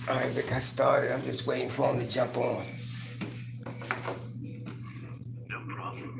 All right, Rick, I started. I'm just waiting for him to jump on. No problem.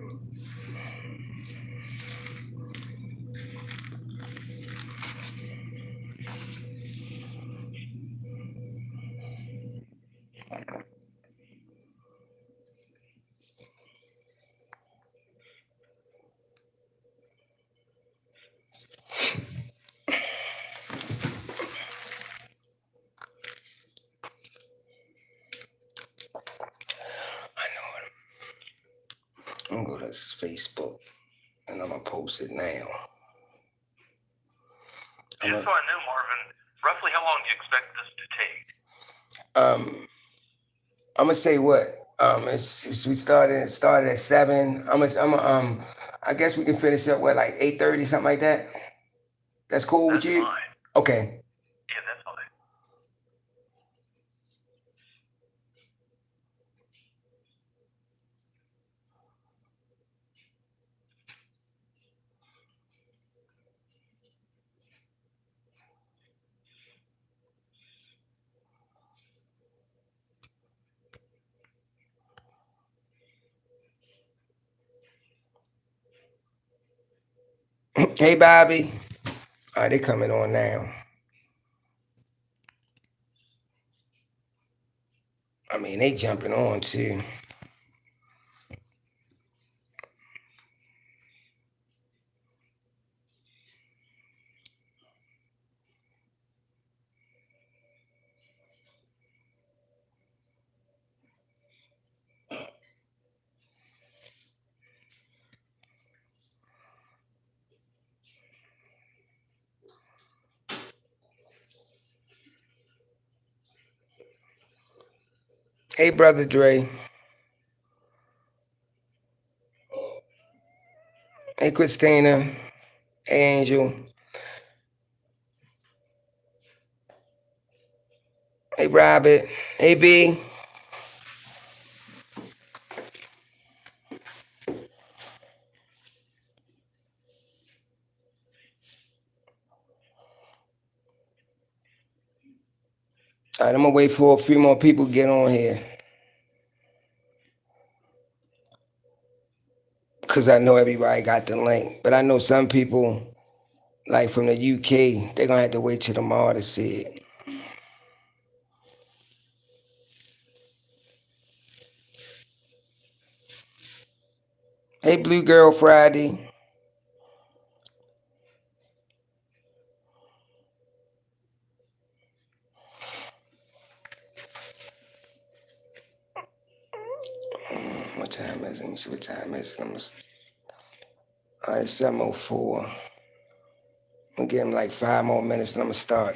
I'm gonna go to Facebook and I'm gonna post it now. Just so I know, Marvin, roughly how long do you expect this to take? I'm gonna say what? We started at 7. I guess we can finish up what, like 8:30, something like that. That's cool with you? Fine. Okay. Yeah, that's fine. Hey, Bobby. All right, they coming on now. I mean, they jumping on too. Hey, brother Dre. Hey, Christina. Hey, Angel. Hey, Robert. Hey, B. All right, I'm gonna wait for a few more people to get on here. Because I know everybody got the link. But I know some people, like from the UK, they're gonna have to wait till tomorrow to see it. Hey, Blue Girl Friday. What time is it? Let me see what time is it. All right, 7:04. I'm gonna give him like 5 more minutes and I'm gonna start.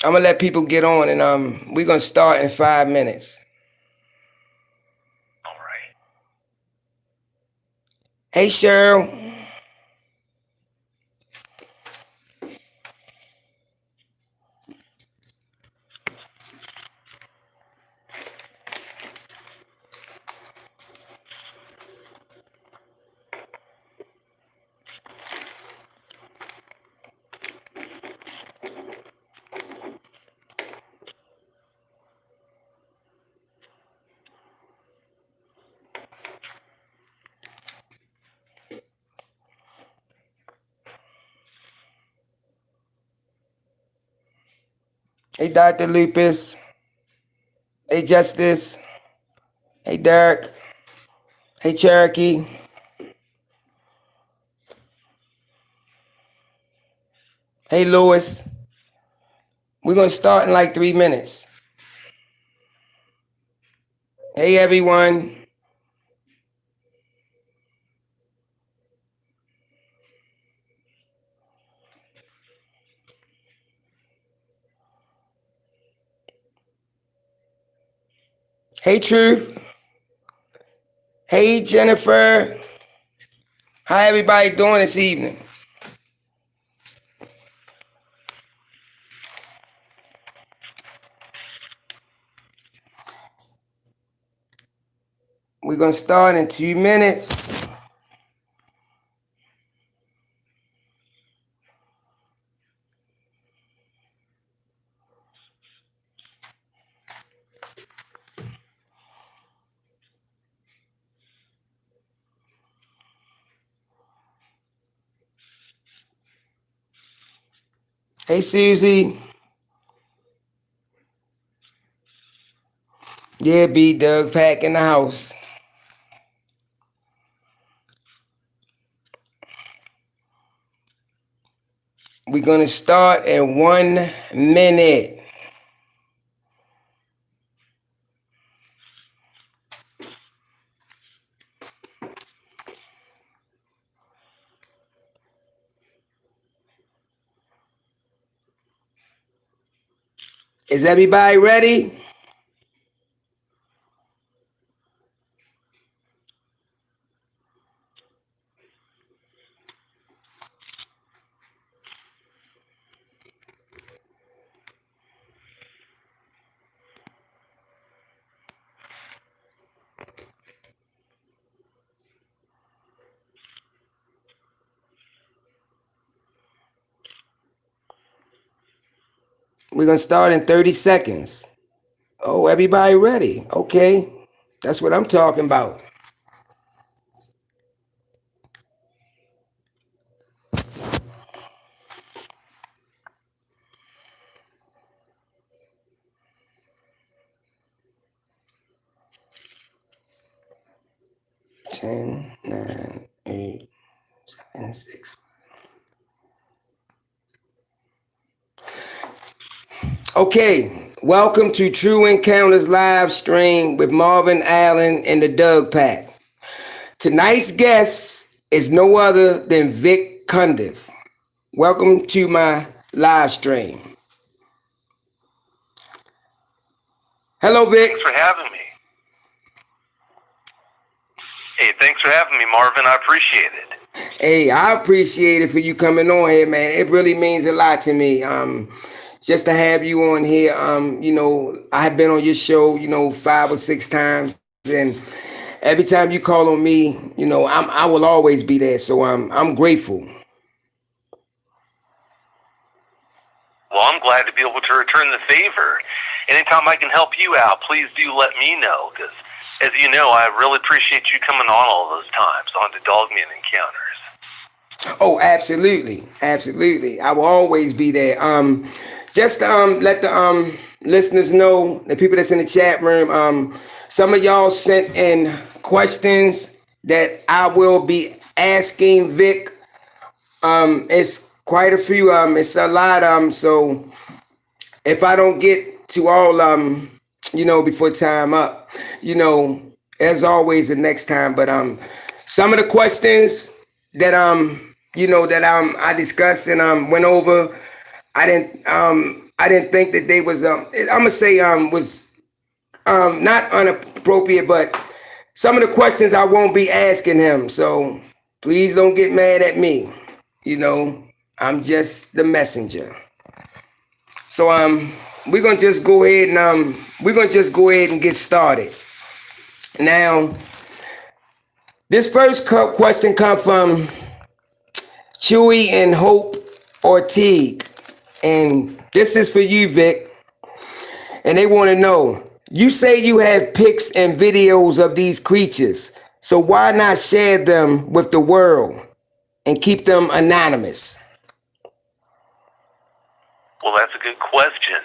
I'm gonna let people get on and we're gonna start in 5 minutes. All right. Hey, Cheryl. Hey, Dr. Lupus. Hey, Justice. Hey, Derek. Hey, Cherokee. Hey, Lewis. We're gonna start in like 3 minutes. Hey, everyone. Hey, Truth. Hey, Jennifer. How everybody doing this evening? We're going to start in 2 minutes. Hey, Susie. Yeah, B Doug Pack in the house. We're going to start in 1 minute. Is everybody ready? We're going to start in 30 seconds. Oh, everybody ready? Okay. That's what I'm talking about. Ten, nine, 8, 7, 6. Okay, welcome to True Encounters live stream with Marvin Allen and the Doug Pack. Tonight's guest is no other than Vic Cundiff. Welcome to my live stream. Hello, Vic. Thanks for having me. Hey, thanks for having me, Marvin. I appreciate it. Hey, I appreciate it for you coming on here, man. It really means a lot to me. Just to have you on here. I have been on your show, 5 or 6 times, and every time you call on me, I will always be there. So I'm grateful. Well, I'm glad to be able to return the favor. Anytime I can help you out, please do let me know, because as you know, I really appreciate you coming on all those times on the Dogmen Encounters. Oh, absolutely. Absolutely. I will always be there. Just let the listeners know, the people that's in the chat room, some of y'all sent in questions that I will be asking Vic. It's quite a few. It's a lot. So if I don't get to all, before time up, as always, the next time. But some of the questions that I discussed and went over, I didn't think that they was I'm gonna say was not inappropriate, but some of the questions I won't be asking him. So please don't get mad at me. I'm just the messenger. So we're gonna just go ahead and get started. Now, this first question comes from Chewy and Hope Ortigue, and this is for you, Vic. And they want to know, you say you have pics and videos of these creatures, so why not share them with the world and keep them anonymous? Well, that's a good question.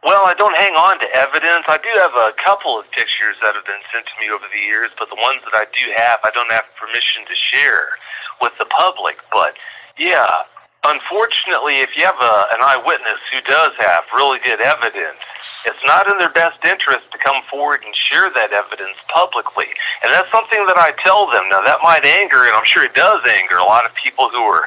Well, I don't hang on to evidence. I do have a couple of pictures that have been sent to me over the years, but the ones that I do have, I don't have permission to share with the public. But yeah, unfortunately, if you have an eyewitness who does have really good evidence, it's not in their best interest to come forward and share that evidence publicly. And that's something that I tell them. Now, that might anger, and I'm sure it does anger, a lot of people who are,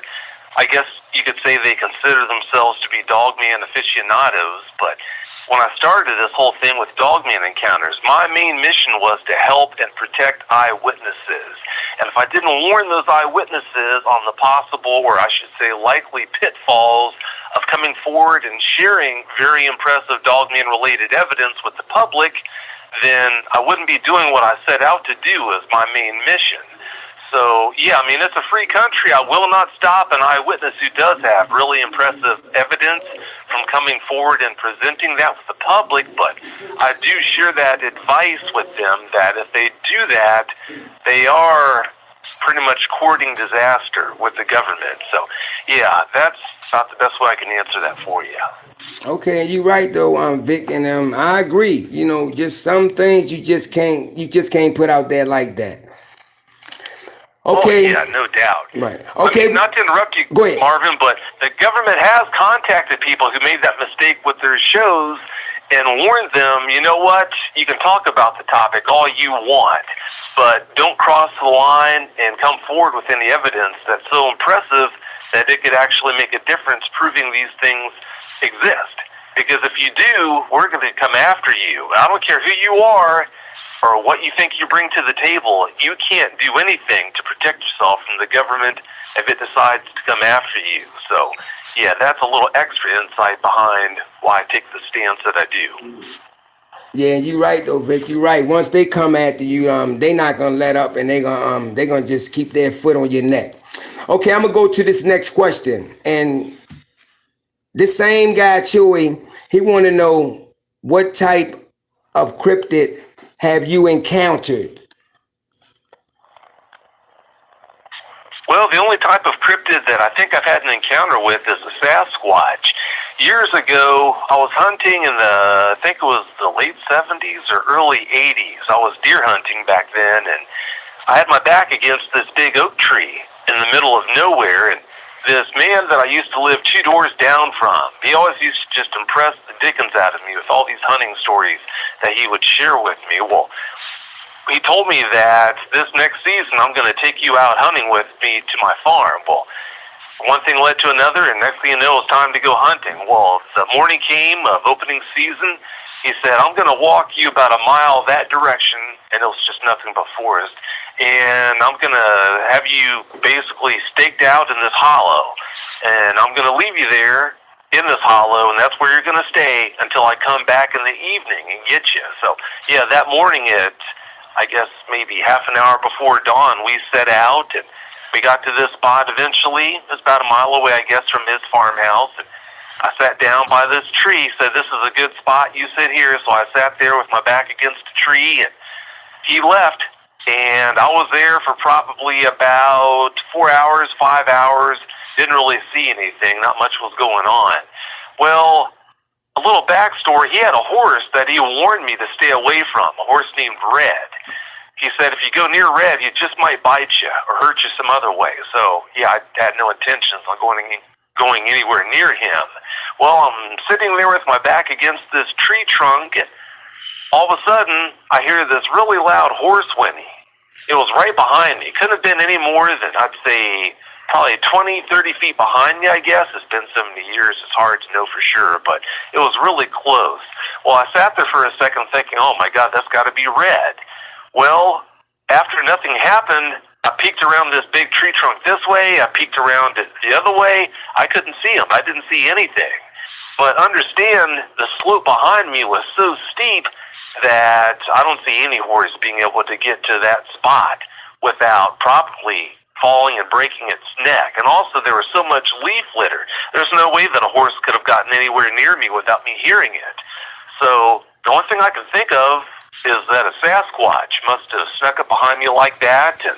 I guess you could say they consider themselves to be dogman aficionados, but when I started this whole thing with Dogmen Encounters, my main mission was to help and protect eyewitnesses. And if I didn't warn those eyewitnesses on the possible, or I should say likely, pitfalls of coming forward and sharing very impressive Dogman-related evidence with the public, then I wouldn't be doing what I set out to do as my main mission. So, yeah, I mean, it's a free country. I will not stop an eyewitness who does have really impressive evidence from coming forward and presenting that with the public, but I do share that advice with them that if they do that, they are pretty much courting disaster with the government. So, yeah, that's about the best way I can answer that for you. Okay, you're right though, Vic, and I agree. You know, just some things you just can't put out there like that. Okay. Oh, yeah, no doubt. Right. Okay. I mean, not to interrupt you, Go ahead. Marvin, but the government has contacted people who made that mistake with their shows and warned them, you know what, you can talk about the topic all you want, but don't cross the line and come forward with any evidence that's so impressive that it could actually make a difference proving these things exist. Because if you do, we're going to come after you. I don't care who you are or what you think you bring to the table. You can't do anything to protect yourself from the government if it decides to come after you. So, yeah, that's a little extra insight behind why I take the stance that I do. Yeah, you're right though, Vic. You're right. Once they come after you, they not gonna let up, and they gonna just keep their foot on your neck. Okay, I'm gonna go to this next question, and this same guy Chewy, he want to know what type of cryptid have you encountered? Well, the only type of cryptid that I think I've had an encounter with is a Sasquatch. Years ago, I was hunting in I think it was the late 70s or early 80s. I was deer hunting back then, and I had my back against this big oak tree in the middle of nowhere, and this man that I used to live 2 doors down from, he always used to just impress the dickens out of me with all these hunting stories that he would share with me. Well, he told me that this next season I'm going to take you out hunting with me to my farm. Well, one thing led to another, and next thing you know, it was time to go hunting. Well, the morning came of opening season. He said, I'm going to walk you about a mile that direction, and it was just nothing but forest. And I'm going to have you basically staked out in this hollow. And I'm going to leave you there in this hollow, and that's where you're going to stay until I come back in the evening and get you. So, yeah, that morning at, I guess, maybe half an hour before dawn, we set out, and we got to this spot eventually. It was about a mile away, I guess, from his farmhouse. And I sat down by this tree, said, this is a good spot, you sit here. So I sat there with my back against a tree, and he left. And I was there for probably about 4 hours, 5 hours. Didn't really see anything. Not much was going on. Well, a little backstory, he had a horse that he warned me to stay away from, a horse named Red. He said, if you go near Red, he just might bite you or hurt you some other way. So, yeah, I had no intentions on going anywhere near him. Well, I'm sitting there with my back against this tree trunk, and all of a sudden, I hear this really loud horse whinny. It was right behind me. Couldn't have been any more than, I'd say, probably 20, 30 feet behind me, I guess. It's been so many years, it's hard to know for sure, but it was really close. Well, I sat there for a second thinking, oh my God, that's got to be Red. Well, after nothing happened, I peeked around this big tree trunk this way, I peeked around it the other way. I couldn't see him. I didn't see anything. But understand, the slope behind me was so steep that I don't see any horse being able to get to that spot without probably falling and breaking its neck. And also there was so much leaf litter. There's no way that a horse could have gotten anywhere near me without me hearing it. So the only thing I can think of is that a Sasquatch must have snuck up behind me like that and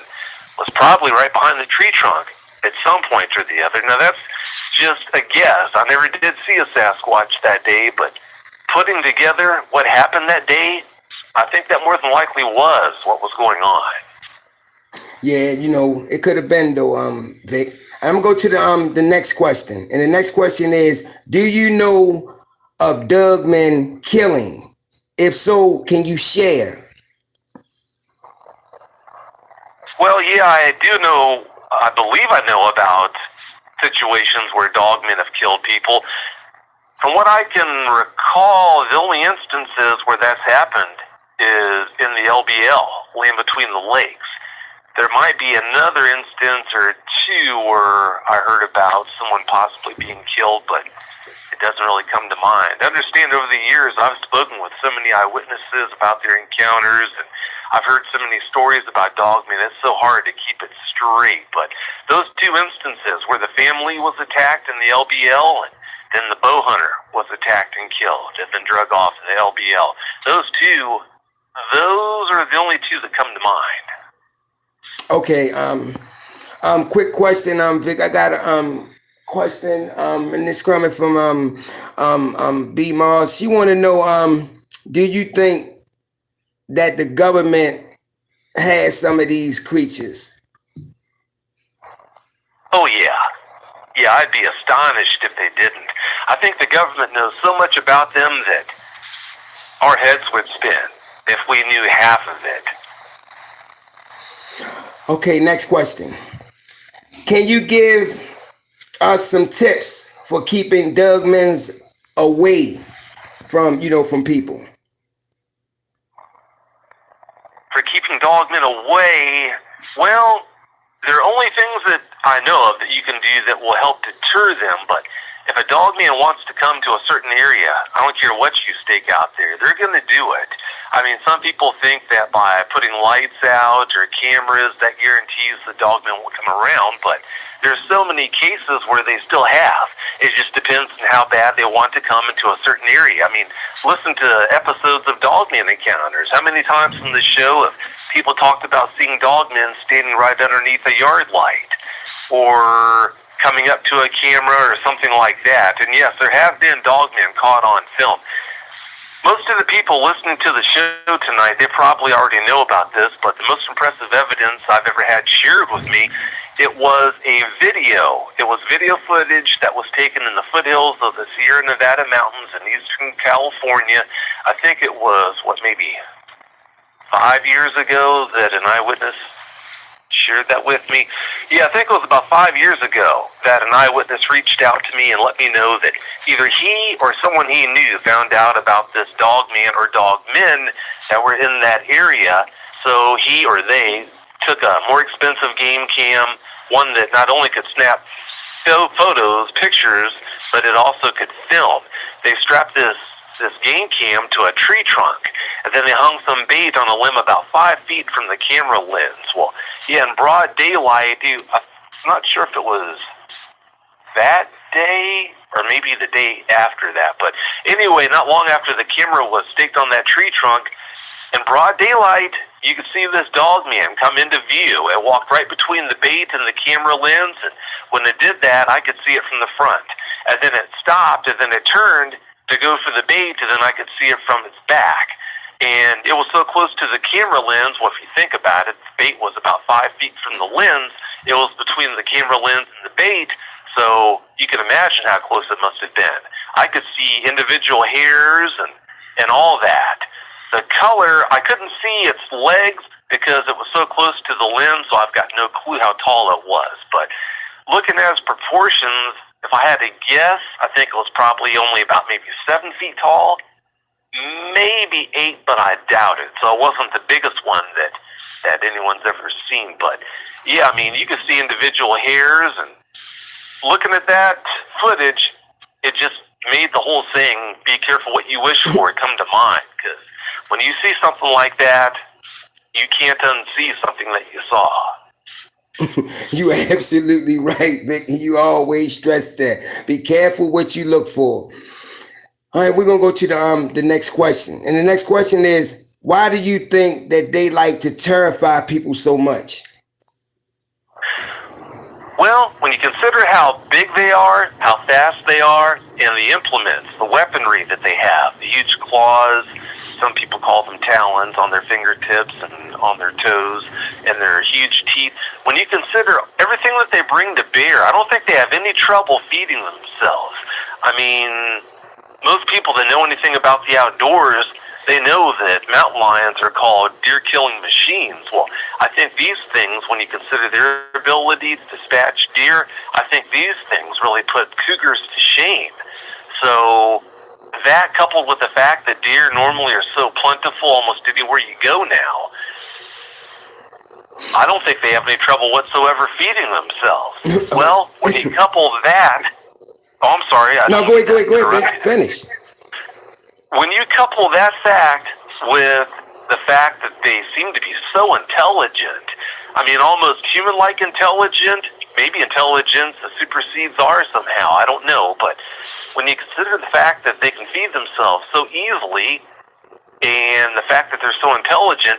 was probably right behind the tree trunk at some point or the other. Now that's just a guess. I never did see a Sasquatch that day, but putting together what happened that day, I think that more than likely was what was going on. Yeah, you know, it could have been though, Vic. I'm gonna go to the next question, and the next question is: do you know of Dogmen killing? If so, can you share? Well, yeah, I do know. I believe I know about situations where dogmen have killed people. From what I can recall, the only instances where that's happened is in the LBL, land between the lakes. There might be another instance or two where I heard about someone possibly being killed, but it doesn't really come to mind. I understand over the years I've spoken with so many eyewitnesses about their encounters, and I've heard so many stories about Dogmen. It's so hard to keep it straight, but those two instances where the family was attacked in the LBL and then the bow hunter was attacked and killed and then drug off in the LBL, those are the only two that come to mind. Okay, quick question, Vic. I got a question, and it's coming from B Mars. She want to know, do you think that the government has some of these creatures? Oh yeah, I'd be astonished if they didn't. I think the government knows so much about them that our heads would spin if we knew half of it. Okay, next question. Can you give us some tips for keeping Dogmans away from people? For keeping Dogmen away, well, there are only things that I know of that you can do that will help deter them, but if a Dogman wants to come to a certain area, I don't care what you stake out there, they're going to do it. I mean, some people think that by putting lights out or cameras, that guarantees the Dogman will come around, but there's so many cases where they still have. It just depends on how bad they want to come into a certain area. I mean, listen to episodes of Dogmen Encounters. How many times in the show have people talked about seeing Dogmen standing right underneath a yard light or coming up to a camera or something like that? And yes, there have been Dogmen caught on film. Most of the people listening to the show tonight, they probably already know about this, but the most impressive evidence I've ever had shared with me, it was a video. It was video footage that was taken in the foothills of the Sierra Nevada mountains in eastern California. I think it was, maybe 5 years ago that an eyewitness shared that with me. Yeah, I think it was about 5 years ago that an eyewitness reached out to me and let me know that either he or someone he knew found out about this Dogman or Dogmen that were in that area. So he or they took a more expensive game cam, one that not only could snap photos, pictures, but it also could film. They strapped this game cam to a tree trunk, and then they hung some bait on a limb about 5 feet from the camera lens. Well, yeah, in broad daylight, I'm not sure if it was that day or maybe the day after that, but anyway, not long after the camera was staked on that tree trunk, in broad daylight, you could see this Dogman come into view. It walked right between the bait and the camera lens, and when it did that, I could see it from the front. And then it stopped, and then it turned to go for the bait, and then I could see it from its back. And it was so close to the camera lens, well, if you think about it, the bait was about 5 feet from the lens. It was between the camera lens and the bait, so you can imagine how close it must have been. I could see individual hairs and all that. The color, I couldn't see its legs because it was so close to the lens, so I've got no clue how tall it was. But looking at its proportions, if I had to guess, I think it was probably only about maybe 7 feet tall, maybe 8, but I doubt it. So it wasn't the biggest one that anyone's ever seen. But yeah, I mean, you could see individual hairs, and looking at that footage, it just made the whole thing, be careful what you wish for, come to mind. Because when you see something like that, you can't unsee something that you saw. You are absolutely right, Vic. You always stress that. Be careful what you look for. All right, we're going to go to the next question. And the next question is, why do you think that they like to terrify people so much? Well, when you consider how big they are, how fast they are, and the implements, the weaponry that they have, the huge claws, some people call them talons, on their fingertips and on their toes, and their huge teeth. When you consider everything that they bring to bear, I don't think they have any trouble feeding themselves. I mean, most people that know anything about the outdoors, they know that mountain lions are called deer-killing machines. Well, I think these things, when you consider their ability to dispatch deer, I think these things really put cougars to shame. So that coupled with the fact that deer normally are so plentiful almost anywhere you go now, I don't think they have any trouble whatsoever feeding themselves. Well, when you couple that... Oh, I'm sorry. No, go ahead. Finish. When you couple that fact with the fact that they seem to be so intelligent, I mean, almost human-like intelligent, maybe intelligence that supersedes ours somehow, I don't know, but when you consider the fact that they can feed themselves so easily, and the fact that they're so intelligent,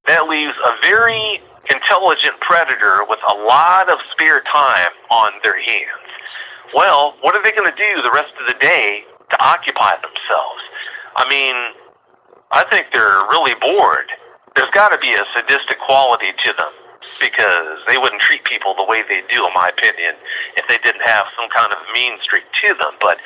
that leaves a very intelligent predator with a lot of spare time on their hands. Well, what are they going to do the rest of the day to occupy themselves? I mean, I think they're really bored. There's got to be a sadistic quality to them, because they wouldn't treat people the way they do, in my opinion, if they didn't have some kind of mean streak to them. But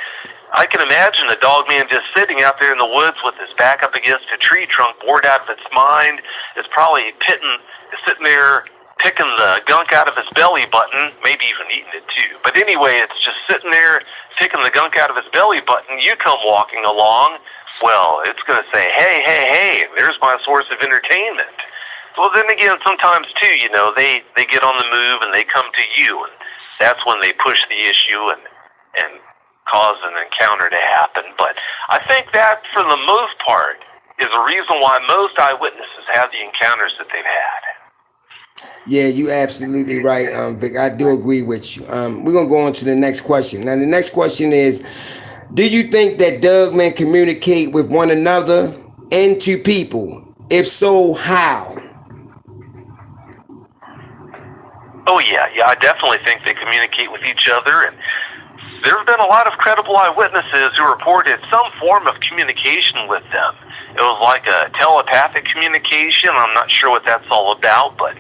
I can imagine a dog man just sitting out there in the woods with his back up against a tree trunk, bored out of its mind, is probably sitting there picking the gunk out of his belly button, maybe even eating it too. But anyway, it's just sitting there picking the gunk out of his belly button. You come walking along, well, it's going to say, hey, there's my source of entertainment. Well, then again, sometimes too, you know, they get on the move and they come to you, and that's when they push the issue and cause an encounter to happen. But I think that, for the most part, is the reason why most eyewitnesses have the encounters that they've had. Yeah, you absolutely right, Vic. I do agree with you. We're gonna go on to the next question. Now, the next question is: do you think that Dogmen communicate with one another and to people? If so, how? Oh yeah, I definitely think they communicate with each other, and there have been a lot of credible eyewitnesses who reported some form of communication with them. It was like a telepathic communication. I'm not sure what that's all about, but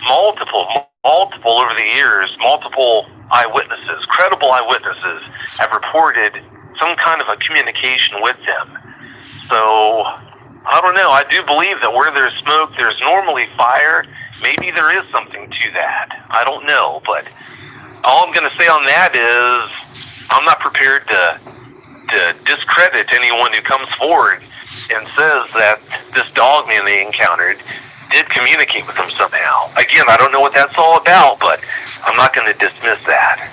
multiple over the years, multiple eyewitnesses, credible eyewitnesses, have reported some kind of a communication with them. So, I don't know. I do believe that where there's smoke, there's normally fire. Maybe there is something to that. I don't know, but all I'm going to say on that is I'm not prepared to discredit anyone who comes forward and says that this dog man they encountered did communicate with them somehow. Again, I don't know what that's all about, but I'm not going to dismiss that.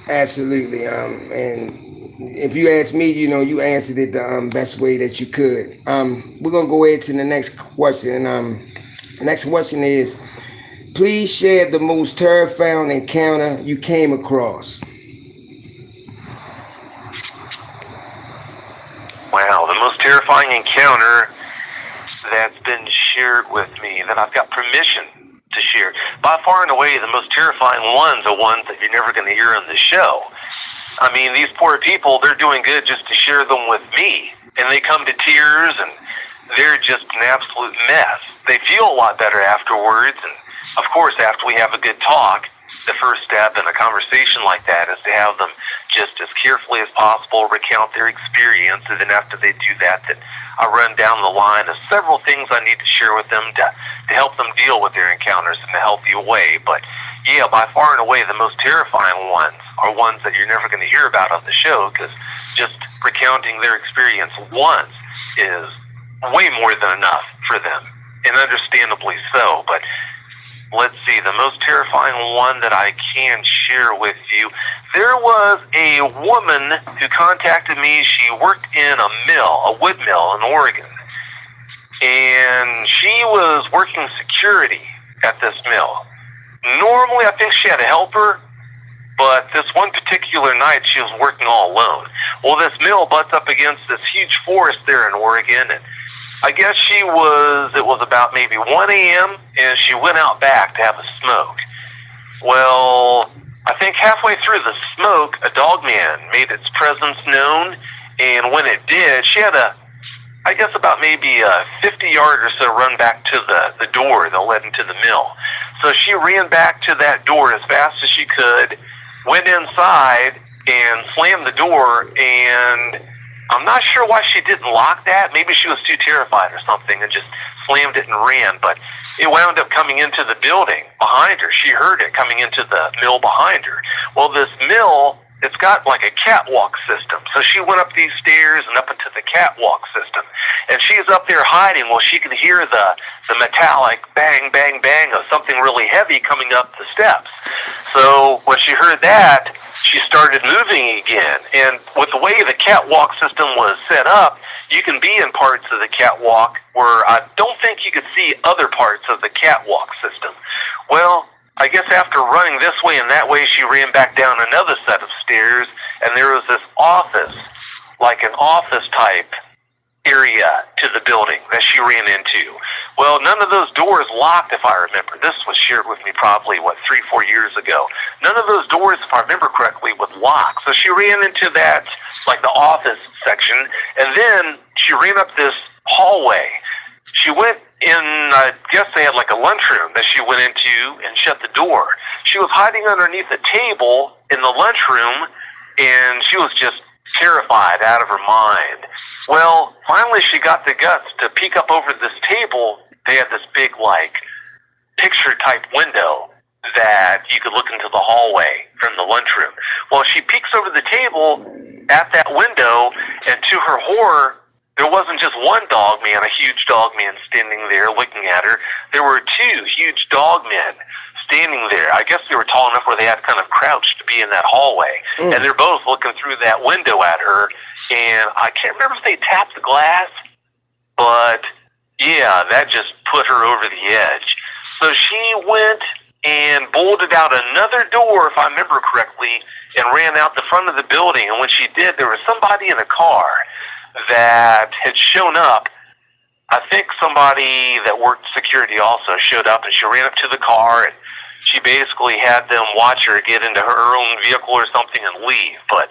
Absolutely. And if you ask me, you know, you answered it the best way that you could. We're going to go ahead to the next question. The next question is, please share the most terrifying encounter you came across. Wow, the most terrifying encounter that's been shared with me, that I've got permission to share. By far and away, the most terrifying ones are ones that you're never going to hear on the show. I mean, these poor people, they're doing good just to share them with me. And they come to tears, and they're just an absolute mess. They feel a lot better afterwards, and of course, after we have a good talk, the first step in a conversation like that is to have them just as carefully as possible recount their experience, and then after they do that, then I run down the line of several things I need to share with them to help them deal with their encounters in a healthy way. But yeah, by far and away, the most terrifying ones are ones that you're never going to hear about on the show, because just recounting their experience once is way more than enough for them, and understandably so. But let's see, the most terrifying one that I can share with you. There was a woman who contacted me. She worked in a mill, a wood mill in Oregon. And she was working security at this mill. Normally, I think she had a helper, but this one particular night, she was working all alone. Well, this mill butts up against this huge forest there in Oregon, and I guess it was about maybe 1 a.m., and she went out back to have a smoke. Well, I think halfway through the smoke, a dog man made its presence known, and when it did, she had I guess about maybe a 50-yard or so run back to the door that led into the mill. So she ran back to that door as fast as she could, went inside, and slammed the door, and I'm not sure why she didn't lock that. Maybe she was too terrified or something and just slammed it and ran. But it wound up coming into the building behind her. She heard it coming into the mill behind her. Well, this mill it's got like a catwalk system. So she went up these stairs and up into the catwalk system. And she's up there hiding. Well, she could hear the metallic bang, bang, bang of something really heavy coming up the steps. So when she heard that, she started moving again. And with the way the catwalk system was set up, you can be in parts of the catwalk where I don't think you could see other parts of the catwalk system. Well, I guess after running this way and that way, she ran back down another set of stairs, and there was this office, like an office type area to the building that she ran into. Well, none of those doors locked, if I remember. This was shared with me probably, 3-4 years ago. None of those doors, if I remember correctly, would lock. So she ran into that, like the office section, and then she ran up this hallway. She went in, I guess they had like a lunchroom that she went into and shut the door. She was hiding underneath a table in the lunchroom, and she was just terrified out of her mind. Well, finally she got the guts to peek up over this table. They had this big, like, picture-type window that you could look into the hallway from the lunchroom. Well, she peeks over the table at that window, and to her horror, there wasn't just one dogman, a huge dogman standing there looking at her. There were two huge dogmen standing there. I guess they were tall enough where they had kind of crouched to be in that hallway. And they're both looking through that window at her. And I can't remember if they tapped the glass, but yeah, that just put her over the edge. So she went and bolted out another door, if I remember correctly, and ran out the front of the building. And when she did, there was somebody in a car that had shown up. I think somebody that worked security also showed up, and she ran up to the car, and she basically had them watch her get into her own vehicle or something and leave. But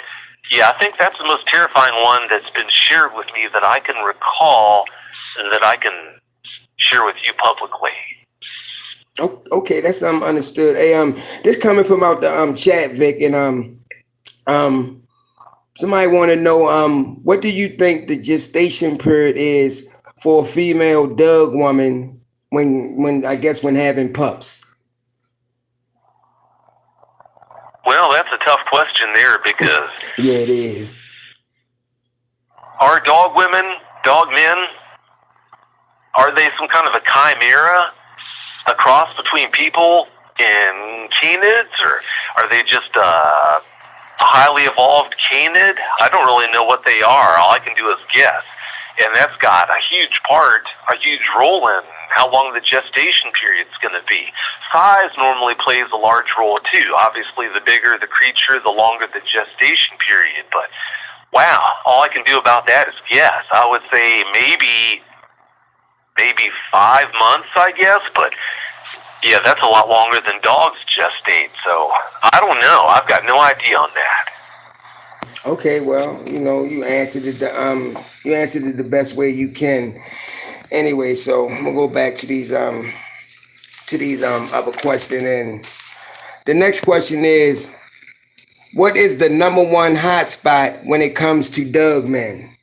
yeah, I think that's the most terrifying one that's been shared with me that I can recall and that I can share with you publicly. Okay, that's understood. Hey, this coming from out the chat, Vic, and somebody want to know what do you think the gestation period is for a female dog woman when I guess when having pups? Well, that's a tough question there because yeah, it is. Are dog women, dog men, are they some kind of a chimera, a cross between people and canids, or are they just a highly evolved canid? I don't really know what they are. All I can do is guess. And that's got a huge role in how long the gestation period's going to be. Size normally plays a large role too. Obviously, the bigger the creature, the longer the gestation period. But wow, all I can do about that is guess. I would say maybe 5 months, I guess. But yeah, that's a lot longer than dogs gestate. So I don't know. I've got no idea on that. Okay, well, you answered it the best way you can. Anyway, so I'm gonna go back to these other questions, and the next question is, what is the number one hotspot when it comes to dogmen?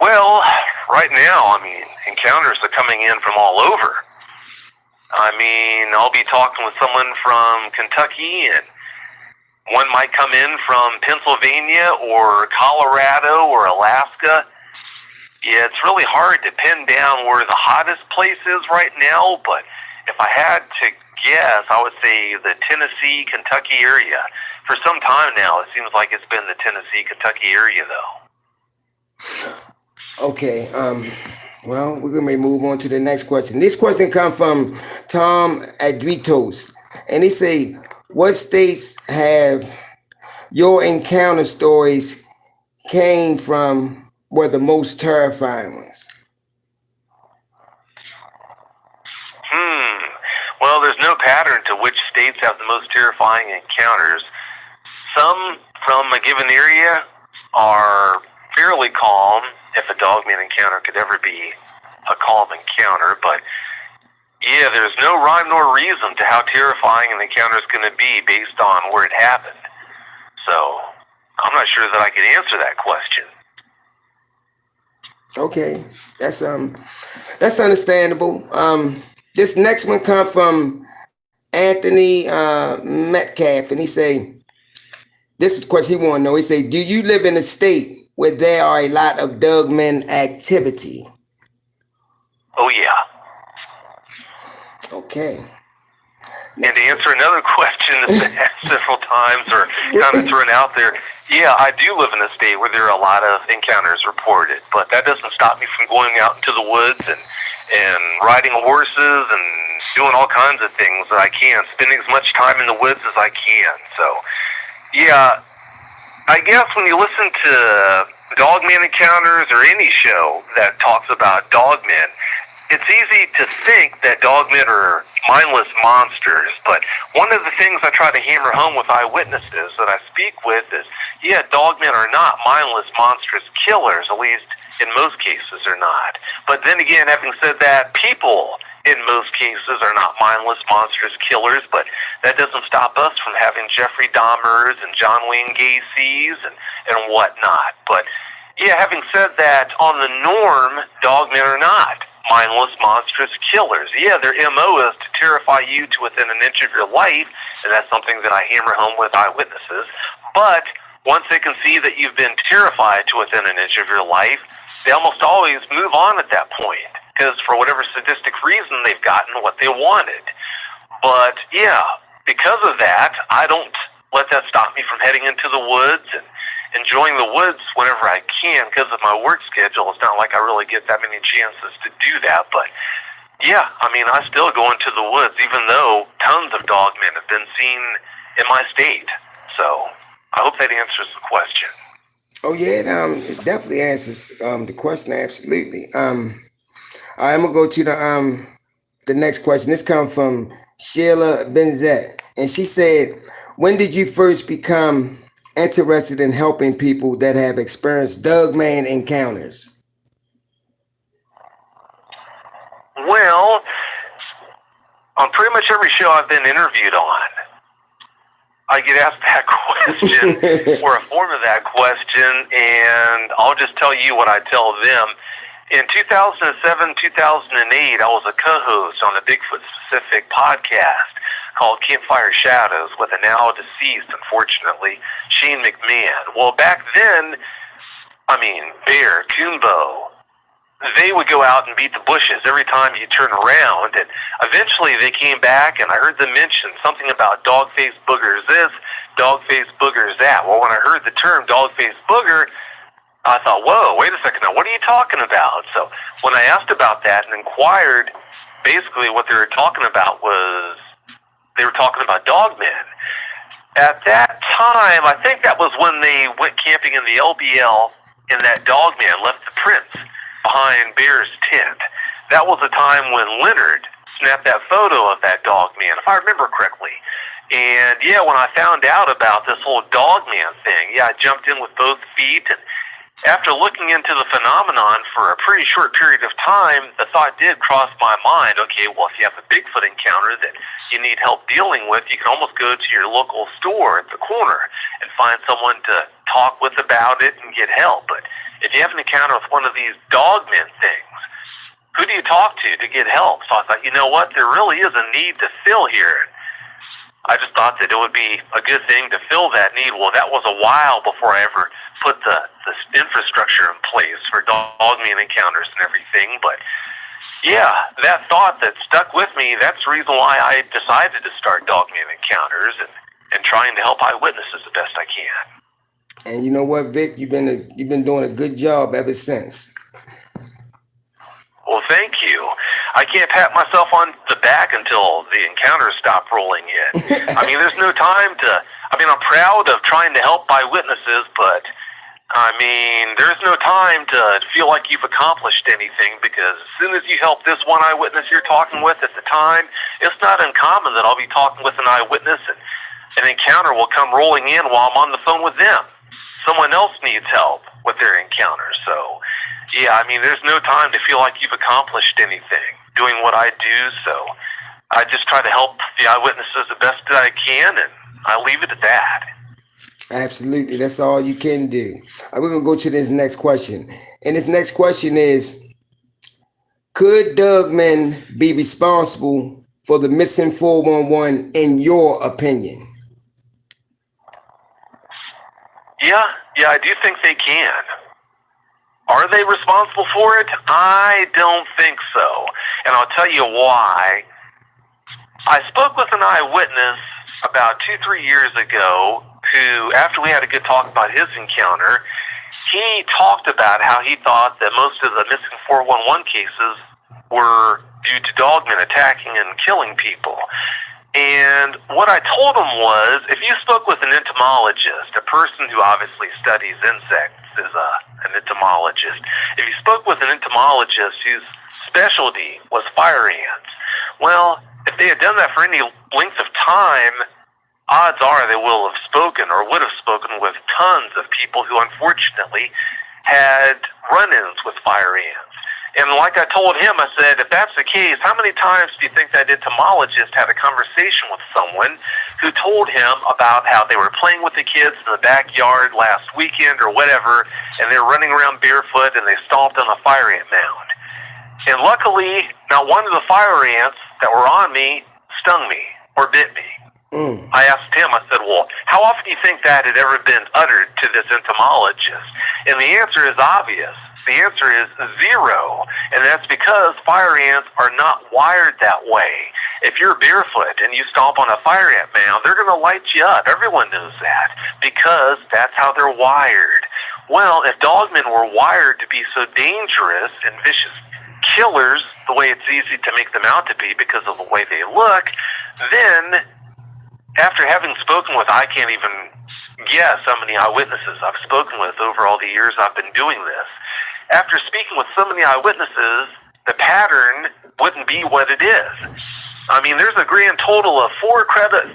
Well, right now, encounters are coming in from all over. I'll be talking with someone from Kentucky, and one might come in from Pennsylvania or Colorado or Alaska. Yeah, it's really hard to pin down where the hottest place is right now, but if I had to guess, I would say the Tennessee, Kentucky area. For some time now, it seems like it's been the Tennessee, Kentucky area, though. Okay, well, we're going to move on to the next question. This question comes from Tom Adritos, and he say, what states have your encounter stories came from were the most terrifying ones? Well, there's no pattern to which states have the most terrifying encounters. Some from a given area are fairly calm, if a dogman encounter could ever be a calm encounter, but yeah, there's no rhyme nor reason to how terrifying an encounter is going to be based on where it happened. So I'm not sure that I can answer that question. Okay, that's understandable. This next one comes from Anthony Metcalf, and he say, this is the question he want to know. He say, do you live in a state where there are a lot of Dogman activity? Oh, yeah. Okay. And to answer another question that's been asked several times or kind of thrown out there, yeah, I do live in a state where there are a lot of encounters reported, but that doesn't stop me from going out into the woods and riding horses and doing all kinds of things that I can, spending as much time in the woods as I can. So, yeah, I guess when you listen to Dogmen Encounters or any show that talks about dogmen, it's easy to think that dogmen are mindless monsters, but one of the things I try to hammer home with eyewitnesses that I speak with is, yeah, dogmen are not mindless monstrous killers, at least in most cases are not. But then again, having said that, people in most cases are not mindless monstrous killers, but that doesn't stop us from having Jeffrey Dahmers and John Wayne Gacy's and whatnot. But yeah, having said that, on the norm, dogmen are not mindless, monstrous killers. Yeah, their MO is to terrify you to within an inch of your life, and that's something that I hammer home with eyewitnesses. But once they can see that you've been terrified to within an inch of your life, they almost always move on at that point, because for whatever sadistic reason, they've gotten what they wanted. But yeah, because of that, I don't let that stop me from heading into the woods and enjoying the woods whenever I can. Because of my work schedule, it's not like I really get that many chances to do that. But yeah, I mean, I still go into the woods, even though tons of dogmen have been seen in my state. So I hope that answers the question. Oh yeah, it definitely answers the question. Absolutely. I'm gonna go to the next question. This comes from Sheila Benzet, and she said, "When did you first become interested in helping people that have experienced Dogman encounters?" Well, on pretty much every show I've been interviewed on, I get asked that question or a form of that question, and I'll just tell you what I tell them. In 2007, 2008, I was a co-host on a Bigfoot-specific podcast called Campfire Shadows with a now deceased, unfortunately, Shane McMahon. Well, back then, I mean, Bear, Kumbo, they would go out and beat the bushes every time you turn around, and eventually they came back, and I heard them mention something about dog-faced boogers this, dog-faced boogers that. Well, when I heard the term dog-faced booger, I thought, whoa, wait a second now, what are you talking about? So when I asked about that and inquired, basically what they were talking about was they were talking about dogmen. At that time, I think that was when they went camping in the LBL, and that dogman left the prints behind Bear's tent. That was the time when Leonard snapped that photo of that dogman, if I remember correctly. And yeah, when I found out about this whole dogman thing, yeah, I jumped in with both feet, and after looking into the phenomenon for a pretty short period of time, the thought did cross my mind, okay, well, if you have a Bigfoot encounter that you need help dealing with, you can almost go to your local store at the corner and find someone to talk with about it and get help. But if you have an encounter with one of these dogmen things, who do you talk to get help? So I thought, you know what, there really is a need to fill here. I just thought that it would be a good thing to fill that need. Well, that was a while before I ever put the infrastructure in place for dogman encounters and everything. But yeah, that thought that stuck with me, that's the reason why I decided to start Dogmen Encounters and trying to help eyewitnesses the best I can. And you know what, Vic, you've been doing a good job ever since. Well, thank you. I can't pat myself on the back until the encounters stop rolling in. I mean, there's no time to, I'm proud of trying to help eyewitnesses, but there's no time to feel like you've accomplished anything, because as soon as you help this one eyewitness you're talking with at the time, it's not uncommon that I'll be talking with an eyewitness and an encounter will come rolling in while I'm on the phone with them. Someone else needs help with their encounter. So, yeah, there's no time to feel like you've accomplished anything doing what I do. So I just try to help the eyewitnesses the best that I can, and I leave it at that. Absolutely. That's all you can do. We're going to go to this next question. And this next question is, could dogmen be responsible for the missing 411 in your opinion? Yeah, I do think they can. Are they responsible for it? I don't think so. And I'll tell you why. I spoke with an eyewitness about 2-3 years ago who, after we had a good talk about his encounter, he talked about how he thought that most of the missing 411 cases were due to dogmen attacking and killing people. And what I told him was, if you spoke with an entomologist, a person who obviously studies insects is an entomologist, if you spoke with an entomologist whose specialty was fire ants, well, if they had done that for any length of time, odds are they will have spoken or would have spoken with tons of people who unfortunately had run-ins with fire ants. And like I told him, I said, if that's the case, how many times do you think that entomologist had a conversation with someone who told him about how they were playing with the kids in the backyard last weekend or whatever, and they were running around barefoot and they stomped on a fire ant mound? And luckily, not one of the fire ants that were on me stung me or bit me. I asked him, I said, well, how often do you think that had ever been uttered to this entomologist? And the answer is obvious. The answer is 0. And that's because fire ants are not wired that way. If you're barefoot and you stomp on a fire ant mound, they're going to light you up. Everyone knows that because that's how they're wired. Well, if dogmen were wired to be so dangerous and vicious killers, the way it's easy to make them out to be because of the way they look, then after having spoken with, I can't even guess how many eyewitnesses I've spoken with over all the years I've been doing this. After speaking with so many eyewitnesses, the pattern wouldn't be what it is. I mean, there's a grand total of 4 credible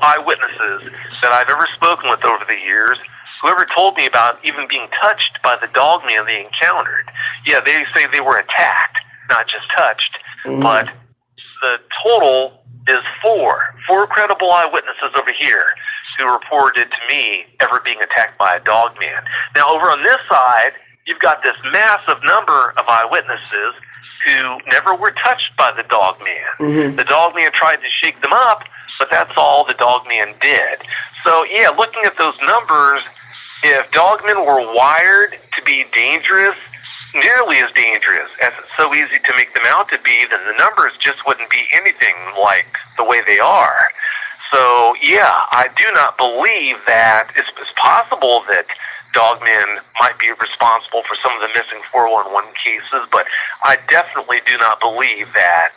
eyewitnesses that I've ever spoken with over the years, whoever told me about even being touched by the dogman they encountered. Yeah, they say they were attacked, not just touched, but the total is 4 credible eyewitnesses over here who reported to me ever being attacked by a dogman. Now, over on this side, you've got this massive number of eyewitnesses who never were touched by the dogman. The dogman tried to shake them up, but that's all the dogman did. So, yeah, looking at those numbers, if dogmen were wired to be dangerous, nearly as dangerous as it's so easy to make them out to be, then the numbers just wouldn't be anything like the way they are. So, yeah, I do not believe that it's possible that dogmen might be responsible for some of the missing 411 cases, but I definitely do not believe that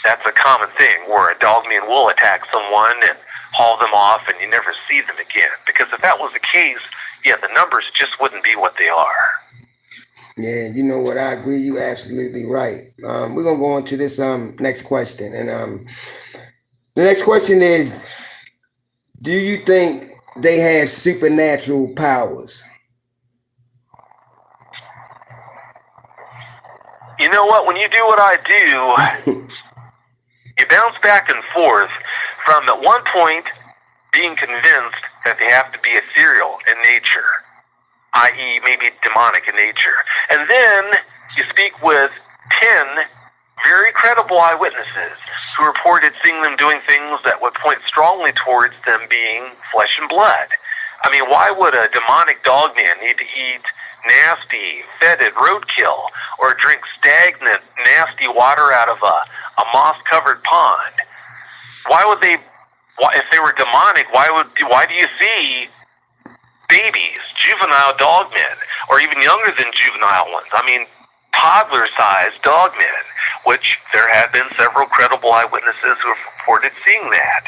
that's a common thing where a dogman will attack someone and haul them off and you never see them again. Because if that was the case, yeah, the numbers just wouldn't be what they are. Yeah, you know what? I agree. You're absolutely right. We're gonna go on to this next question, and the next question is: do you think they have supernatural powers? You know what? When you do what I do, you bounce back and forth from at one point being convinced that they have to be ethereal in nature, i.e. maybe demonic in nature. And then you speak with 10 very credible eyewitnesses who reported seeing them doing things that would point strongly towards them being flesh and blood. I mean, why would a demonic dogman need to eat nasty, fetid roadkill or drink stagnant, nasty water out of a moss-covered pond? Why would they, if they were demonic, why do you see babies, juvenile dogmen, or even younger than juvenile ones? I mean, toddler-sized dogmen, which there have been several credible eyewitnesses who have reported seeing that.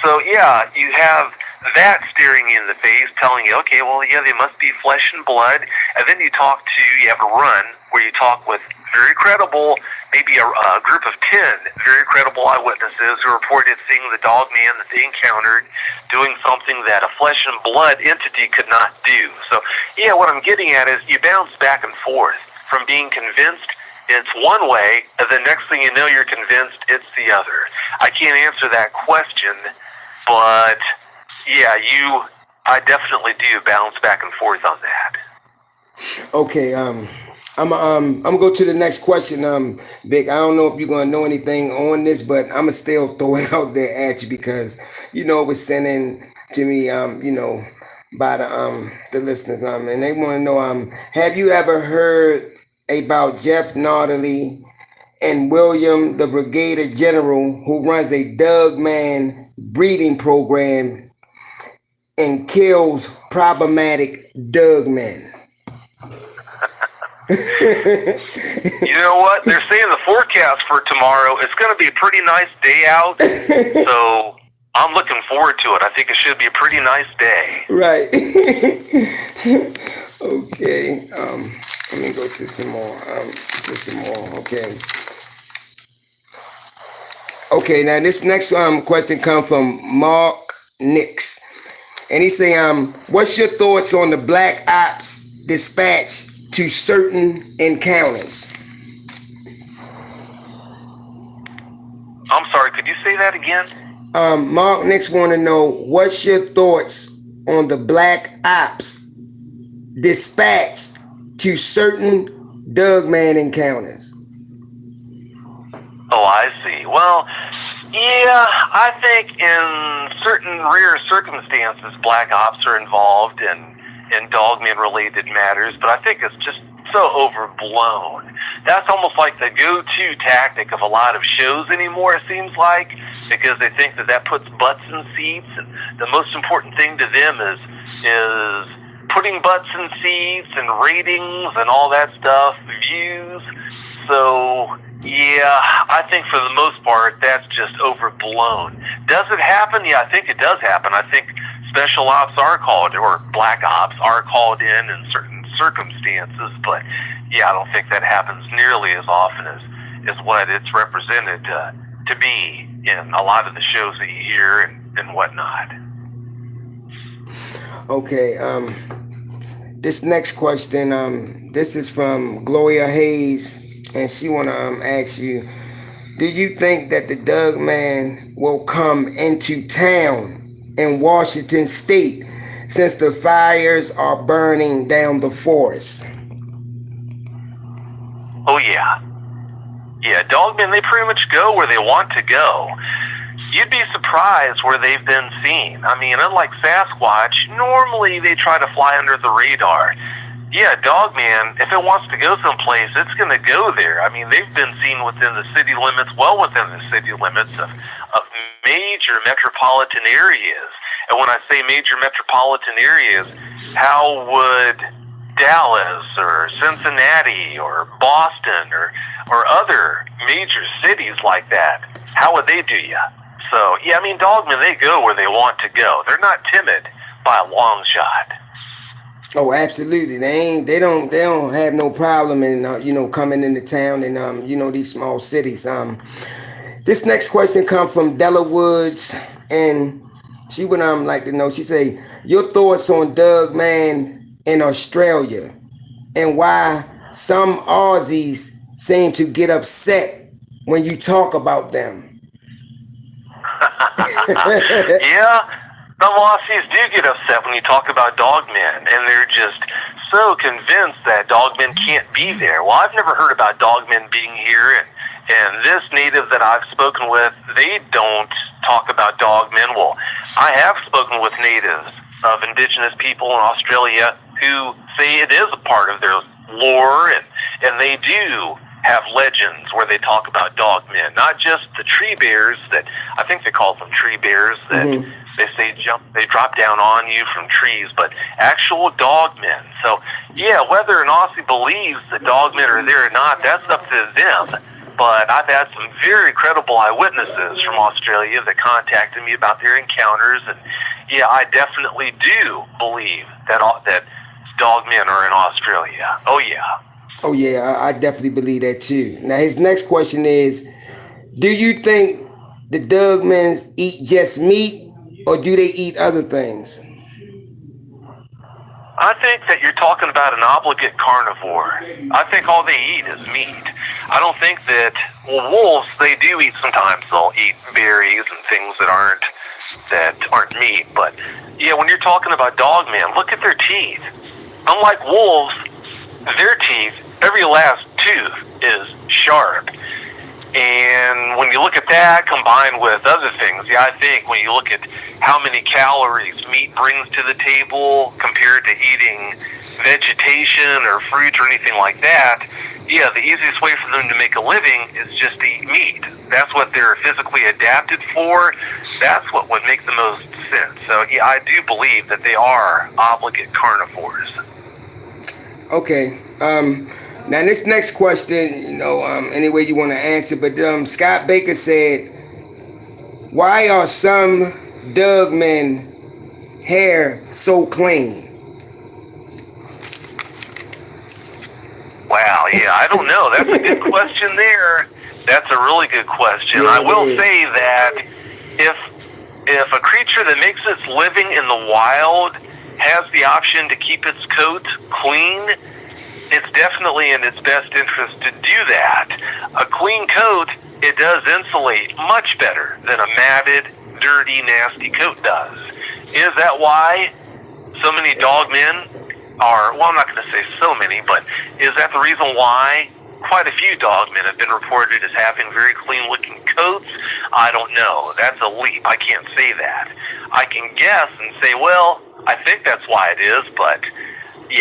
So, yeah, you have that staring you in the face, telling you, okay, well, yeah, they must be flesh and blood. And then you have a run where you talk with very credible, maybe a group of 10 very credible eyewitnesses who reported seeing the dogman that they encountered doing something that a flesh and blood entity could not do. So, yeah, what I'm getting at is you bounce back and forth from being convinced it's one way, and the next thing you know, you're convinced it's the other. I can't answer that question, but yeah, I definitely do bounce back and forth on that. Okay, I'm gonna go to the next question, Vic. I don't know if you're gonna know anything on this, but I'm gonna still throw it out there at you because it was sent in to me, by the listeners, and they want to know, have you ever heard about Jeff Natalie and William, the Brigadier General, who runs a Dogman breeding program and kills problematic Dogmen? You know what? They're saying the forecast for tomorrow, it's going to be a pretty nice day out. So I'm looking forward to it. I think it should be a pretty nice day. Right. Okay. Let me go to some more. Okay. Okay. Now this next question comes from Mark Nix, and he say, what's your thoughts on the Black Ops dispatch to certain encounters? I'm sorry, could you say that again? Mark Nix want to know, what's your thoughts on the Black Ops dispatched to certain Dogman encounters? Oh, I see. Well, yeah, I think in certain rare circumstances, Black Ops are involved in Dogman-related matters, but I think it's just so overblown. That's almost like the go-to tactic of a lot of shows anymore, it seems like, because they think that puts butts in seats, and the most important thing to them is putting butts in seats and ratings and all that stuff, views. So, yeah, I think for the most part, that's just overblown. Does it happen? Yeah, I think it does happen. I think special ops are called, or black ops are called in certain circumstances, but yeah, I don't think that happens nearly as often as what it's represented to be in a lot of the shows that you hear and whatnot. Okay, this next question, this is from Gloria Hayes, and she want to ask you, do you think that the Dogman will come into town in Washington State since the fires are burning down the forest? Oh, yeah. Yeah, Dogmen, they pretty much go where they want to go. You'd be surprised where they've been seen. I mean, unlike Sasquatch, normally they try to fly under the radar. Yeah, Dogman, if it wants to go someplace, it's going to go there. I mean, they've been seen within the city limits, well within the city limits of major metropolitan areas. And when I say major metropolitan areas, how would Dallas or Cincinnati or Boston or other major cities like that, how would they do you? So, yeah, I mean, Dogmen, they go where they want to go. They're not timid by a long shot. Oh, absolutely. They don't have no problem in coming into town and these small cities. This next question comes from Della Woods, and she would like to know. She say, your thoughts on Dogman in Australia and why some Aussies seem to get upset when you talk about them. Yeah, some Aussies do get upset when you talk about Dogmen, and they're just so convinced that Dogmen can't be there. Well, I've never heard about Dogmen being here, and this native that I've spoken with, they don't talk about Dogmen. Well, I have spoken with natives of indigenous people in Australia who say it is a part of their lore, and they do have legends where they talk about Dogmen, not just the tree bears that, I think they call them tree bears, that they say they drop down on you from trees, but actual Dogmen. So, yeah, whether an Aussie believes that Dogmen are there or not, that's up to them. But I've had some very credible eyewitnesses from Australia that contacted me about their encounters, and yeah, I definitely do believe that Dogmen are in Australia. Oh, yeah. Oh, yeah, I definitely believe that too. Now, his next question is, do you think the Dogmans eat just meat, or do they eat other things? I think that you're talking about an obligate carnivore. I think all they eat is meat. I don't think that, well, wolves, they do eat sometimes. They'll eat berries and things that aren't meat. But, yeah, when you're talking about Dogmen, look at their teeth. Unlike wolves, their teeth every last tooth is sharp. And when you look at that combined with other things, I think when you look at how many calories meat brings to the table compared to eating vegetation or fruit or anything like that, the easiest way for them to make a living is just to eat meat. That's what they're physically adapted for. That's what would make the most sense. So, I do believe that they are obligate carnivores. Okay. Now this next question, any way you want to answer, but Scott Baker said, why are some Dogmen hair so clean? Wow, I don't know. That's a good question there. That's a really good question. Yeah, I will say that if a creature that makes its living in the wild has the option to keep its coat clean, it's definitely in its best interest to do that. A clean coat, it does insulate much better than a matted, dirty, nasty coat does. Is that why so many dogmen are, well, I'm not going to say so many, but is that the reason why quite a few dogmen have been reported as having very clean-looking coats? I don't know. That's a leap. I can't say that. I can guess and say, well, I think that's why it is, but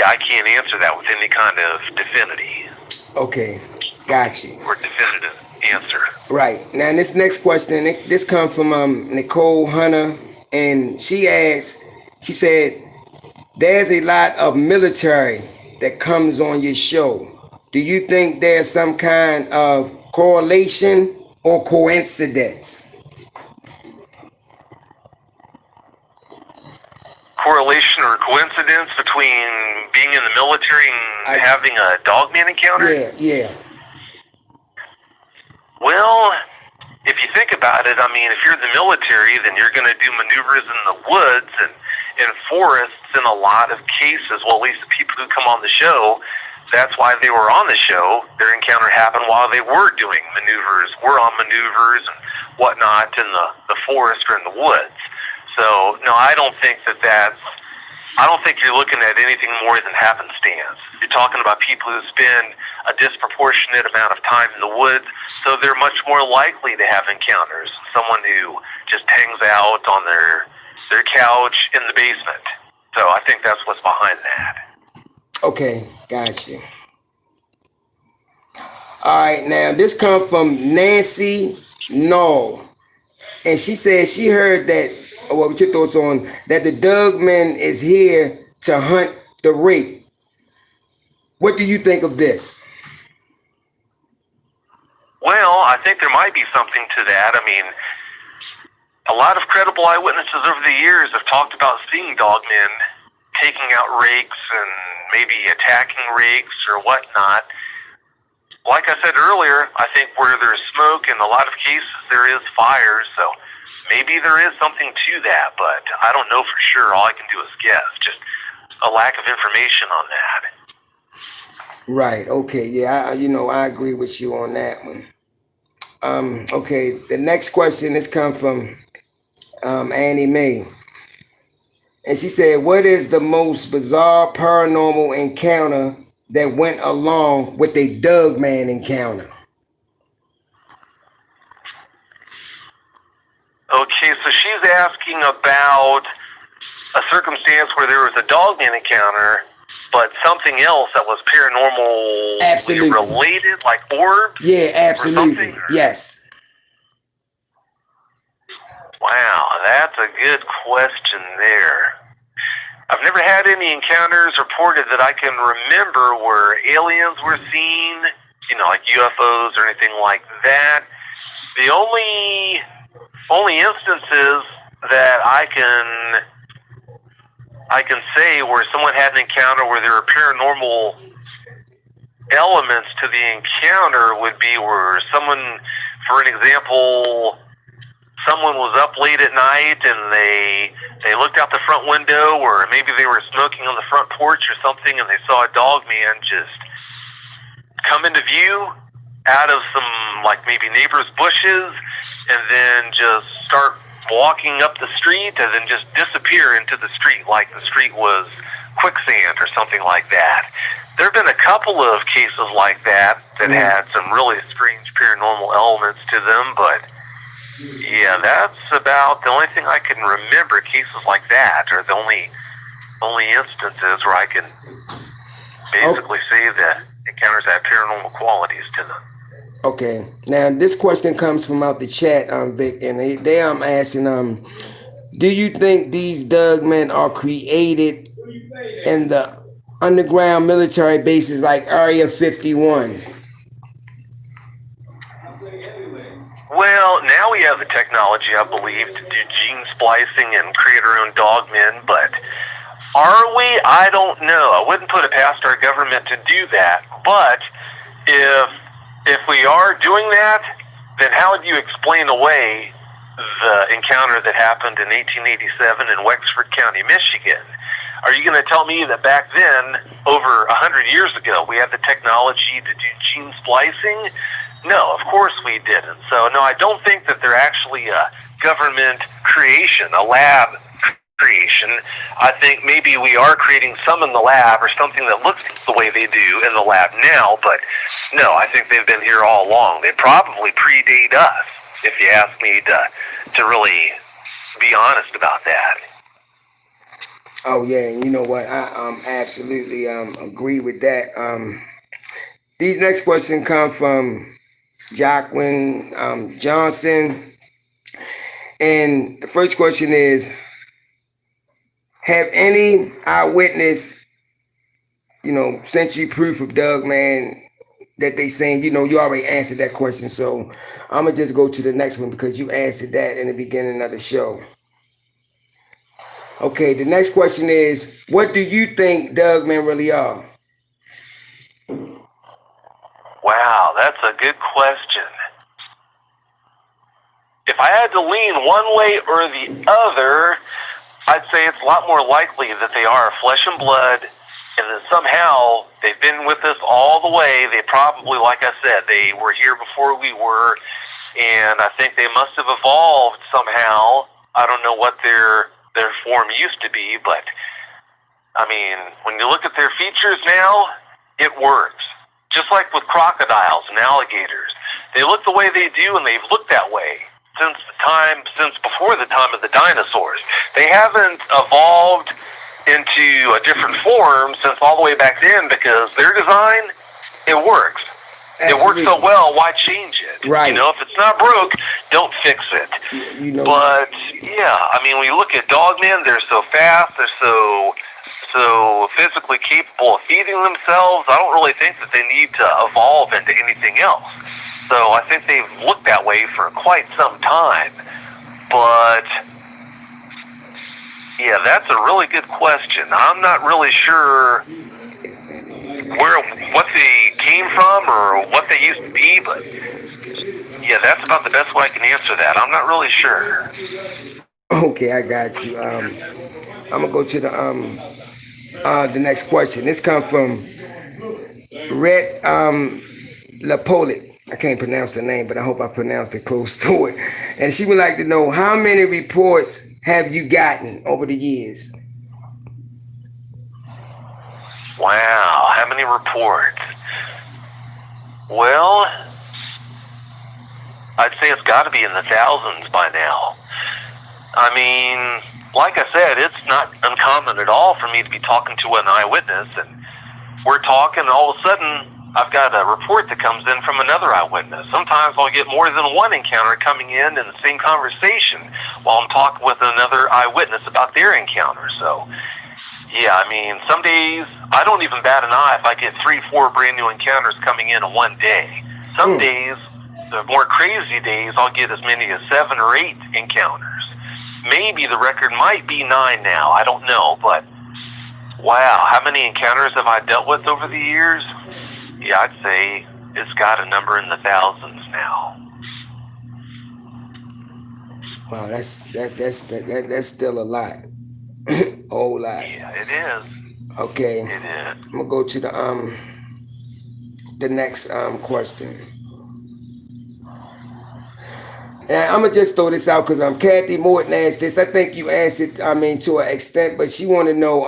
I can't answer that with any kind of definity. Okay, got you. Or definitive answer. Right. Now this next question, this comes from Nicole Hunter, and she asked, she said, there's a lot of military that comes on your show. Do you think there's some kind of correlation or coincidence? Correlation or coincidence between being in the military and having a dogman encounter? Yeah. Well, if you think about it, if you're in the military, then you're going to do maneuvers in the woods and in forests in a lot of cases. Well, at least the people who come on the show, that's why they were on the show. Their encounter happened while they were doing maneuvers, were on maneuvers and whatnot in the forest or in the woods. So, no, I don't think I don't think you're looking at anything more than happenstance. You're talking about people who spend a disproportionate amount of time in the woods, so they're much more likely to have encounters. Someone who just hangs out on their couch in the basement. So I think that's what's behind that. Okay, gotcha. All right, now this comes from Nancy Knoll, and she said she heard that, what's your thoughts on that the Dogman is here to hunt the rape. What do you think of this? Well, I think there might be something to that. A lot of credible eyewitnesses over the years have talked about seeing dogmen taking out rakes and maybe attacking rakes or whatnot. Like I said earlier, I think where there's smoke, in a lot of cases there is fire, so maybe there is something to that, but I don't know for sure. All I can do is guess. Just a lack of information on that. Right. Okay. Yeah. I agree with you on that one. Okay. The next question is come from Annie Mae, and she said, "What is the most bizarre paranormal encounter that went along with a Dogman encounter?" Okay, so she's asking about a circumstance where there was a dogman encounter, but something else that was paranormal Absolutely related, like orbs? Yeah, absolutely. Yes. Wow, that's a good question there. I've never had any encounters reported that I can remember where aliens were seen, like UFOs or anything like that. The only instances that I can say where someone had an encounter where there were paranormal elements to the encounter would be where someone, for an example, someone was up late at night and they looked out the front window, or maybe they were smoking on the front porch or something, and they saw a dogman just come into view out of some, like, maybe neighbors' bushes, and then just start walking up the street and then just disappear into the street like the street was quicksand or something like that. there have been a couple of cases like that had some really strange paranormal elements to them, but yeah, that's about the only thing I can remember. Cases like that are the only instances where I can basically say that encounters have paranormal qualities to them. Okay. Now this question comes from out the chat, Vic, and they asking, do you think these Dogmen are created in the underground military bases like Area 51? Well, now we have the technology, I believe, to do gene splicing and create our own dogmen, but are we? I don't know. I wouldn't put it past our government to do that, but if we are doing that, then how do you explain away the encounter that happened in 1887 in Wexford County, Michigan? Are you going to tell me that back then, over 100 years ago, we had the technology to do gene splicing? No, of course we didn't. So, no, I don't think that they're actually a government creation, a lab creation. I think maybe we are creating some in the lab or something that looks the way they do in the lab now, but no, I think they've been here all along. They probably predate us, if you ask me to really be honest about that. Oh yeah, and you know what? I absolutely agree with that. These next questions come from Jacqueline Johnson, and the first question is: have any eyewitness, sent you proof of Dogman that they saying? You already answered that question, so I'm gonna just go to the next one because you answered that in the beginning of the show. Okay, the next question is, what do you think Dogmen really are? Wow, that's a good question. If I had to lean one way or the other, I'd say it's a lot more likely that they are flesh and blood, and that somehow they've been with us all the way. They probably, like I said, they were here before we were, and I think they must have evolved somehow. I don't know what their form used to be, but I mean, when you look at their features now, it works. Just like with crocodiles and alligators, they look the way they do, and they've looked that way since before the time of the dinosaurs. They haven't evolved into a different form since all the way back then, because their design, it works. Absolutely. It works so well, why change it? Right. If it's not broke, don't fix it. But yeah, I mean, when you look at dogmen, they're so fast, they're so physically capable of feeding themselves. I don't really think that they need to evolve into anything else. So I think they've looked that way for quite some time. But yeah, that's a really good question. I'm not really sure what they came from or what they used to be, but yeah, that's about the best way I can answer that. I'm not really sure. Okay, I got you. I'm gonna go to the next question. This comes from Red Lapolit. I can't pronounce the name, but I hope I pronounced it close to it. And she would like to know, how many reports have you gotten over the years? Wow, how many reports? Well, I'd say it's got to be in the thousands by now. I mean, like I said, it's not uncommon at all for me to be talking to an eyewitness, and we're talking, and all of a sudden, I've got a report that comes in from another eyewitness. Sometimes I'll get more than one encounter coming in the same conversation while I'm talking with another eyewitness about their encounter. So, yeah, I mean, some days I don't even bat an eye if I get 3-4 brand new encounters coming in one day. Some days, the more crazy days, I'll get as many as 7 or 8 encounters. Maybe the record might be 9 now. I don't know, but wow, how many encounters have I dealt with over the years? Yeah, I'd say it's got a number in the thousands now. Wow, that's still a lot, a whole lot. Yeah, it is. Okay, it is. I'm gonna go to the next question. And I'm gonna just throw this out because Kathy Morton asked this. I think you answered, to an extent, but she want to know,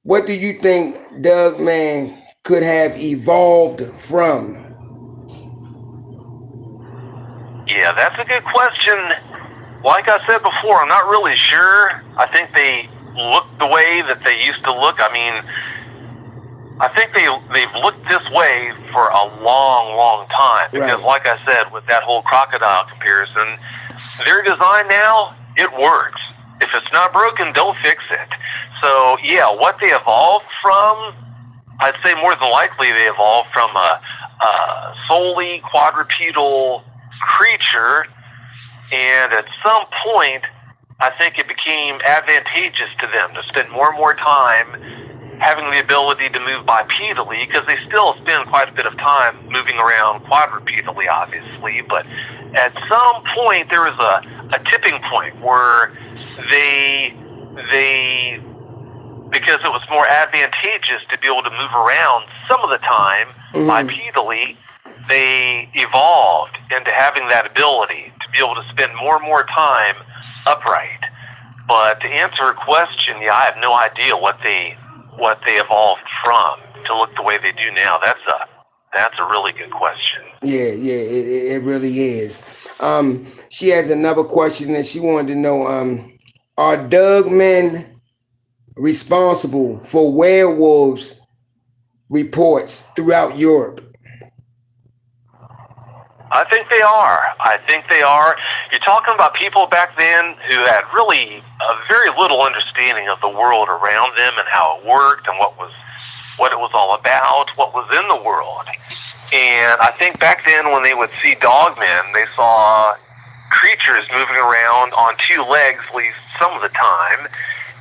what do you think Dogman could have evolved from? Yeah, that's a good question. Like I said before, I'm not really sure. I think they look the way that they used to look. I mean, I think they've looked this way for a long, long time. Because, Right. like I said, with that whole crocodile comparison, their design now, it works. If it's not broken, don't fix it. So, yeah, what they evolved from, I'd say more than likely they evolved from a solely quadrupedal creature, and at some point, I think it became advantageous to them to spend more and more time having the ability to move bipedally, because they still spend quite a bit of time moving around quadrupedally, obviously, but at some point there was a tipping point where they because it was more advantageous to be able to move around some of the time bipedally, they evolved into having that ability to be able to spend more and more time upright. But to answer a question, yeah, I have no idea what they evolved from to look the way they do now. That's a really good question. Yeah, it really is. She has another question that she wanted to know. Are Dogmen responsible for werewolves reports throughout Europe? I think they are. I think they are. You're talking about people back then who had really a very little understanding of the world around them and how it worked and what it was all about, what was in the world. And I think back then when they would see dogmen, they saw creatures moving around on two legs at least some of the time,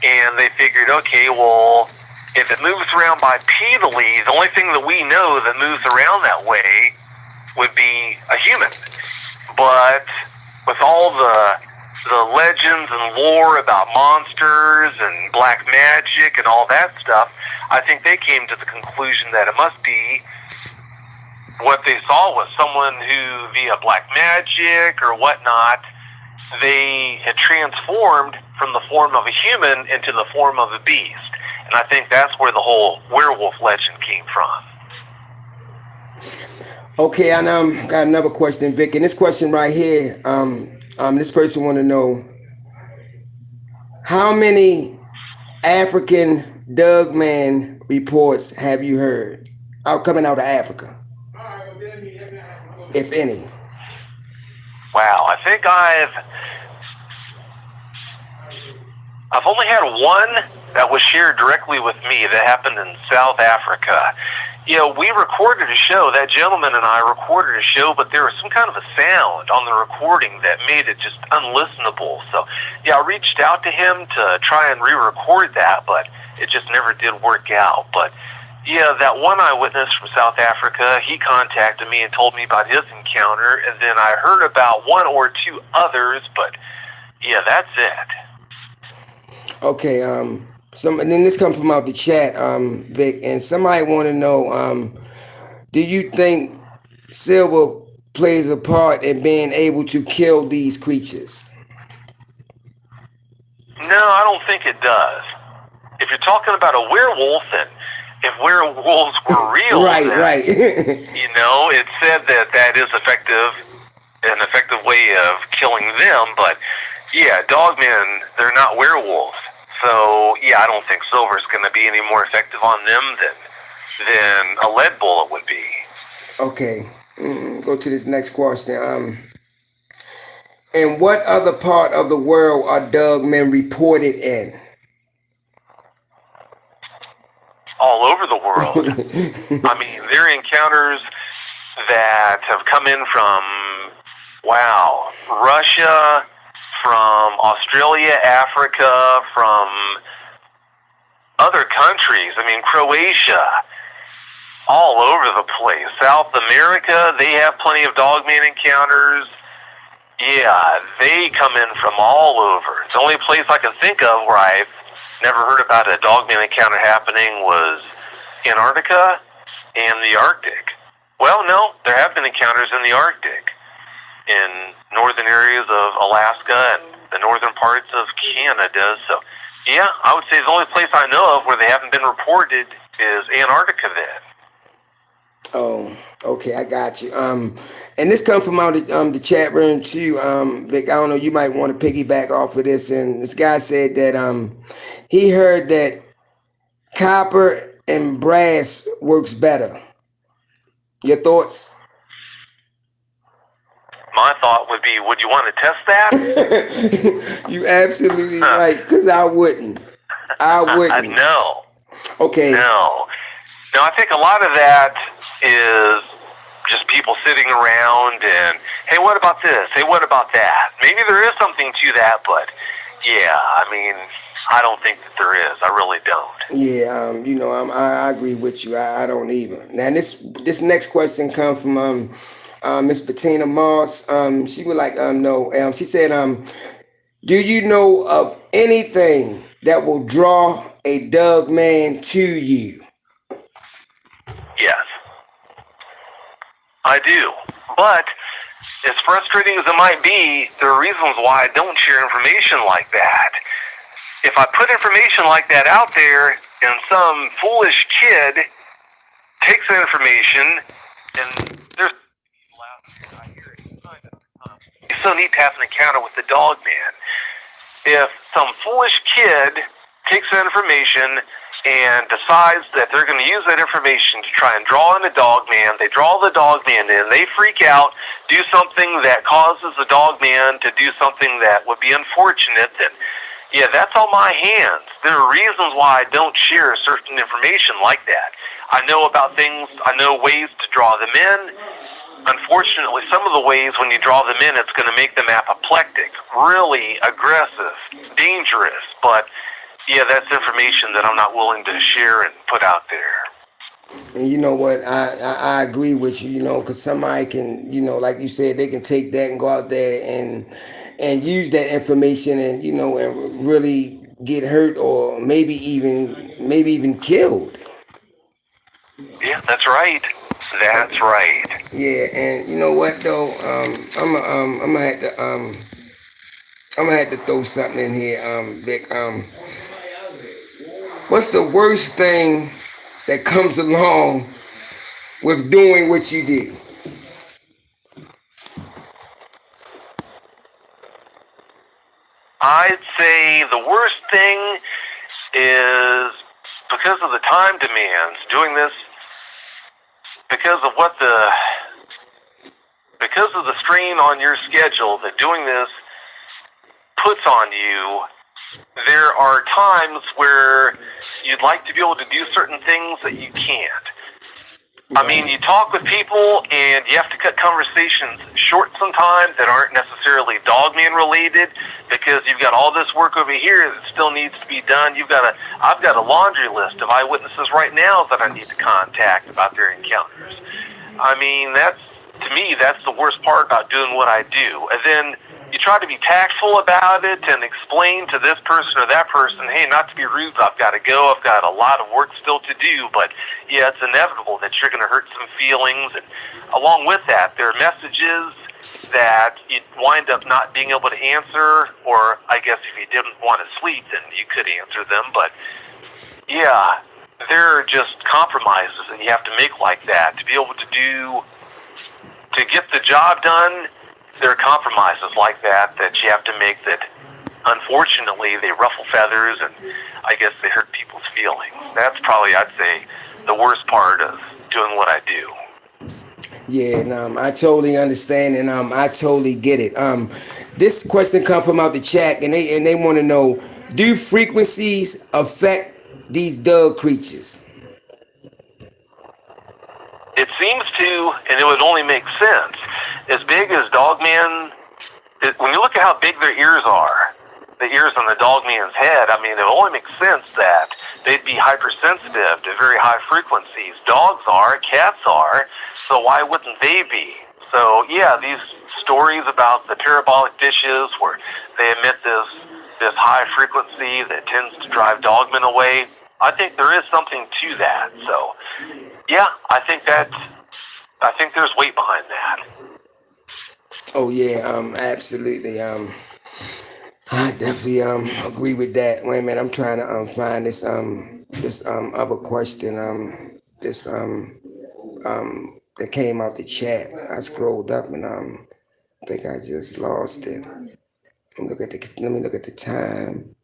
and they figured, okay, well, if it moves around bipedally, the only thing that we know that moves around that way would be a human. But with all the legends and lore about monsters and black magic and all that stuff, I think they came to the conclusion that it must be what they saw was someone who, via black magic or whatnot, they had transformed from the form of a human into the form of a beast. And I think that's where the whole werewolf legend came from. Okay, I got another question, Vic. And this question right here, this person want to know how many African Dogman reports have you heard coming out of Africa, if any? Wow, I think I've only had one that was shared directly with me that happened in South Africa. You know, we recorded a show, that gentleman and I recorded a show, but there was some kind of a sound on the recording that made it just unlistenable. So, yeah, I reached out to him to try and re-record that, but it just never did work out. But, yeah, that one eyewitness from South Africa, he contacted me and told me about his encounter, and then I heard about one or two others, but, yeah, that's it. Okay, and then this comes from out the chat, Vic, and somebody want to know, do you think silver plays a part in being able to kill these creatures? No, I don't think it does. If you're talking about a werewolf, and if werewolves were real, right, then, right. you know, it said that is an effective way of killing them, but yeah, dogmen, they're not werewolves. So, yeah, I don't think silver's going to be any more effective on them than a lead bullet would be. Okay, go to this next question. In what other part of the world are dogmen reported in? All over the world. I mean, there are encounters that have come in from, wow, Russia, from Australia, Africa, from other countries. I mean, Croatia, all over the place. South America, they have plenty of dogman encounters. Yeah, they come in from all over. The only place I can think of where I've never heard about a dogman encounter happening was Antarctica and the Arctic. Well, no, there have been encounters in the Arctic, in northern areas of Alaska and the northern parts of Canada. So, Yeah, I would say the only place I know of where they haven't been reported is Antarctica then. Oh, okay, I got you. And this comes from out the chat room too. Vic, I don't know, you might want to piggyback off of this. And this guy said that he heard that copper and brass works better. Your thoughts? My thought would be, would you want to test that? You absolutely right, because I wouldn't. I wouldn't. No. Okay. No. No, I think a lot of that is just people sitting around and, hey, what about this? Hey, what about that? Maybe there is something to that, but yeah, I mean, I don't think that there is. I really don't. Yeah, you know, I agree with you. I don't either. Now, this next question comes from Miss Bettina Moss. She would like know. She said, do you know of anything that will draw a Dogman to you? Yes, I do. But as frustrating as it might be, there are reasons why I don't share information like that. If I put information like that out there and some foolish kid takes that information, and there's people out there, I hear it time after time. You still need to have an encounter with the Dogman. If some foolish kid takes that information and decides that they're going to use that information to try and draw in a Dogman, they draw the Dogman in, they freak out, do something that causes the Dogman to do something that would be unfortunate, then yeah, that's on my hands. There are reasons why I don't share certain information like that. I know about things, I know ways to draw them in. Unfortunately, some of the ways when you draw them in, it's going to make them apoplectic, really aggressive, dangerous. But yeah, that's information that I'm not willing to share and put out there. And you know what? I agree with you, you know, because somebody can, you know, like you said, they can take that and go out there and use that information and, you know, and really get hurt or maybe even killed. Yeah, that's right. That's right. Yeah, and you know what though? I'm gonna have to throw something in here, Vic. What's the worst thing that comes along with doing what you do? I'd say the worst thing is because of the time demands, doing this because of the strain on your schedule that doing this puts on you. There are times where you'd like to be able to do certain things that you can't. I mean, you talk with people and you have to cut conversations short sometimes that aren't necessarily Dogman related because you've got all this work over here that still needs to be done. I've got a laundry list of eyewitnesses right now that I need to contact about their encounters. I mean, to me, that's the worst part about doing what I do. And then you try to be tactful about it and explain to this person or that person, hey, not to be rude, but I've got to go. I've got a lot of work still to do. But, yeah, it's inevitable that you're going to hurt some feelings. And along with that, there are messages that you wind up not being able to answer, or I guess if you didn't want to sleep, then you could answer them. But, yeah, there are just compromises that you have to make like that to be able to get the job done. There are compromises like that you have to make that, unfortunately, they ruffle feathers and I guess they hurt people's feelings. That's probably, I'd say, the worst part of doing what I do. Yeah, and I totally understand, and I totally get it. This question comes from out the chat, and they want to know: do frequencies affect these dog creatures? It seems to, and it would only make sense. As big as Dogman, when you look at how big their ears are, the ears on the Dogman's head, I mean, it only makes sense that they'd be hypersensitive to very high frequencies. Dogs are, cats are, so why wouldn't they be? So, yeah, these stories about the parabolic dishes where they emit this high frequency that tends to drive dogmen away, I think there is something to that. So, yeah, I think there's weight behind that. Oh yeah, absolutely. I definitely agree with that. Wait a minute, I'm trying to find this other question this that came out the chat. I scrolled up and I think I just lost it. Let me look at the time.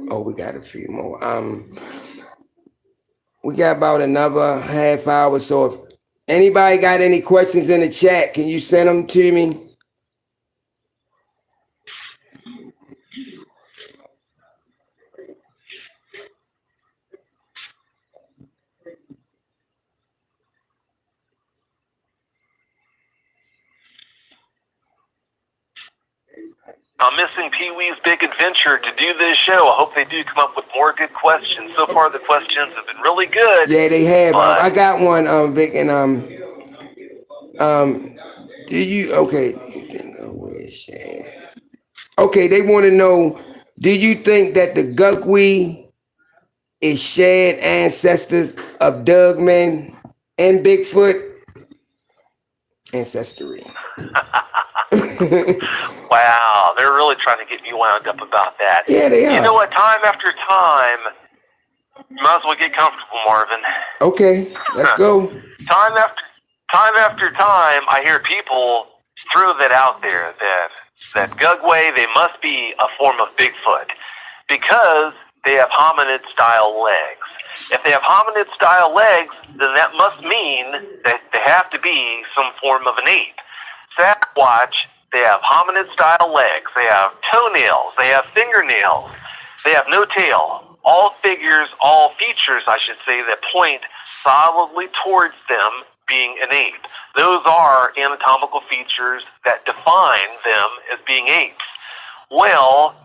Oh, we got a few more. We got about another half hour. So if anybody got any questions in the chat, can you send them to me? I'm missing Pee Wee's Big Adventure to do this show. I hope they do come up with more good questions. So far, the questions have been really good. Yeah, they have. But I got one, Vic, and do you okay? Okay, they want to know: do you think that the Gugwe is shared ancestors of Dogman and Bigfoot ancestry? wow, they're really trying to get me wound up about that. Yeah, they are. You know what? Time after time, you might as well get comfortable, Marvin. Okay, let's go. Time after time, I hear people throw that out there that Gugwe, they must be a form of Bigfoot because they have hominid-style legs. If they have hominid-style legs, then that must mean that they have to be some form of an ape. Sasquatch, they have hominid-style legs. They have toenails. They have fingernails. They have no tail. All features, I should say, that point solidly towards them being an ape. Those are anatomical features that define them as being apes. Well,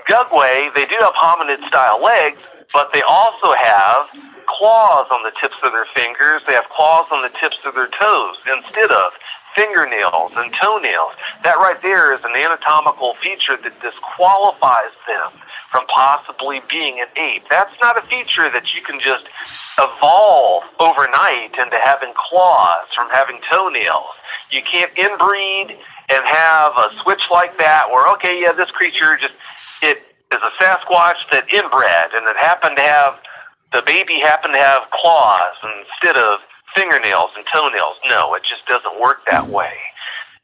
Gugwe, they do have hominid-style legs, but they also have claws on the tips of their fingers. They have claws on the tips of their toes instead of fingernails and toenails. That right there is an anatomical feature that disqualifies them from possibly being an ape. That's not a feature that you can just evolve overnight into having claws from having toenails. You can't inbreed and have a switch like that where, okay, yeah, this creature it is a Sasquatch that inbred and the baby happened to have claws instead of fingernails and toenails. No, it just doesn't work that way.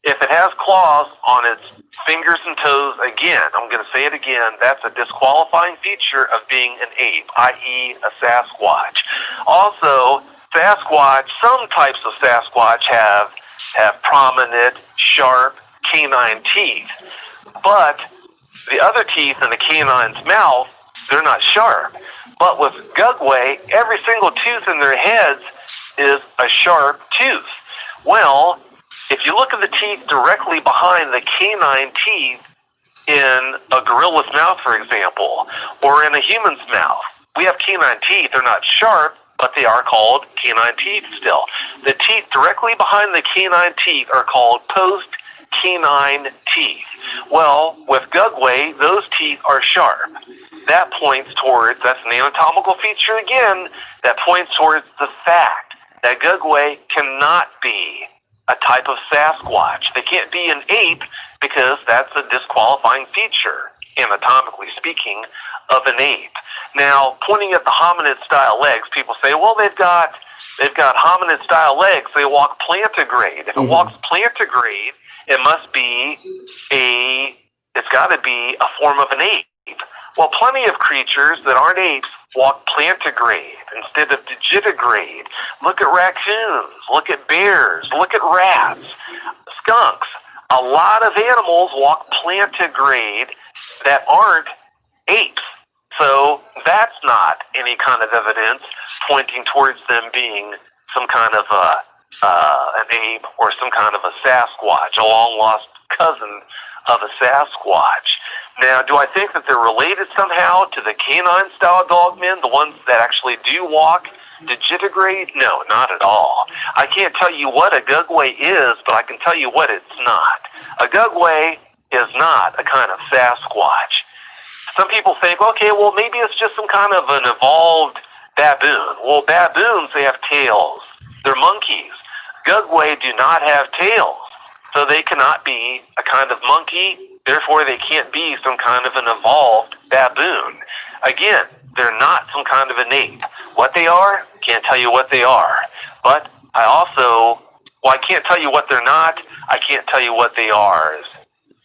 If it has claws on its fingers and toes, again, I'm going to say it again, that's a disqualifying feature of being an ape, i.e. a Sasquatch. Also, some types of Sasquatch have prominent, sharp canine teeth. But the other teeth in the canine's mouth, they're not sharp. But with Gugwe, every single tooth in their heads is a sharp tooth. Well, if you look at the teeth directly behind the canine teeth in a gorilla's mouth, for example, or in a human's mouth, we have canine teeth. They're not sharp, but they are called canine teeth still. The teeth directly behind the canine teeth are called post-canine teeth. Well, with Gugwe, those teeth are sharp. That points towards, that's an anatomical feature again, that points towards the fact that Gugwe cannot be a type of Sasquatch. They can't be an ape because that's a disqualifying feature, anatomically speaking, of an ape. Now, pointing at the hominid-style legs, people say, well, they've got hominid-style legs. They walk plantigrade. If it walks plantigrade, it's got to be a form of an ape. Well, plenty of creatures that aren't apes walk plantigrade instead of digitigrade. Look at raccoons, look at bears, look at rats, skunks. A lot of animals walk plantigrade that aren't apes. So that's not any kind of evidence pointing towards them being some kind of an ape or some kind of a Sasquatch, a long-lost cousin of a Sasquatch. Now, do I think that they're related somehow to the canine-style dogmen, the ones that actually do walk digitigrade? No, not at all. I can't tell you what a Gugwe is, but I can tell you what it's not. A Gugwe is not a kind of Sasquatch. Some people think, okay, well, maybe it's just some kind of an evolved baboon. Well, baboons, they have tails. They're monkeys. Gugwe do not have tails. So they cannot be a kind of monkey, therefore they can't be some kind of an evolved baboon. Again, they're not some kind of an ape. What they are, can't tell you what they are. But I can't tell you what they're not, I can't tell you what they are, is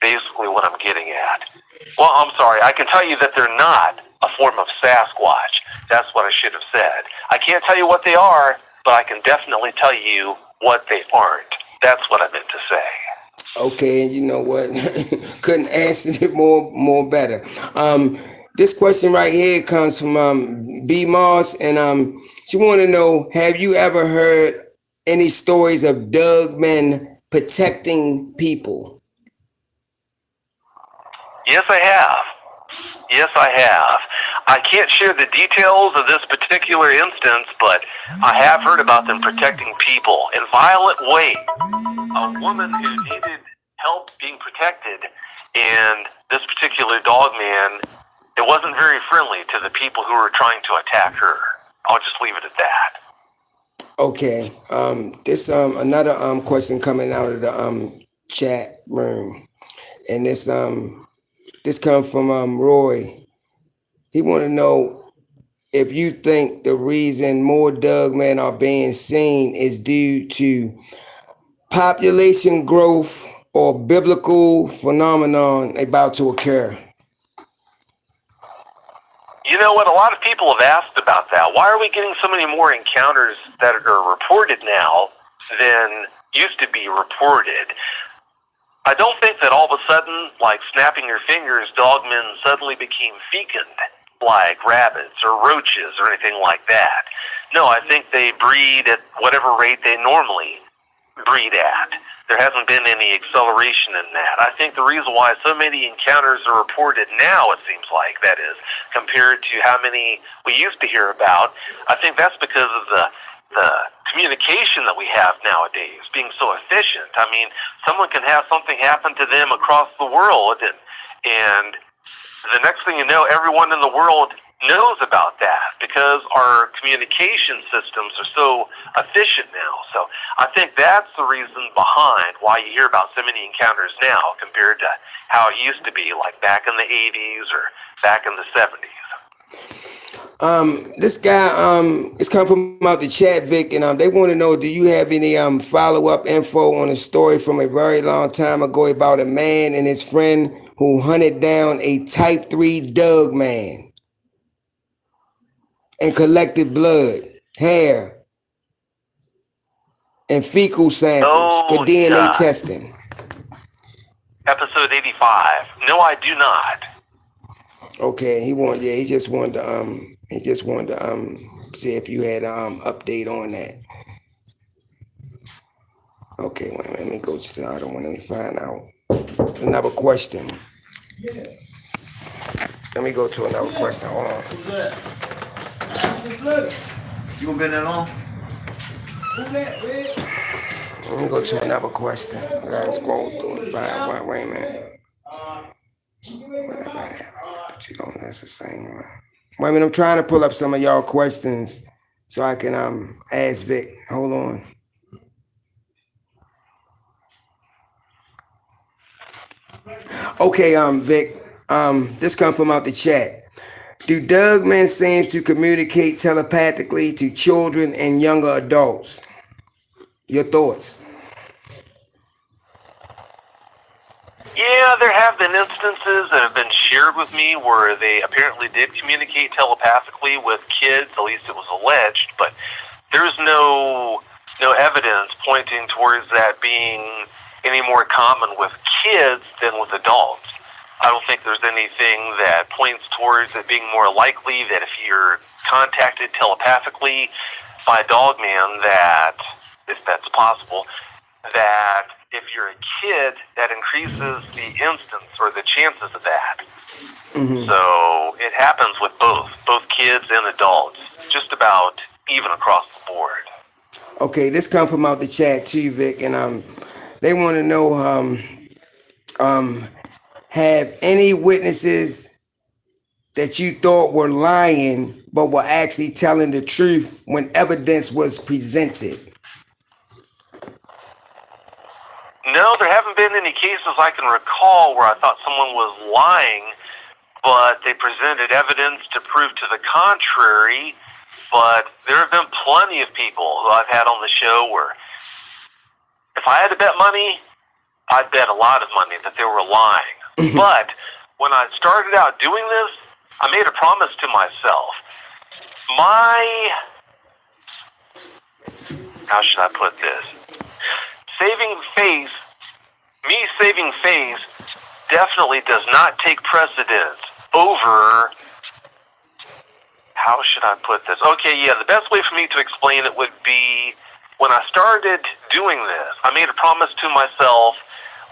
basically what I'm getting at. Well, I'm sorry, I can tell you that they're not a form of Sasquatch. That's what I should have said. I can't tell you what they are, but I can definitely tell you what they aren't. That's what I meant to say. Okay, and you know what? Couldn't answer it more better. This question right here comes from B Moss, and she want to know: have you ever heard any stories of Dogmen protecting people? Yes, I have. Yes, I have. I can't share the details of this particular instance, but I have heard about them protecting people in violent ways. A woman who needed help being protected, and this particular dog man, it wasn't very friendly to the people who were trying to attack her. I'll just leave it at that. Okay. This another question coming out of the chat room, and this comes from Roy. He want to know if you think the reason more Dogmen are being seen is due to population growth or biblical phenomenon about to occur. You know what? A lot of people have asked about that. Why are we getting so many more encounters that are reported now than used to be reported? I don't think that all of a sudden, like snapping your fingers, dogmen suddenly became fecund, like rabbits or roaches or anything like that. No, I think they breed at whatever rate they normally breed at. There hasn't been any acceleration in that. I think the reason why so many encounters are reported now, it seems like, that is, compared to how many we used to hear about, I think that's because of the communication that we have nowadays being so efficient. I mean, someone can have something happen to them across the world, and the next thing you know, everyone in the world knows about that because our communication systems are so efficient now. So I think that's the reason behind why you hear about so many encounters now compared to how it used to be, like back in the 80s or back in the 70s. This guy is coming from out the chat, Vic, and they want to know: do you have any follow-up info on a story from a very long time ago about a man and his friend who hunted down a Type 3 Dogman and collected blood, hair, and fecal samples for DNA testing? Episode 85. No, I do not. Okay, he just wanted to see if you had update on that. Okay, wait a minute, let me go to the other one. Let me find out another question. Yeah. Let me go to another question. Hold on. You gonna been that long? Let me go to another question. I gotta scroll through and find one. Wait a minute. Whatever I have, that's the same one. Wait a minute, I'm trying to pull up some of y'all questions so I can ask Vic. Hold on. Okay, Vic. This comes from out the chat. Do Dogmen seem to communicate telepathically to children and younger adults? Your thoughts? Yeah, there have been instances that have been shared with me where they apparently did communicate telepathically with kids, at least it was alleged, but there's no evidence pointing towards that being any more common with kids than with adults. I don't think there's anything that points towards it being more likely that if you're contacted telepathically by a dogman, that, if that's possible, that if you're a kid, that increases the instance or the chances of that. Mm-hmm. So it happens with both kids and adults, just about even across the board. Okay, this comes from out the chat too, Vic, and they want to know, have any witnesses that you thought were lying but were actually telling the truth when evidence was presented? No, there haven't been any cases I can recall where I thought someone was lying, but they presented evidence to prove to the contrary. But there have been plenty of people who I've had on the show where if I had to bet money, I'd bet a lot of money that they were lying. But when I started out doing this, I made a promise to myself. How should I put this? Me saving face definitely does not take precedence over, how should I put this? Okay, yeah, the best way for me to explain it would be when I started doing this, I made a promise to myself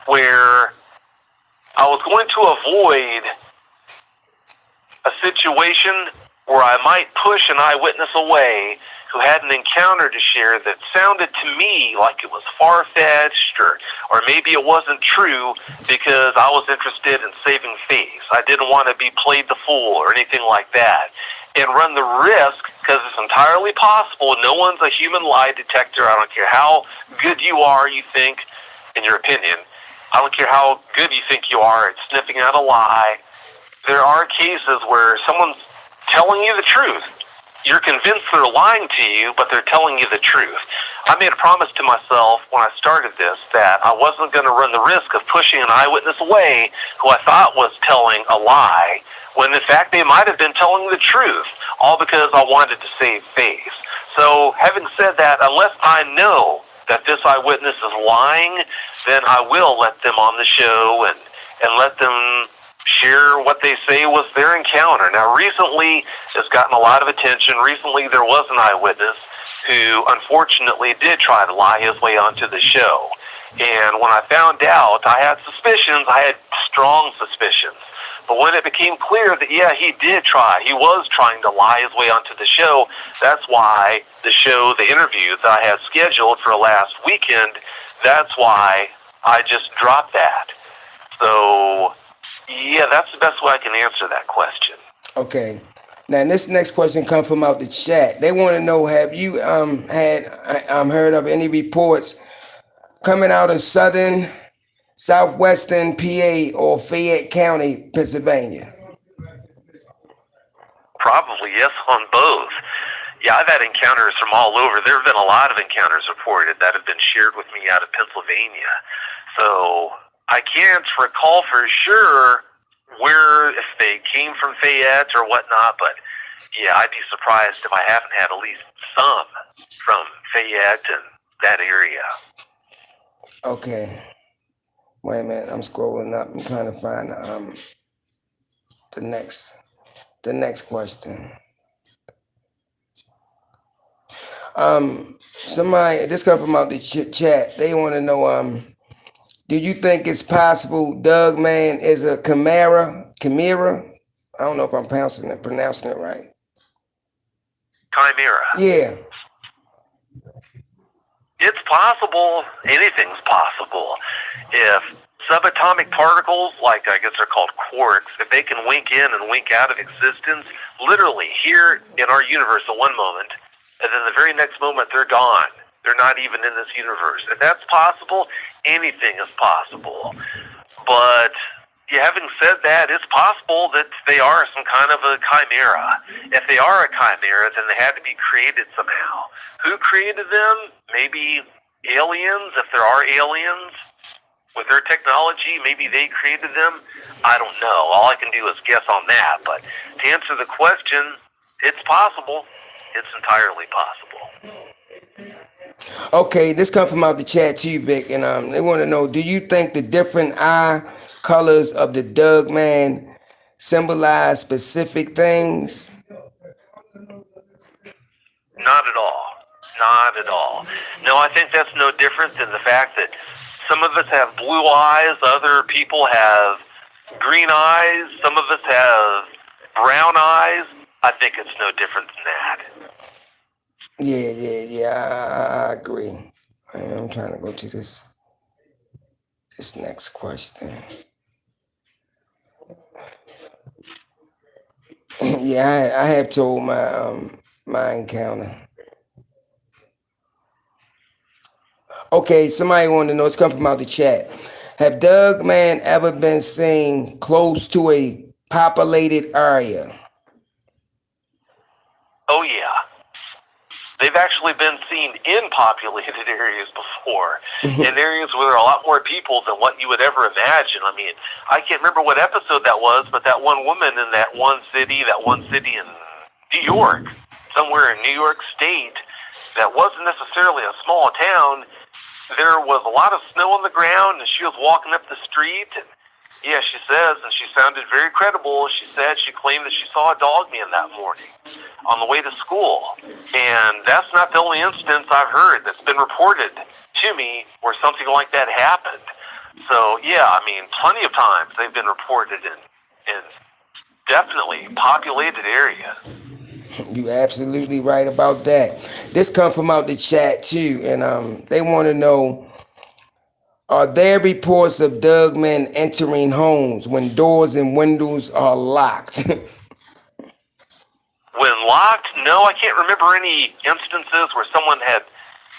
where I was going to avoid a situation where I might push an eyewitness away who had an encounter to share that sounded to me like it was far-fetched, or maybe it wasn't true because I was interested in saving face. I didn't want to be played the fool or anything like that, and run the risk, because it's entirely possible. No one's a human lie detector. I don't care how good you are, you think, in your opinion. I don't care how good you think you are at sniffing out a lie. There are cases where someone's telling you the truth. You're convinced they're lying to you, but they're telling you the truth. I made a promise to myself when I started this that I wasn't going to run the risk of pushing an eyewitness away who I thought was telling a lie, when in fact they might have been telling the truth, all because I wanted to save face. So having said that, unless I know that this eyewitness is lying, then I will let them on the show and let them share what they say was their encounter. Now, recently, it's gotten a lot of attention. Recently, there was an eyewitness who, unfortunately, did try to lie his way onto the show. And when I found out, I had suspicions. I had strong suspicions. But when it became clear that, yeah, he was trying to lie his way onto the show, that's why the interview that I had scheduled for last weekend, that's why I just dropped that. So, yeah, that's the best way I can answer that question. Okay. Now, this next question comes from out the chat. They want to know, have you heard of any reports coming out of southwestern PA or Fayette County, Pennsylvania? Probably, yes, on both. Yeah, I've had encounters from all over. There have been a lot of encounters reported that have been shared with me out of Pennsylvania. So I can't recall for sure if they came from Fayette or whatnot, but yeah, I'd be surprised if I haven't had at least some from Fayette and that area. Okay. Wait a minute, I'm scrolling up. I'm trying to find the next question. This comes from out the chat. They want to know, do you think it's possible Dogman is a chimera? I don't know if I'm pronouncing it right. Chimera. Yeah. It's possible. Anything's possible. If subatomic particles, like I guess they're called quarks, if they can wink in and wink out of existence, literally here in our universe at one moment, and then the very next moment they're gone. They're not even in this universe. If that's possible, anything is possible. But yeah, having said that, it's possible that they are some kind of a chimera. If they are a chimera, then they had to be created somehow. Who created them? Maybe aliens, if there are aliens. With their technology, maybe they created them. I don't know. All I can do is guess on that. But to answer the question, it's possible. It's entirely possible. Okay, this comes from out the chat too, Vic, and they want to know, do you think the different eye colors of the Dogman symbolize specific things? Not at all. Not at all. No, I think that's no different than the fact that some of us have blue eyes, other people have green eyes, some of us have brown eyes. I think it's no different than that. Yeah, I agree. I'm trying to go to this next question. Yeah, I have told my encounter. Okay, somebody wanted to know. It's come from out the chat. Have Dogman ever been seen close to a populated area? Oh yeah. They've actually been seen in populated areas before, in areas where there are a lot more people than what you would ever imagine. I mean, I can't remember what episode that was, but that one woman in that one city in New York, somewhere in New York State, that wasn't necessarily a small town, there was a lot of snow on the ground, and she was walking up the street, and yeah, she says, and she sounded very credible. She claimed that she saw a dogman that morning on the way to school. And that's not the only instance I've heard that's been reported to me where something like that happened. So, yeah, I mean, plenty of times they've been reported in definitely populated areas. You absolutely right about that. This come from out the chat too, and they want to know: are there reports of Dogmen entering homes when doors and windows are locked? When locked, no, I can't remember any instances where someone had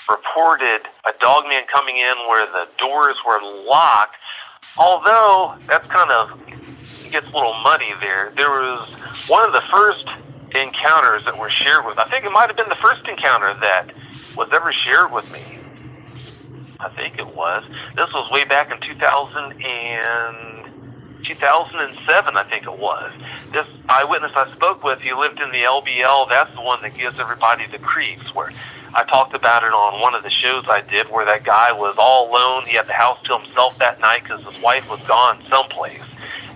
reported a dogman coming in where the doors were locked. Although that's it gets a little muddy there. There was one of the first encounters that were shared with. I think it might have been the first encounter that was ever shared with me. I think it was. This was way back in 2007, I think it was. This eyewitness I spoke with, he lived in the LBL. That's the one that gives everybody the creeps, where I talked about it on one of the shows I did, where that guy was all alone. He had the house to himself that night because his wife was gone someplace,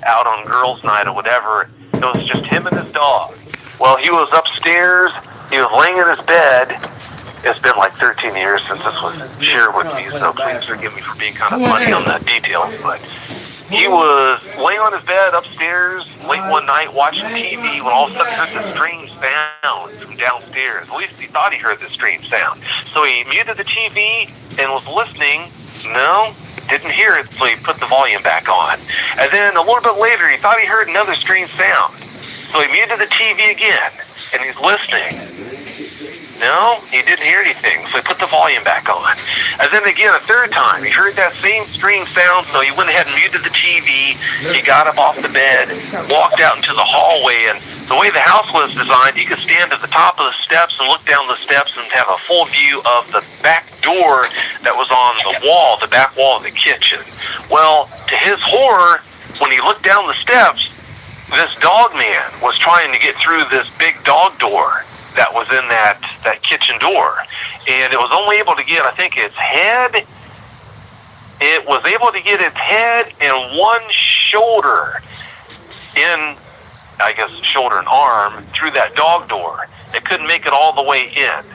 out on girls' night or whatever. It was just him and his dog. Well, he was upstairs. He was laying in his bed. It's been like 13 years since this was shared with me, so please forgive me for being kind of funny on the details. But he was laying on his bed upstairs late one night watching TV when all of a sudden he heard this strange sound from downstairs. At least he thought he heard this strange sound. So he muted the TV and was listening. No, didn't hear it, so he put the volume back on. And then a little bit later, he thought he heard another strange sound. So he muted the TV again, and he's listening. No, he didn't hear anything, so he put the volume back on. And then again, a third time, he heard that same strange sound, so he went ahead and muted the TV. He got up off the bed, walked out into the hallway, and the way the house was designed, he could stand at the top of the steps and look down the steps and have a full view of the back door that was on the wall, the back wall of the kitchen. Well, to his horror, when he looked down the steps, this dog man was trying to get through this big dog door that was in that kitchen door. And it was only able to get, I think, its head. It was able to get its head and one shoulder in, I guess, shoulder and arm through that dog door. It couldn't make it all the way in.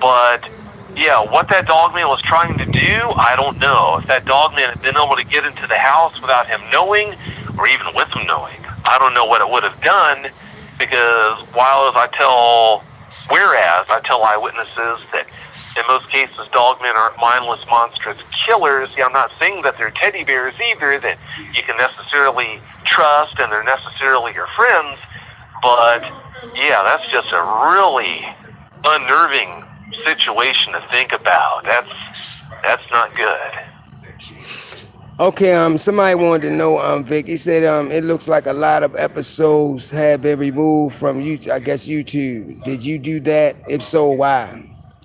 But, yeah, what that dog man was trying to do, I don't know. If that dog man had been able to get into the house without him knowing, or even with him knowing, I don't know what it would have done, because whereas I tell eyewitnesses that in most cases dogmen aren't mindless, monstrous killers. Yeah, I'm not saying that they're teddy bears either, that you can necessarily trust and they're necessarily your friends, but yeah, that's just a really unnerving situation to think about. That's not good. Okay, somebody wanted to know, Vic. He said, it looks like a lot of episodes have been removed from YouTube. I guess YouTube. Did you do that? If so, why?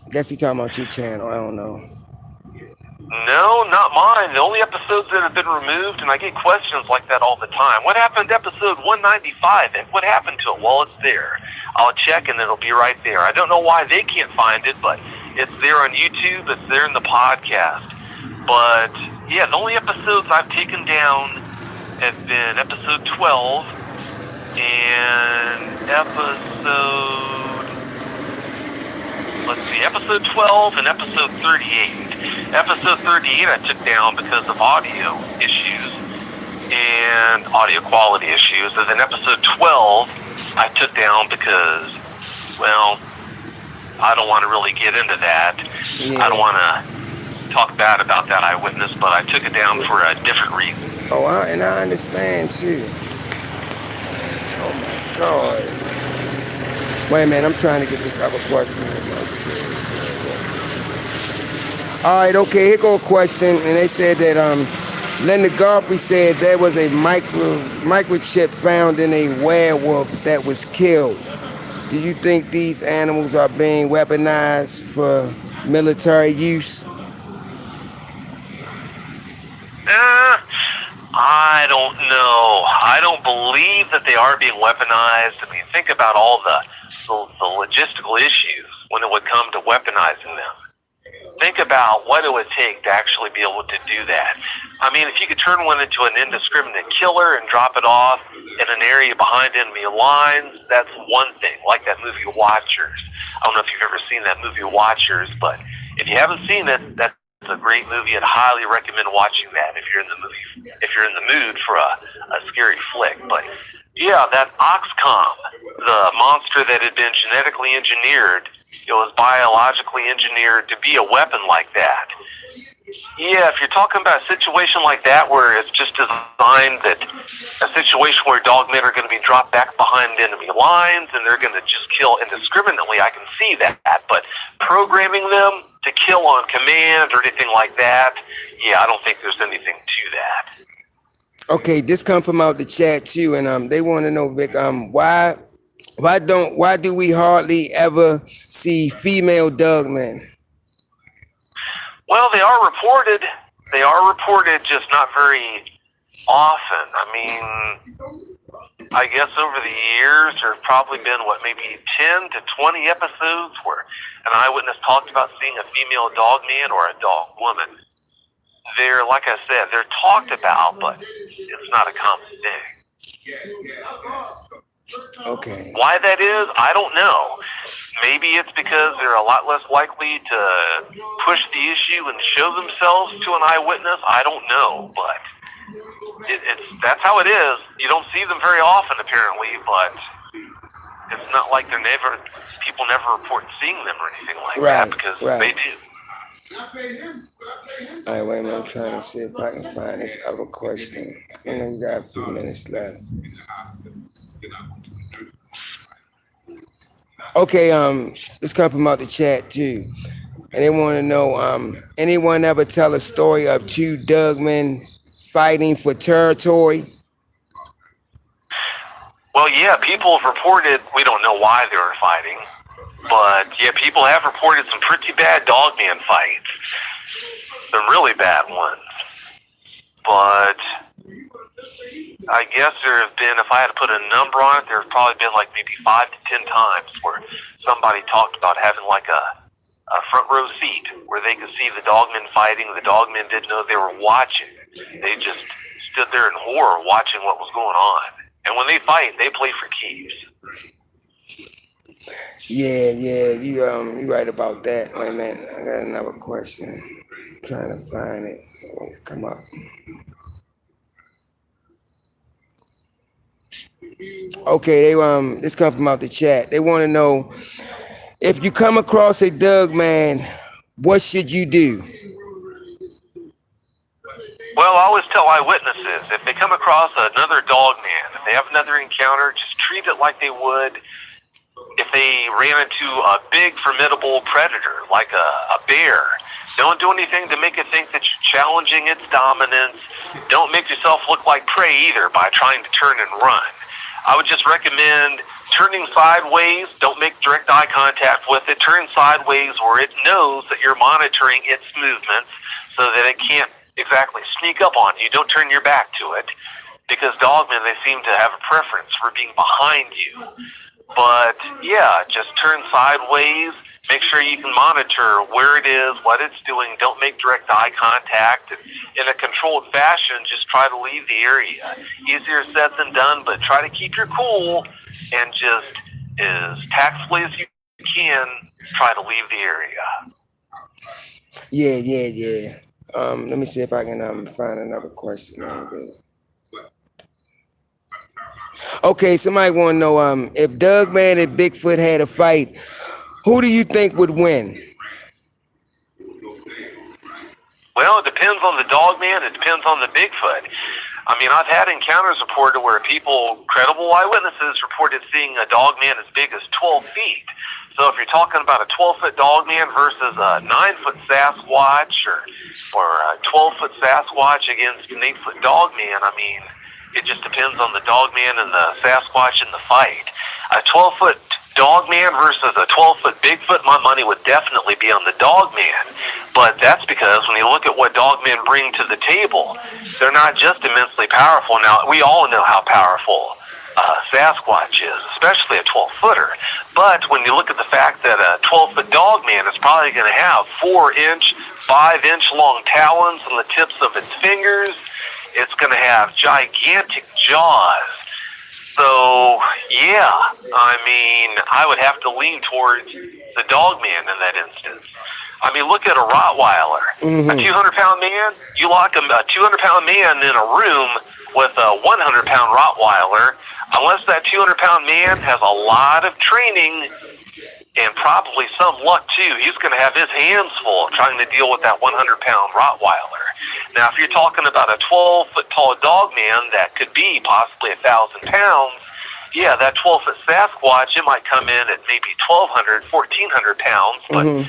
I guess he talking about your channel. I don't know. No, not mine. The only episodes that have been removed, and I get questions like that all the time. What happened to episode 195? And what happened to it? Well, it's there. I'll check, and it'll be right there. I don't know why they can't find it, but it's there on YouTube. It's there in the podcast. But yeah, the only episodes I've taken down have been episode 12 and episode 12 and episode 38. Episode 38 I took down because of audio issues and audio quality issues. And then episode 12 I took down because, well, I don't want to really get into that. Yeah. I don't want to talk bad about that eyewitness, but I took it down for a different reason. Oh, and I understand too. Oh my God. Wait a minute, I'm trying to get this other question. All right, okay, here go a question. And they said that Linda Godfrey said there was a microchip found in a werewolf that was killed. Do you think these animals are being weaponized for military use? I don't know. I don't believe that they are being weaponized. I mean, think about all the logistical issues when it would come to weaponizing them. Think about what it would take to actually be able to do that. I mean, if you could turn one into an indiscriminate killer and drop it off in an area behind enemy lines, that's one thing, like that movie Watchers. I don't know if you've ever seen that movie Watchers, but if you haven't seen it, that's a great movie. I'd highly recommend watching that if you're in the mood for a scary flick. But yeah, that Oxcom, the monster that had been genetically engineered, it was biologically engineered to be a weapon like that. Yeah, if you're talking about a situation like that where it's just designed that a situation where dogmen are going to be dropped back behind enemy lines and they're going to just kill indiscriminately, I can see that. But programming them to kill on command or anything like that, yeah, I don't think there's anything to that. Okay, this come from out the chat too, and they want to know, Vic, why do we hardly ever see female dogmen? Well, they are reported. They are reported, just not very often. I mean, I guess over the years there have probably been, maybe 10 to 20 episodes where an eyewitness talked about seeing a female dogman or a dog woman. They're, like I said, they're talked about, but it's not a common thing. Okay. Why that is, I don't know. Maybe it's because they're a lot less likely to push the issue and show themselves to an eyewitness. I don't know, but that's how it is. You don't see them very often, apparently, but it's not like people never report seeing them or anything like that, because they do. All right, wait a minute. I'm trying to see if I can find this other question. I know we got a few minutes left. Okay, this comes from out the chat too, and they want to know, anyone ever tell a story of two dogmen fighting for territory? Well, yeah, people have reported. We don't know why they were fighting, but yeah, people have reported some pretty bad dogman fights, some really bad ones. But I guess there have been, if I had to put a number on it, there have probably been maybe 5 to 10 times where somebody talked about having a front row seat where they could see the dogmen fighting. The dogmen didn't know they were watching. They just stood there in horror watching what was going on. And when they fight, they play for keeps. Yeah, you right about that. Wait a minute, I got another question. I'm trying to find it. Come up. Okay, this comes from out the chat. They want to know, if you come across a dogman, what should you do? Well, I always tell eyewitnesses, if they come across another dogman, if they have another encounter, just treat it like they would if they ran into a big, formidable predator, like a bear. Don't do anything to make it think that you're challenging its dominance. Don't make yourself look like prey either by trying to turn and run. I would just recommend turning sideways. Don't make direct eye contact with it. Turn sideways where it knows that you're monitoring its movements so that it can't exactly sneak up on you. Don't turn your back to it, because dogmen, they seem to have a preference for being behind you. But yeah, just turn sideways. Make sure you can monitor where it is, what it's doing. Don't make direct eye contact. In a controlled fashion, just try to leave the area. Easier said than done, but try to keep your cool and just as tactfully as you can, try to leave the area. Yeah. Let me see if I can find another question. Okay, somebody want to know, if Dogman and Bigfoot had a fight, who do you think would win? Well, it depends on the dogman. It depends on the Bigfoot. I mean, I've had encounters reported where people, credible eyewitnesses, reported seeing a dogman as big as 12 feet. So if you're talking about a 12-foot dogman versus a 9-foot Sasquatch or a 12-foot Sasquatch against an 8-foot dogman, I mean, it just depends on the dogman and the Sasquatch in the fight. A 12-foot dogman versus a 12-foot Bigfoot, my money would definitely be on the dogman. But that's because when you look at what dogmen bring to the table, they're not just immensely powerful. Now, we all know how powerful Sasquatch is, especially a 12-footer. But when you look at the fact that a 12-foot dogman is probably going to have 4-inch, 5-inch long talons on the tips of its fingers, it's going to have gigantic jaws. So, yeah, I mean, I would have to lean towards the dogman in that instance. I mean, look at a Rottweiler. A 200-pound man, you lock a 200-pound man in a room with a 100-pound Rottweiler, unless that 200-pound man has a lot of training and probably some luck too, he's going to have his hands full trying to deal with that 100-pound Rottweiler. Now, if you're talking about a 12-foot tall dogman that could be possibly 1,000 pounds, yeah, that 12-foot Sasquatch, it might come in at maybe 1,200, 1,400 pounds, but a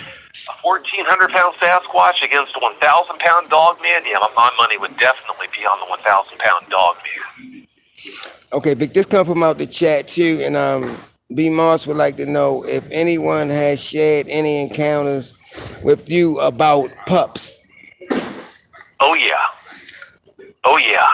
1,400-pound Sasquatch against a 1,000-pound dogman, yeah, my money would definitely be on the 1,000-pound dogman. Okay, Vic, this come from out the chat too, and B. Moss would like to know if anyone has shared any encounters with you about pups. Oh, yeah. Oh, yeah.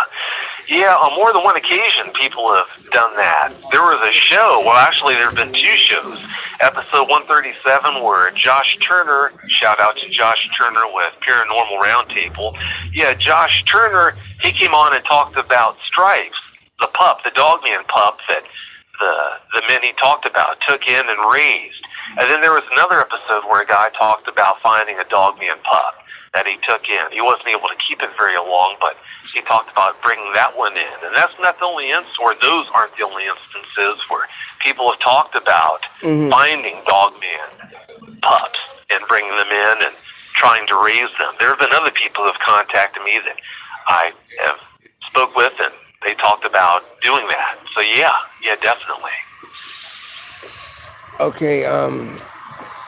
Yeah, on more than one occasion, people have done that. There was a show, well, actually, there have been 2 shows. Episode 137, where Josh Turner, shout out to Josh Turner with Paranormal Roundtable. Yeah, Josh Turner, he came on and talked about Stripes, the pup, the dogman pup that the men he talked about took in and raised. And then there was another episode where a guy talked about finding a dogman pup that he took in. He wasn't able to keep it very long, but he talked about bringing that one in. And that's not the only instance, or those aren't the only instances where people have talked about finding dogman pups and bringing them in and trying to raise them. There have been other people who have contacted me that I have spoke with, and they talked about doing that. So yeah, definitely. Okay,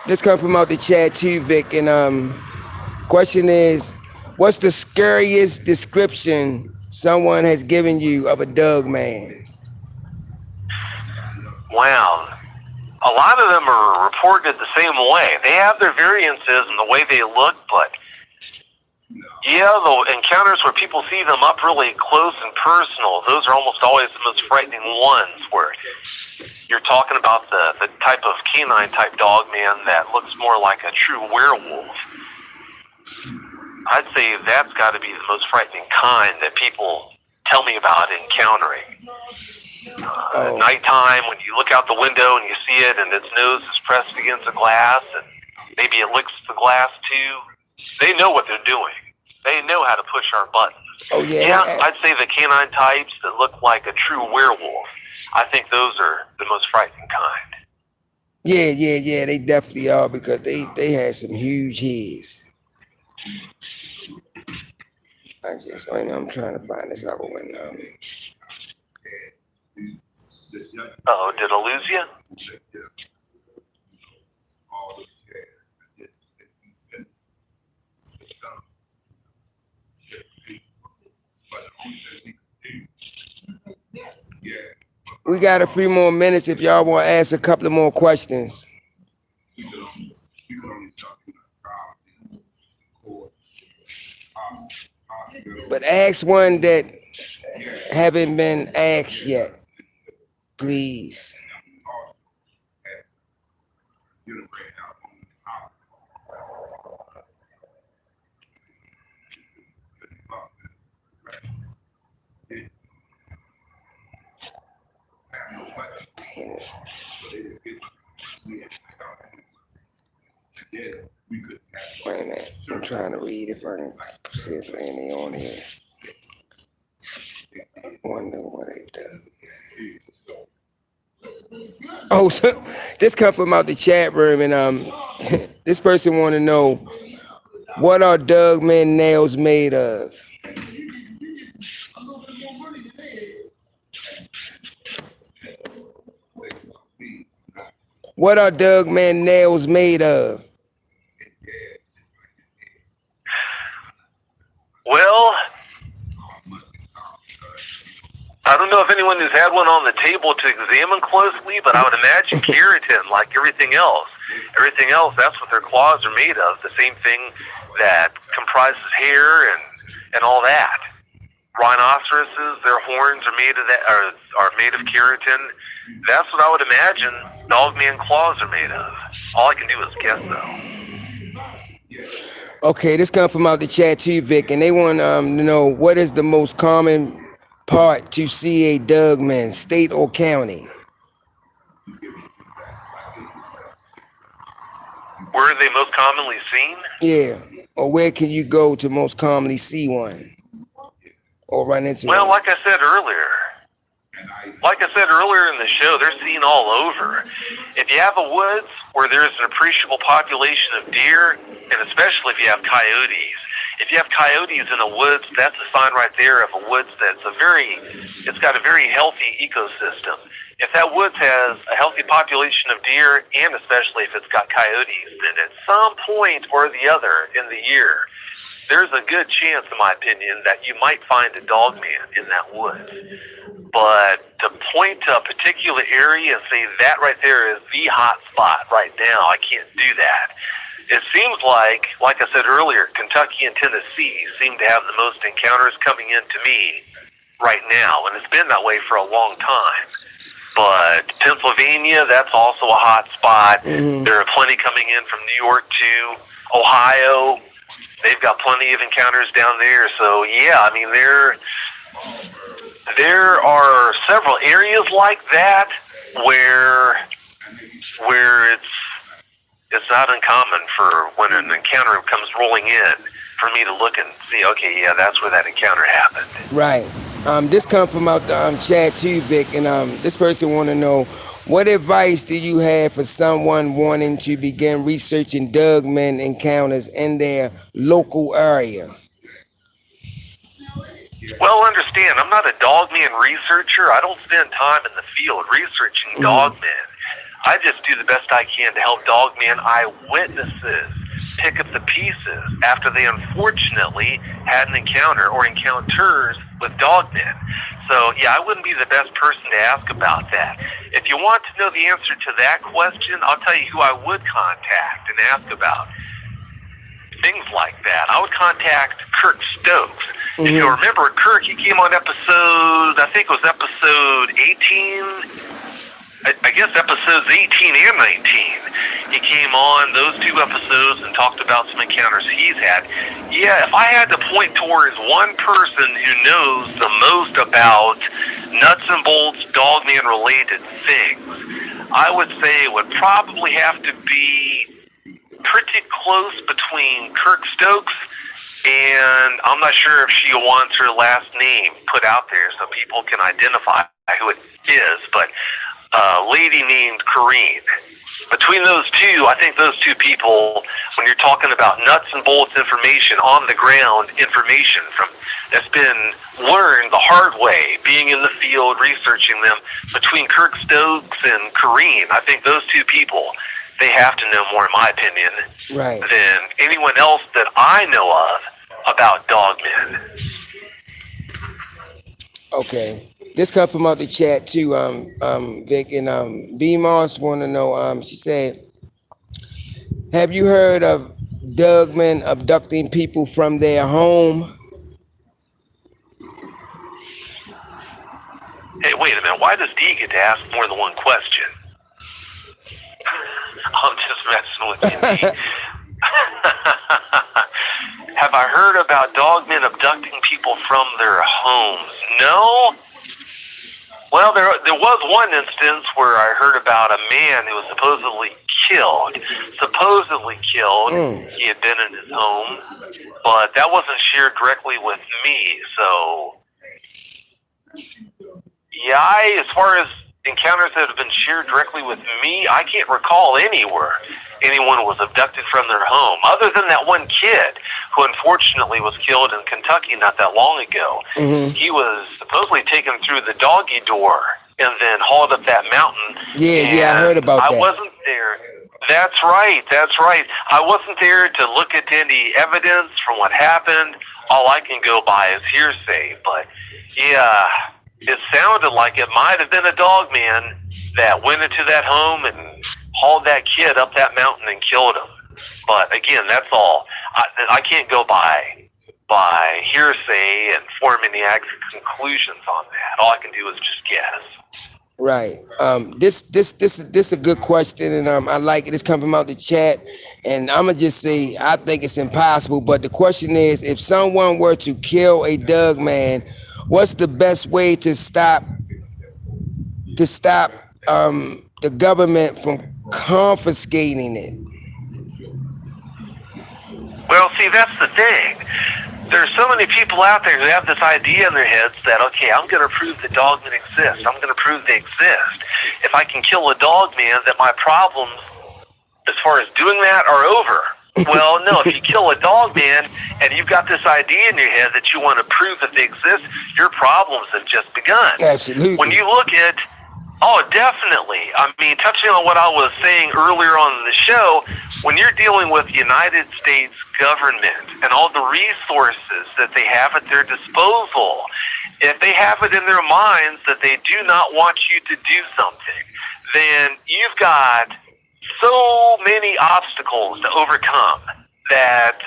this comes from out the chat too, Vic, and question is, what's the scariest description someone has given you of a dogman? Wow. A lot of them are reported the same way. They have their variances in the way they look, but yeah, the encounters where people see them up really close and personal, those are almost always the most frightening ones, where you're talking about the type of canine-type dogman that looks more like a true werewolf. I'd say that's got to be the most frightening kind that people tell me about encountering. At nighttime, when you look out the window and you see it and its nose is pressed against the glass and maybe it licks the glass too, they know what they're doing. They know how to push our buttons. Oh, yeah. Yeah, I'd say the canine types that look like a true werewolf, I think those are the most frightening kind. Yeah, they definitely are, because they had some huge heads. I'm trying to find this other one. Oh, did I lose you? We got a few more minutes if y'all want to ask a couple of more questions. But ask one that haven't been asked yet, please. Wait a minute, I'm trying to read if I can see if any on here. Wonder what it does. Oh, so this come from out the chat room, and this person want to know, what are Dogmen nails made of? What are Dogman nails made of? Well, I don't know if anyone has had one on the table to examine closely, but I would imagine keratin, like everything else. Everything else, that's what their claws are made of. The same thing that comprises hair and all that. Rhinoceroses, their horns are made of that, are made of keratin. That's what I would imagine Dogman claws are made of. All I can do is guess, though. Okay, this comes from out the chat too, Vic, and they want to know what is the most common part to see a Dogman, state or county? Where are they most commonly seen? Yeah, or where can you go to most commonly see one or run into Well, one? like I said earlier in the show, they're seen all over. If you have a woods where there's an appreciable population of deer, and especially if you have coyotes, if you have coyotes in the woods, that's a sign right there of a woods it's got a very healthy ecosystem. If that woods has a healthy population of deer, and especially if it's got coyotes, then at some point or the other in the year, there's a good chance, in my opinion, that you might find a Dogman in that woods. But to point to a particular area and say that right there is the hot spot right now, I can't do that. It seems like I said earlier, Kentucky and Tennessee seem to have the most encounters coming into me right now, and it's been that way for a long time. But Pennsylvania, that's also a hot spot. Mm-hmm. There are plenty coming in from New York too. Ohio, they've got plenty of encounters down there. So yeah, I mean there are several areas like that where it's not uncommon for when an encounter comes rolling in for me to look and see, okay, yeah, that's where that encounter happened. Right. This comes from out the chat too, Vic, and this person want to know, what advice do you have for someone wanting to begin researching Dogmen encounters in their local area? Well, understand, I'm not a Dogman researcher. I don't spend time in the field researching Dogmen. I just do the best I can to help Dogman eyewitnesses pick up the pieces after they unfortunately had an encounter or encounters with Dogmen. So, yeah, I wouldn't be the best person to ask about that. If you want to know the answer to that question, I'll tell you who I would contact and ask about things like that. I would contact Kirk Stokes. If you remember Kirk, he came on episode, I think it was episode 18, I guess episodes 18 and 19. He came on those two episodes and talked about some encounters he's had. Yeah, if I had to point towards one person who knows the most about nuts and bolts Dogman related things, I would say it would probably have to be pretty close between Kirk Stokes and I'm not sure if she wants her last name put out there so people can identify who it is, but a lady named Corrine. Between those two, I think those two people, when you're talking about nuts and bolts information, on the ground information that's been learned the hard way, being in the field, researching them, between Kirk Stokes and Corrine, I think those two people, they have to know more, in my opinion, than anyone else that I know of about Dogmen. Okay. This comes from out the chat too, Vic, and B Moss want to know, she said, have you heard of Dogmen abducting people from their home? Hey, wait a minute. Why does D get to ask more than one question? I'm just messing with you, D. Have I heard about Dogmen abducting people from their homes? No. Well, there was one instance where I heard about a man who was supposedly killed. He had been in his home, but that wasn't shared directly with me. So, yeah, as far as encounters that have been shared directly with me, I can't recall anywhere anyone was abducted from their home, other than that one kid who unfortunately was killed in Kentucky not that long ago. He was supposedly taken through the doggy door and then hauled up that mountain. Yeah, I heard about that. I wasn't there. That's right. That's right. I wasn't there to look at any evidence from what happened. All I can go by is hearsay. But yeah, it sounded like it might have been a dog man that went into that home and hauled that kid up that mountain and killed him. But again, that's all. I can't go by hearsay and form any conclusions on that. All I can do is just guess. Right. This a good question, and I like it. It's coming from out the chat, and I'm gonna just say I think it's impossible. But the question is, if someone were to kill a Dogman, what's the best way to stop the government from confiscating it? Well, see, that's the thing. There's so many people out there who have this idea in their heads that, okay, I'm going to prove that dogmen exist. I'm going to prove they exist. If I can kill a dogman, that my problems, as far as doing that, are over. Well, no, if you kill a dogman and you've got this idea in your head that you want to prove that they exist, your problems have just begun. Absolutely. When you look at, oh, definitely. I mean, touching on what I was saying earlier on in the show, when you're dealing with the United States government and all the resources that they have at their disposal, if they have it in their minds that they do not want you to do something, then you've got so many obstacles to overcome that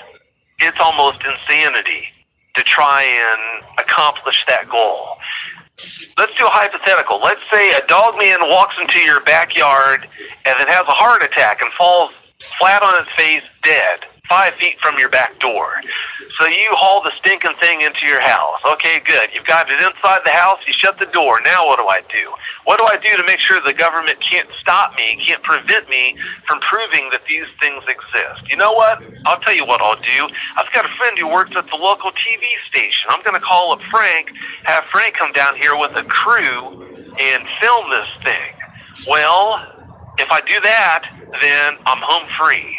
it's almost insanity to try and accomplish that goal. Let's do a hypothetical. Let's say a dogman walks into your backyard and then has a heart attack and falls flat on its face, dead, 5 feet from your back door. So you haul the stinking thing into your house. Okay, good. You've got it inside the house. You shut the door. Now what do I do? What do I do to make sure the government can't stop me, can't prevent me from proving that these things exist? You know what? I'll tell you what I'll do. I've got a friend who works at the local TV station. I'm going to call up Frank, have Frank come down here with a crew and film this thing. Well, if I do that, then I'm home free.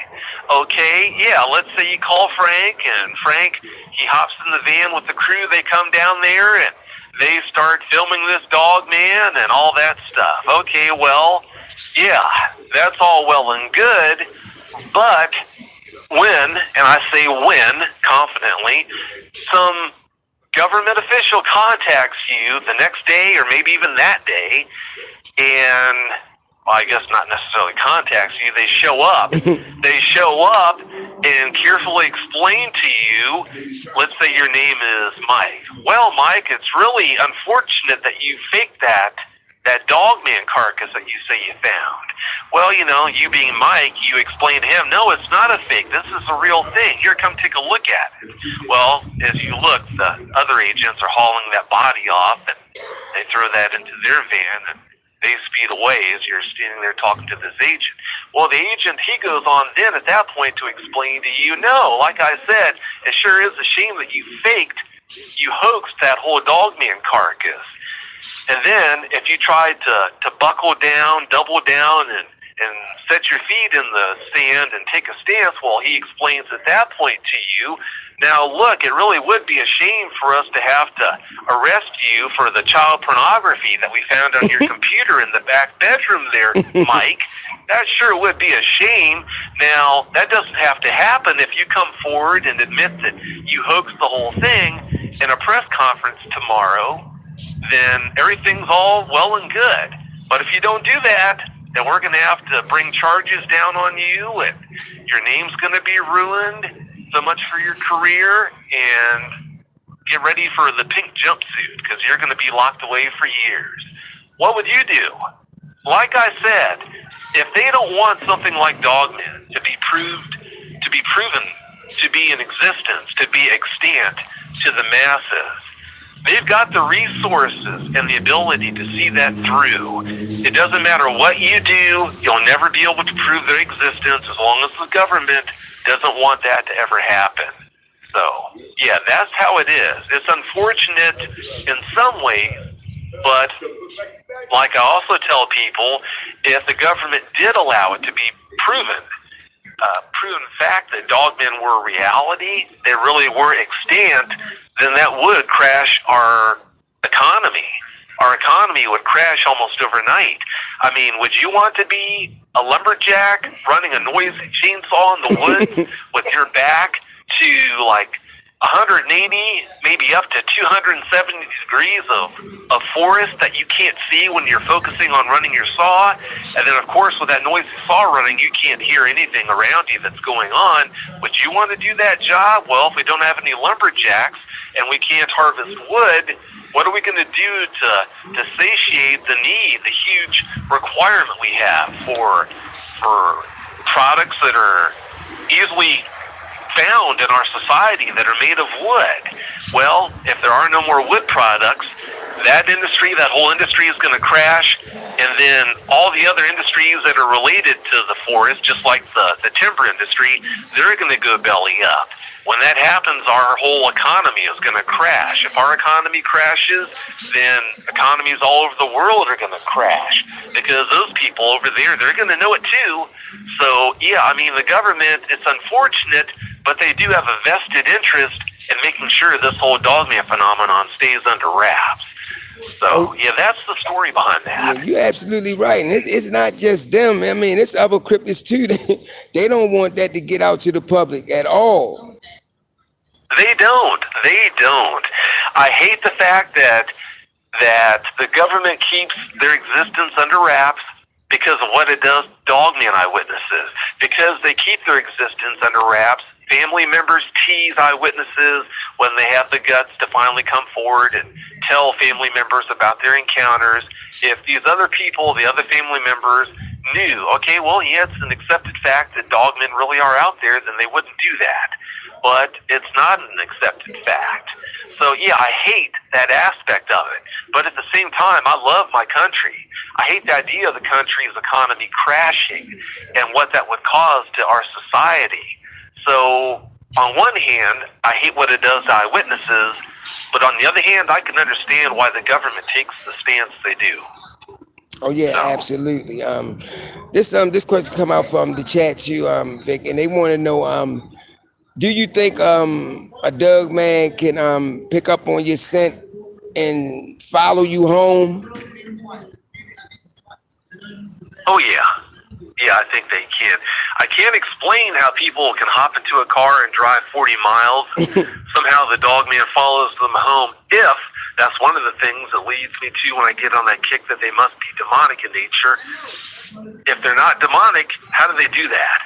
Okay, yeah, let's say you call Frank, and Frank, he hops in the van with the crew. They come down there, and they start filming this dog man and all that stuff. Okay, well, yeah, that's all well and good, but when, and I say when, confidently, some government official contacts you the next day or maybe even that day, and well, I guess not necessarily contacts you, they show up. They show up and carefully explain to you, let's say your name is Mike. Well, Mike, it's really unfortunate that you faked that dogman carcass that you say you found. Well, you know, you being Mike, you explain to him, no, it's not a fake. This is a real thing. Here, come take a look at it. Well, as you look, the other agents are hauling that body off, and they throw that into their van, and they speed away as you're standing there talking to this agent. Well, the agent, he goes on then at that point to explain to you, no, like I said, it sure is a shame that you hoaxed that whole dogman carcass. And then if you tried to buckle down, double down, and set your feet in the sand and take a stance, well, he explains at that point to you, now look, it really would be a shame for us to have to arrest you for the child pornography that we found on your computer in the back bedroom there, Mike. That sure would be a shame. Now, that doesn't have to happen if you come forward and admit that you hoaxed the whole thing in a press conference tomorrow, then everything's all well and good. But if you don't do that, then we're going to have to bring charges down on you, and your name's going to be ruined. So much for your career, and get ready for the pink jumpsuit, because you're going to be locked away for years. What would you do? Like I said, if they don't want something like Dogman to be proven to be in existence, to be extant to the masses, they've got the resources and the ability to see that through. It doesn't matter what you do, you'll never be able to prove their existence as long as the government doesn't want that to ever happen. So, yeah, that's how it is. It's unfortunate in some ways, but like I also tell people, if the government did allow it to be proven fact that dogmen were a reality, they really were extant, then that would crash our economy. our economy would crash almost overnight. I mean, would you want to be a lumberjack running a noisy chainsaw in the woods with your back to like 180, maybe up to 270 degrees of forest that you can't see when you're focusing on running your saw? And then, of course, with that noisy saw running, you can't hear anything around you that's going on. Would you want to do that job? Well, if we don't have any lumberjacks and we can't harvest wood, what are we going to do to satiate the need, the huge requirement we have for products that are easily found in our society that are made of wood? Well, if there are no more wood products, that whole industry is going to crash, and then all the other industries that are related to the forest, just like the timber industry, they're going to go belly up. When that happens, our whole economy is going to crash. If our economy crashes, then economies all over the world are going to crash, because those people over there, they're going to know it too. So, yeah, I mean, the government, it's unfortunate, but they do have a vested interest in making sure this whole Dogman phenomenon stays under wraps. So, yeah, that's the story behind that. Yeah, you're absolutely right. And it's not just them. I mean, it's other cryptids too. They don't want that to get out to the public at all. They don't. I hate the fact that the government keeps their existence under wraps because of what it does to Dogman eyewitnesses. Because they keep their existence under wraps, family members tease eyewitnesses when they have the guts to finally come forward and tell family members about their encounters. If these other people, the other family members, knew, okay, well, yeah, it's an accepted fact that dogmen really are out there, then they wouldn't do that. But it's not an accepted fact. So, yeah, I hate that aspect of it. But at the same time, I love my country. I hate the idea of the country's economy crashing and what that would cause to our society. So, on one hand, I hate what it does to eyewitnesses, but on the other hand, I can understand why the government takes the stance they do. Oh yeah, absolutely. This question come out from the chat too, Vic, and they want to know, do you think a Dogman can pick up on your scent and follow you home? Oh yeah. Yeah, I think they can. I can't explain how people can hop into a car and drive 40 miles. Somehow the Dogman follows them home. If that's one of the things that leads me to when I get on that kick that they must be demonic in nature. If they're not demonic, how do they do that?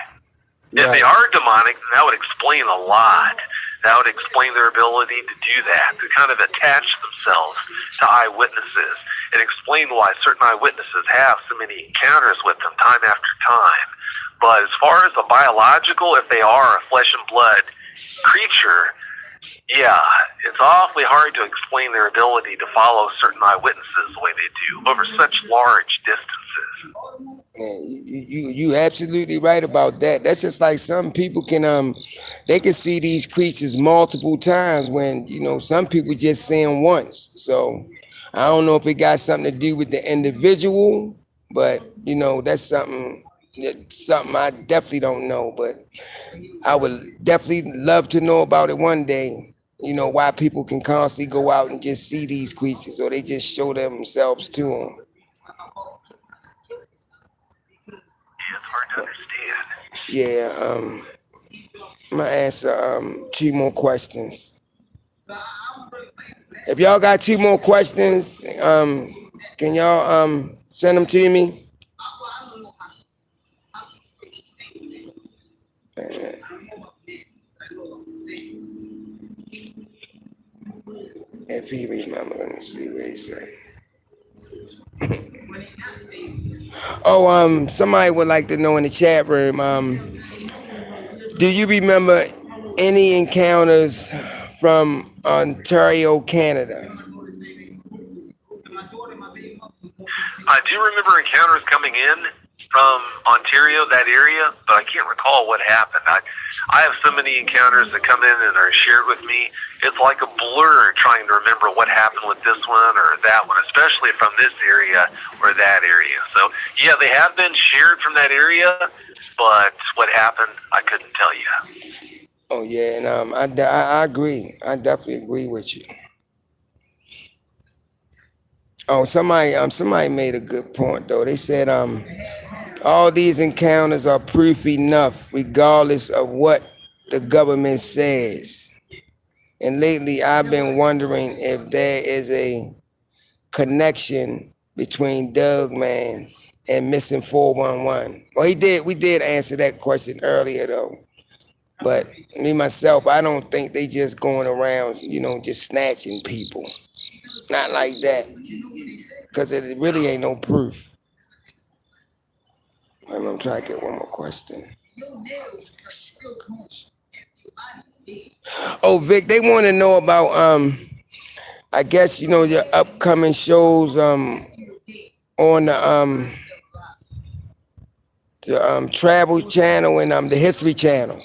Right. If they are demonic, then that would explain a lot. That would explain their ability to do that, to kind of attach themselves to eyewitnesses, and explain why certain eyewitnesses have so many encounters with them time after time. But as far as the biological, if they are a flesh and blood creature, yeah, it's awfully hard to explain their ability to follow certain eyewitnesses the way they do over such large distances. You absolutely right about that. That's just like some people can they can see these creatures multiple times when some people just see them once. So I don't know if it got something to do with the individual, but that's something I definitely don't know. But I would definitely love to know about it one day. Why people can constantly go out and just see these creatures, or they just show themselves to them. It's hard to understand. Yeah, I'm gonna answer 2 more questions. If y'all got 2 more questions, can y'all send them to me? If he remember, let me see what he say. Oh, somebody would like to know in the chat room, do you remember any encounters from Ontario, Canada? I do remember encounters coming in from Ontario, that area, but I can't recall what happened. I have so many encounters that come in and are shared with me. It's like a blur trying to remember what happened with this one or that one, especially from this area or that area. So, yeah, they have been shared from that area, but what happened, I couldn't tell you. Oh, yeah, and I agree. I definitely agree with you. Oh, somebody made a good point though. They said all these encounters are proof enough, regardless of what the government says. And lately, I've been wondering if there is a connection between Dogman and missing 411. Well, we did answer that question earlier though. But me myself, I don't think they just going around, just snatching people. Not like that, because it really ain't no proof. I'm trying to get one more question. Oh, Vic, they want to know about I guess your upcoming shows on the Travel Channel and the History Channel.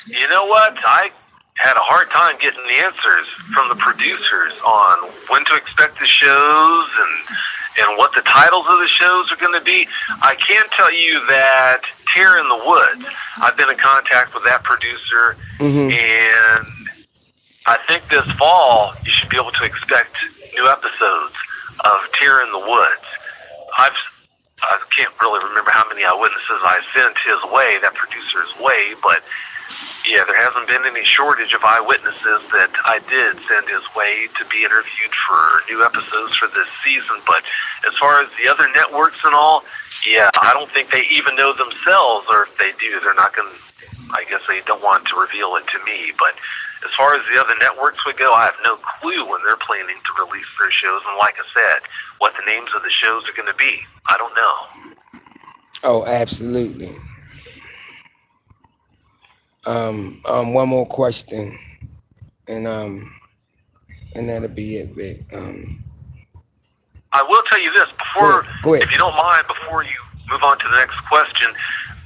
You know what? I had a hard time getting the answers from the producers on when to expect the shows and what the titles of the shows are going to be. I can tell you that Tear in the Woods, I've been in contact with that producer, and I think this fall you should be able to expect new episodes of Tear in the Woods. I can't really remember how many eyewitnesses I sent his way, that producer's way, but yeah, there hasn't been any shortage of eyewitnesses that I did send his way to be interviewed for new episodes for this season. But as far as the other networks and all, yeah, I don't think they even know themselves, or if they do, they're not going to, I guess they don't want to reveal it to me. But as far as the other networks would go, I have no clue when they're planning to release their shows. And like I said, what the names of the shows are going to be, I don't know. Oh, absolutely. One more question, and that'll be it, Vic. I will tell you this before, go ahead. If you don't mind, before you move on to the next question.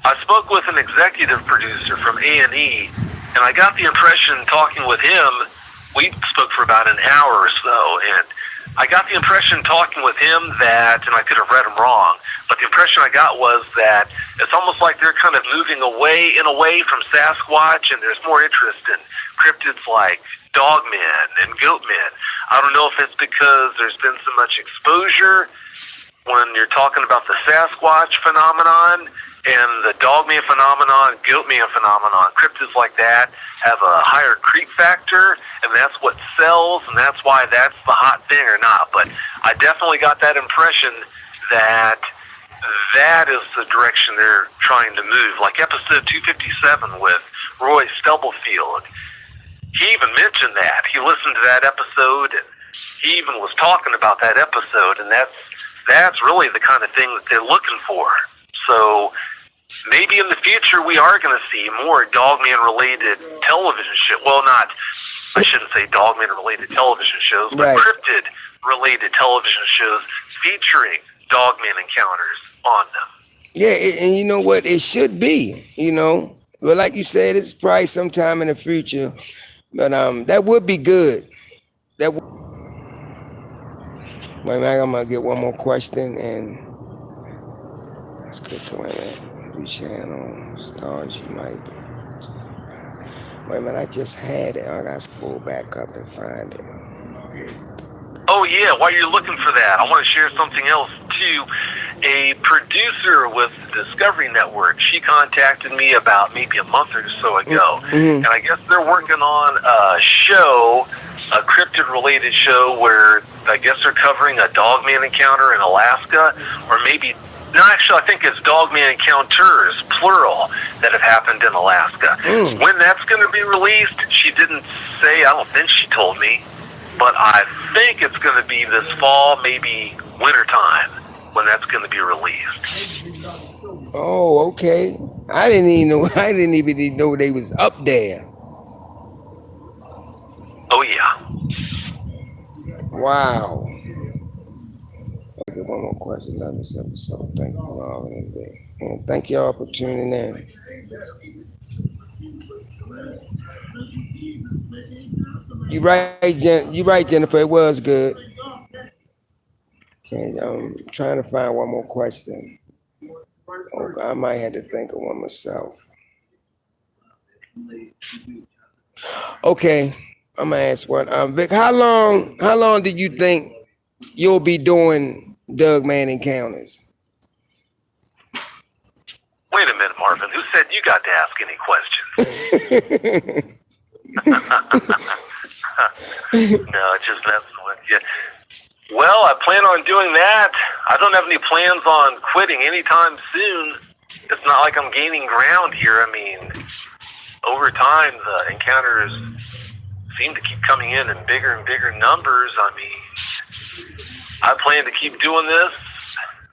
I spoke with an executive producer from A&E, and I got the impression talking with him, we spoke for about an hour or so, and I got the impression talking with him that, and I could have read him wrong, but the impression I got was that it's almost like they're kind of moving away from Sasquatch, and there's more interest in cryptids like Dogmen and Goatmen. I don't know if it's because there's been so much exposure when you're talking about the Sasquatch phenomenon and the Dogman phenomenon, Goatman phenomenon. Cryptids like that have a higher creep factor, and that's what sells, and that's why that's the hot thing or not. But I definitely got that impression that that is the direction they're trying to move. Like episode 257 with Roy Stubblefield, he even mentioned that. He listened to that episode, and he even was talking about that episode, and that's really the kind of thing that they're looking for. So maybe in the future we are going to see more Dogman-related television shows. Well, I shouldn't say Dogman-related television shows, but cryptid-related television shows featuring Dogmen Encounters on them. Yeah, and you know what? It should be, Well, like you said, it's probably sometime in the future, but that would be good. Wait a minute, I'm going to get one more question, and that's good to wait a minute. Channel stars you might be. Wait a minute, I just had it. I got to scroll back up and find it. Oh yeah, while you're looking for that, I want to share something else too. A producer with Discovery Network, she contacted me about maybe a month or so ago, and I guess they're working on a show, a cryptid-related show where I guess they're covering a Dogman encounter in Alaska, or maybe. No, actually, I think it's Dogmen Encounters, plural, that have happened in Alaska. When that's going to be released, she didn't say. I don't think she told me, but I think it's going to be this fall, maybe wintertime, when that's going to be released. Oh, okay. I didn't even know they was up there. Oh yeah. Wow. Okay, one more question on this episode. Thank you, Marvin, and thank y'all for tuning in. You right, Jennifer. It was good. Okay, I'm trying to find one more question. Oh, I might have to think of one myself. Okay, I'm gonna ask one. Vic, how long do you think you'll be doing Dogmen Encounters? Wait a minute, Marvin. Who said you got to ask any questions? No, just messing with you. Well, I plan on doing that. I don't have any plans on quitting anytime soon. It's not like I'm gaining ground here. I mean, over time, the encounters seem to keep coming in bigger and bigger numbers. I mean, I plan to keep doing this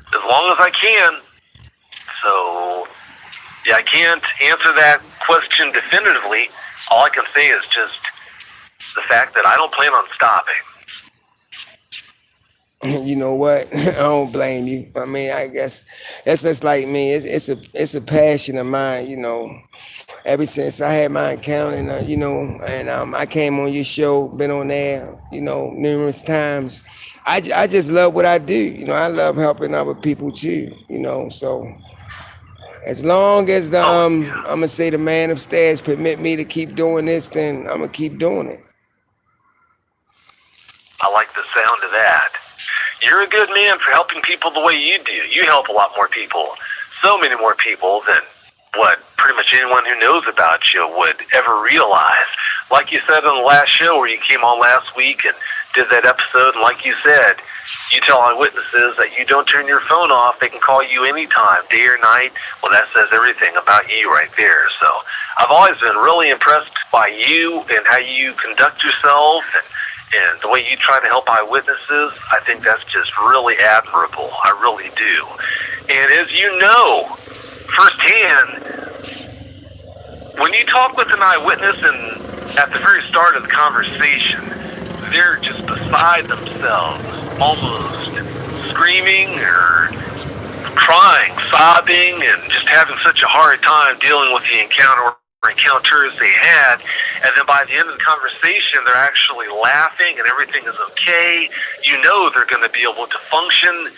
as long as I can. So, yeah, I can't answer that question definitively. All I can say is just the fact that I don't plan on stopping. You know what? I don't blame you. I mean, I guess that's just like me. It's a passion of mine. You know, ever since I had my encounter, you know, and I came on your show, been on there, you know, numerous times. I just love what I do. You know, I love helping other people too. You know, so as long as I'm gonna say the man upstairs permit me to keep doing this, then I'm gonna keep doing it. I like the sound of that. You're a good man for helping people the way you do. You help a lot more people, so many more people than what pretty much anyone who knows about you would ever realize. Like you said on the last show where you came on last week and did that episode, and like you said, you tell eyewitnesses that you don't turn your phone off. They can call you anytime, day or night. Well, that says everything about you right there. So I've always been really impressed by you and how you conduct yourself and the way you try to help eyewitnesses. I think that's just really admirable. I really do. And as you know firsthand, when you talk with an eyewitness and at the very start of the conversation, they're just beside themselves, almost screaming or crying, sobbing, and just having such a hard time dealing with the encounters they had. And then by the end of the conversation, they're actually laughing and everything is okay. You know they're going to be able to function.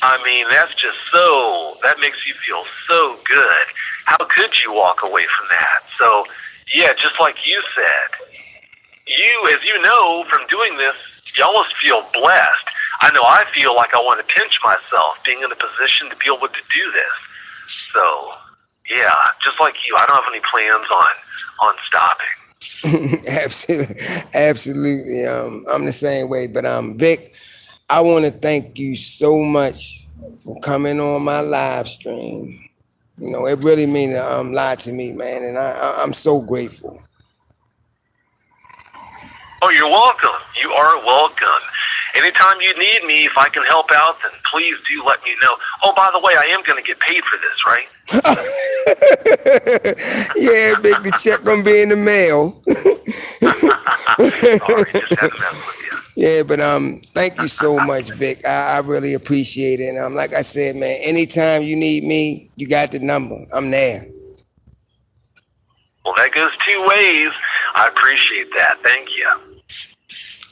I mean, that's just that makes you feel so good. How could you walk away from that? So, yeah, just like you said, as you know from doing this, you almost feel blessed. I know I feel like I want to pinch myself being in a position to be able to do this. So, yeah, just like you, I don't have any plans on stopping. Absolutely. I'm the same way. But Vic, I want to thank you so much for coming on my live stream. You know, it really means a lot to me, man, and I'm so grateful. Oh, you're welcome. You are welcome. Anytime you need me, if I can help out, then please do let me know. Oh, by the way, I am going to get paid for this, right? Yeah, Vic, the check gonna be in the mail. Sorry, just had to mess with you. Yeah, but thank you so much, Vic. I really appreciate it. And like I said, man, anytime you need me, you got the number. I'm there. Well, that goes two ways. I appreciate that. Thank you.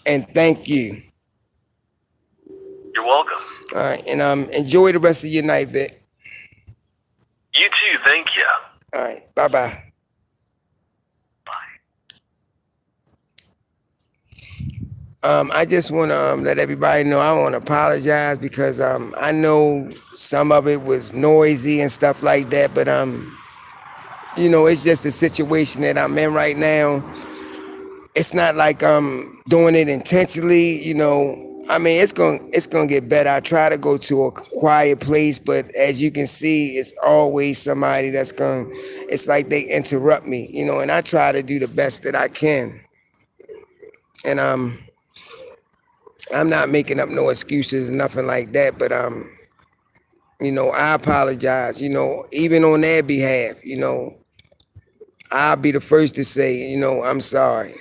And thank you. You're welcome. All right, and enjoy the rest of your night, Vic. You too. Thank you. All right, bye-bye. I just want to let everybody know I want to apologize because I know some of it was noisy and stuff like that, but you know, it's just a situation that I'm in right now. It's not like I'm doing it intentionally, you know. I mean, it's gonna get better. I try to go to a quiet place, but as you can see, it's always somebody that's it's like they interrupt me, you know, and I try to do the best that I can. And I'm not making up no excuses or nothing like that, but you know, I apologize, you know, even on their behalf, you know. I'll be the first to say, you know, I'm sorry.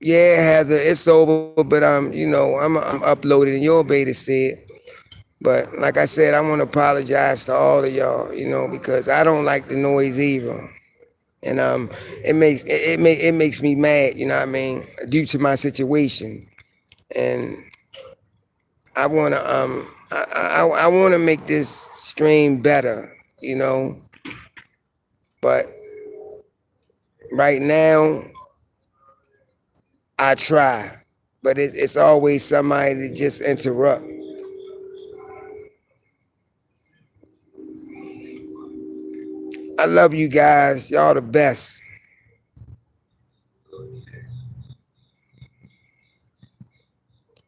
Yeah, Heather, it's over, but you know, I'm uploaded and you'll be able to see it. But like I said, I want to apologize to all of y'all, you know, because I don't like the noise either. And it makes me mad, you know what I mean, due to my situation. And I wanna I wanna make this stream better, you know. But right now, I try. But it's always somebody to just interrupt. I love you guys. Y'all the best.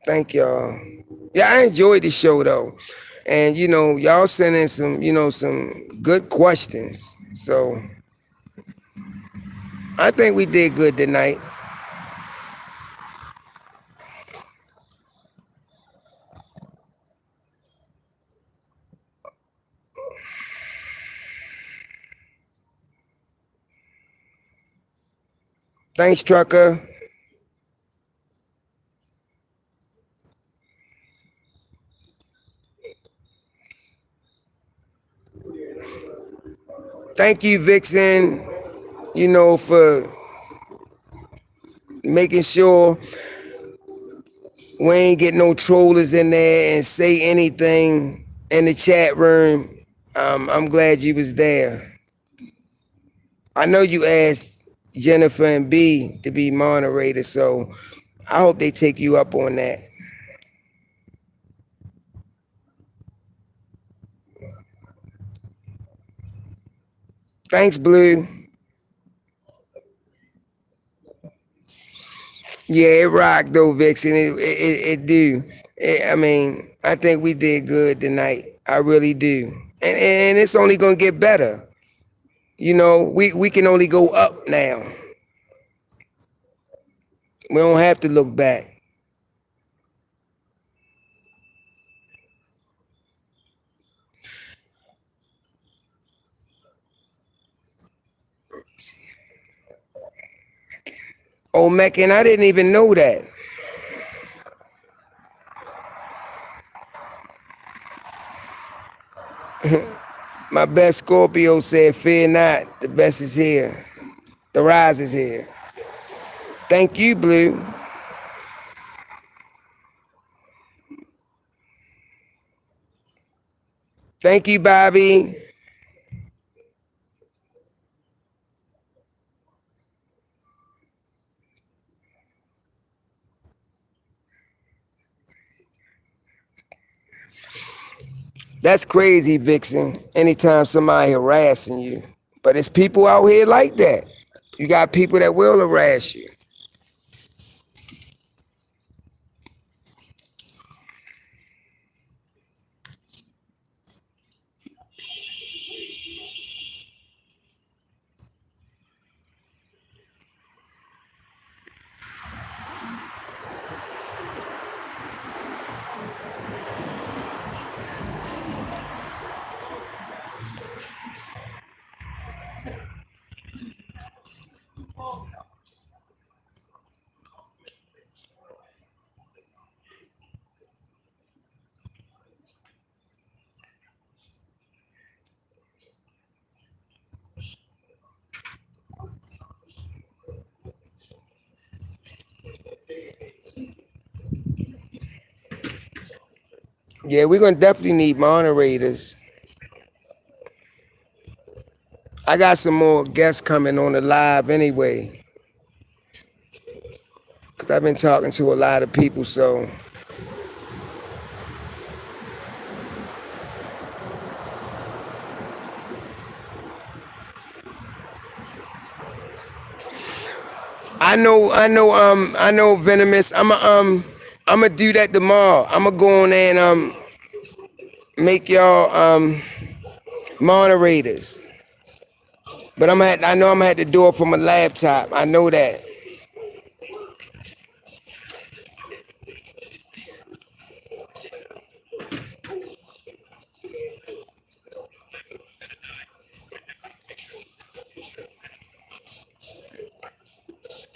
Thank y'all. Yeah, I enjoyed the show though. And y'all sending some, some good questions. So I think we did good tonight. Thanks, Trucker. Thank you, Vixen, for making sure we ain't get no trollers in there and say anything in the chat room. I'm glad you was there. I know you asked Jennifer and B to be moderators, so I hope they take you up on that. Thanks, Blue. Yeah, it rocked though, Vixen. It do. I mean, I think we did good tonight. I really do. And it's only gonna get better. We can only go up now. We don't have to look back. Oh, Meccan, I didn't even know that. My best Scorpio said, "Fear not, the best is here. The rise is here." Thank you, Blue. Thank you, Bobby. That's crazy, Vixen. Anytime somebody harassing you. But it's people out here like that. You got people that will harass you. Yeah, we're gonna definitely need moderators. I got some more guests coming on the live anyway. Cause I've been talking to a lot of people, so I know Venomous. I'ma do that tomorrow. I'ma go on and make y'all moderators. But I know I'm gonna have to do it from a laptop. I know that.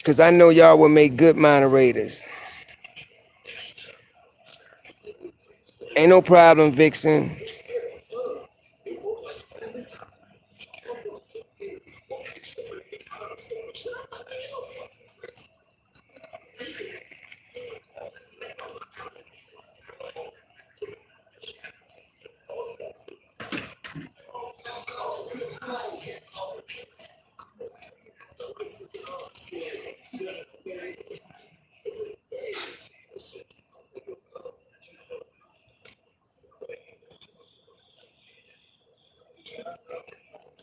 Cause I know y'all will make good moderators. Ain't no problem, Vixen.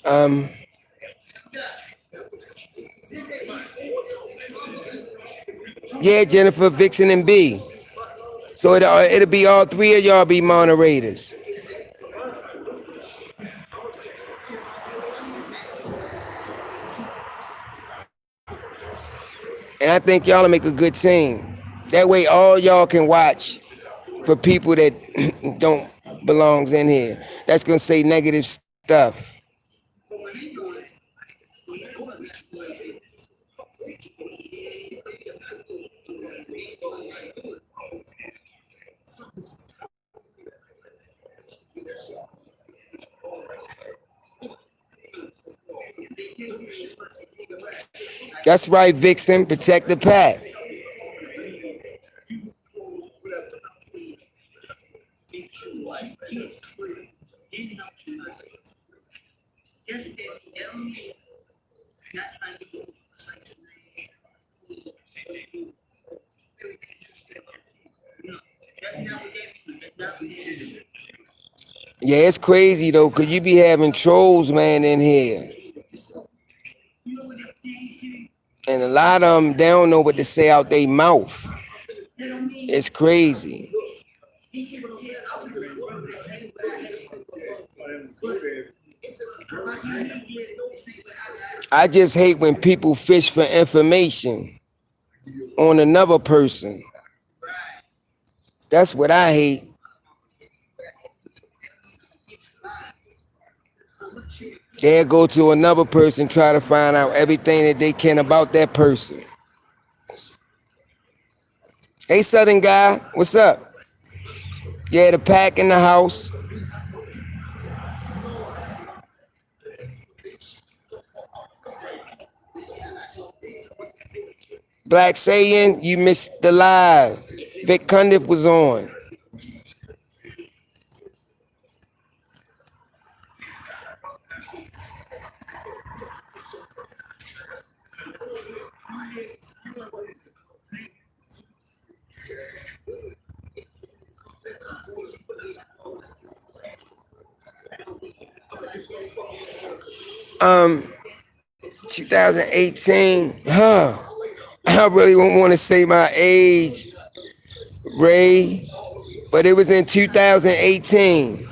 Um, yeah, Jennifer, Vixen, and B. So it'll be all three of y'all be moderators. And I think y'all will make a good team. That way all y'all can watch for people that don't belongs in here. That's gonna say negative stuff. That's right, Vixen. Protect the pack. Yeah, it's crazy though, cause you be having trolls, man, in here. And a lot of them, they don't know what to say out their mouth. It's crazy. I just hate when people fish for information on another person. That's what I hate. They'll go to another person, try to find out everything that they can about that person. Hey, Southern guy, what's up? Yeah, the pack in the house. Black saying you missed the live. Vic Cundiff was on. Um, 2018. I really don't want to say my age, Ray, but it was in 2018.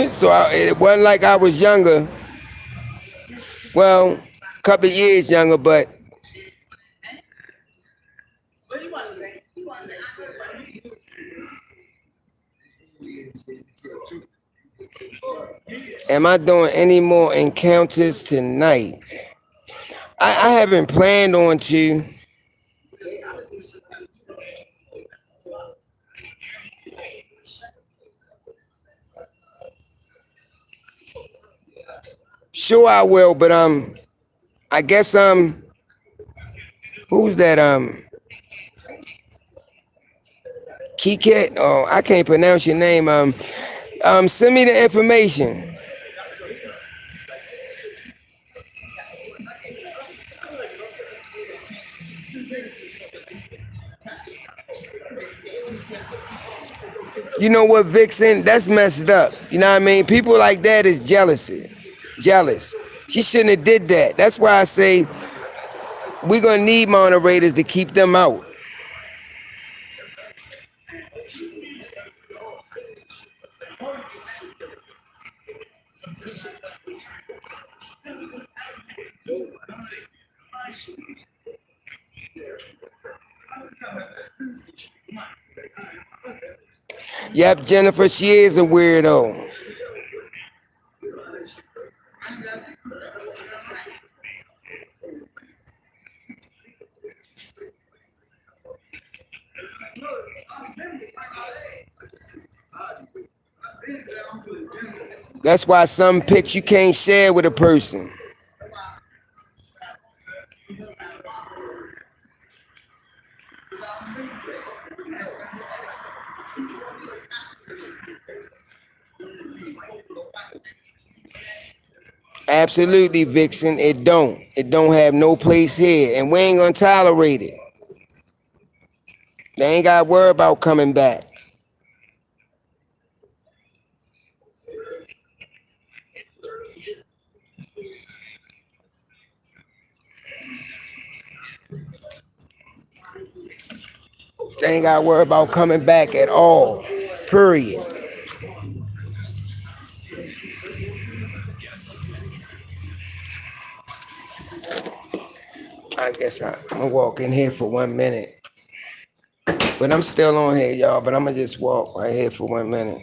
So it wasn't like I was younger. Well, a couple of years younger, but am I doing any more encounters tonight? I haven't planned on to. Sure I will, but I guess who's that Kiket? Oh, I can't pronounce your name. Send me the information. You know what, Vixen? That's messed up. You know what I mean? People like that is jealous. She shouldn't have did that. That's why I say we're gonna need moderators to keep them out. Yep, Jennifer, she is a weirdo. That's why some pics you can't share with a person. Absolutely, Vixen. It don't. It don't have no place here, and we ain't gonna tolerate it. They ain't got to worry about coming back. They ain't got to worry about coming back at all. Period. I guess I'm gonna walk in here for 1 minute. But I'm still on here, y'all. But I'm gonna just walk right here for 1 minute.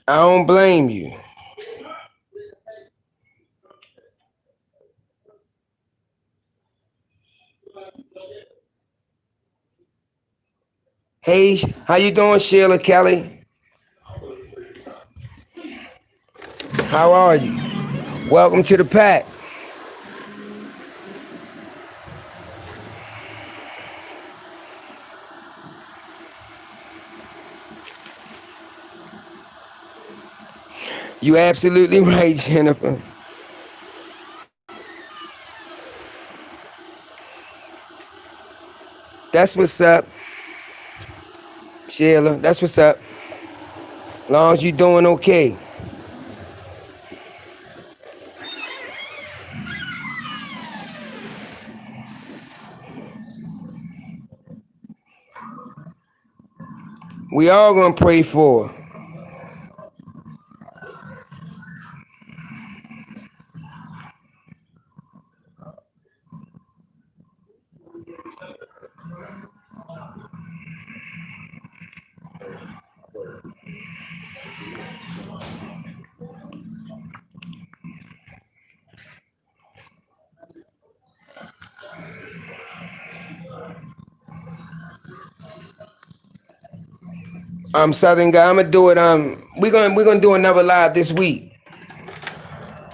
I don't blame you. Hey, how you doing, Sheila Kelly? How are you? Welcome to the pack. You absolutely right, Jennifer. That's what's up, Sheila. That's what's up. Long as you doing okay. We all gonna pray for her. Southern guy, I'm gonna do it. We're gonna do another live this week.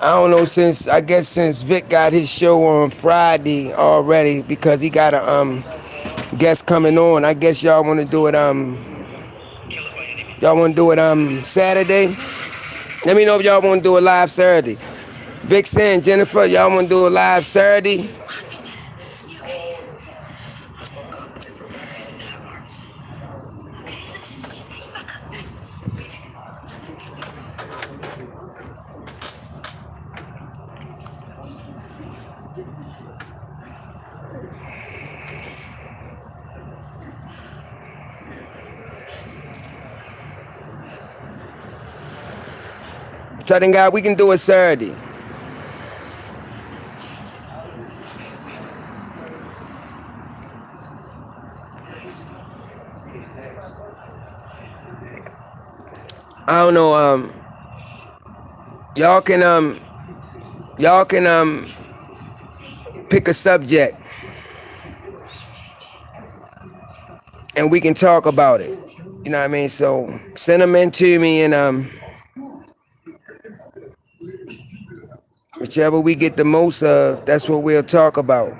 I don't know, since Vic got his show on Friday already because he got a guest coming on. I guess y'all want to do it Saturday. Let me know if y'all want to do a live Saturday. Vic and Jennifer, y'all want to do a live Saturday? Southern guy, we can do it Saturday. I don't know. Y'all can pick a subject and we can talk about it. You know what I mean? So send them in to me and whichever we get the most of, that's what we'll talk about.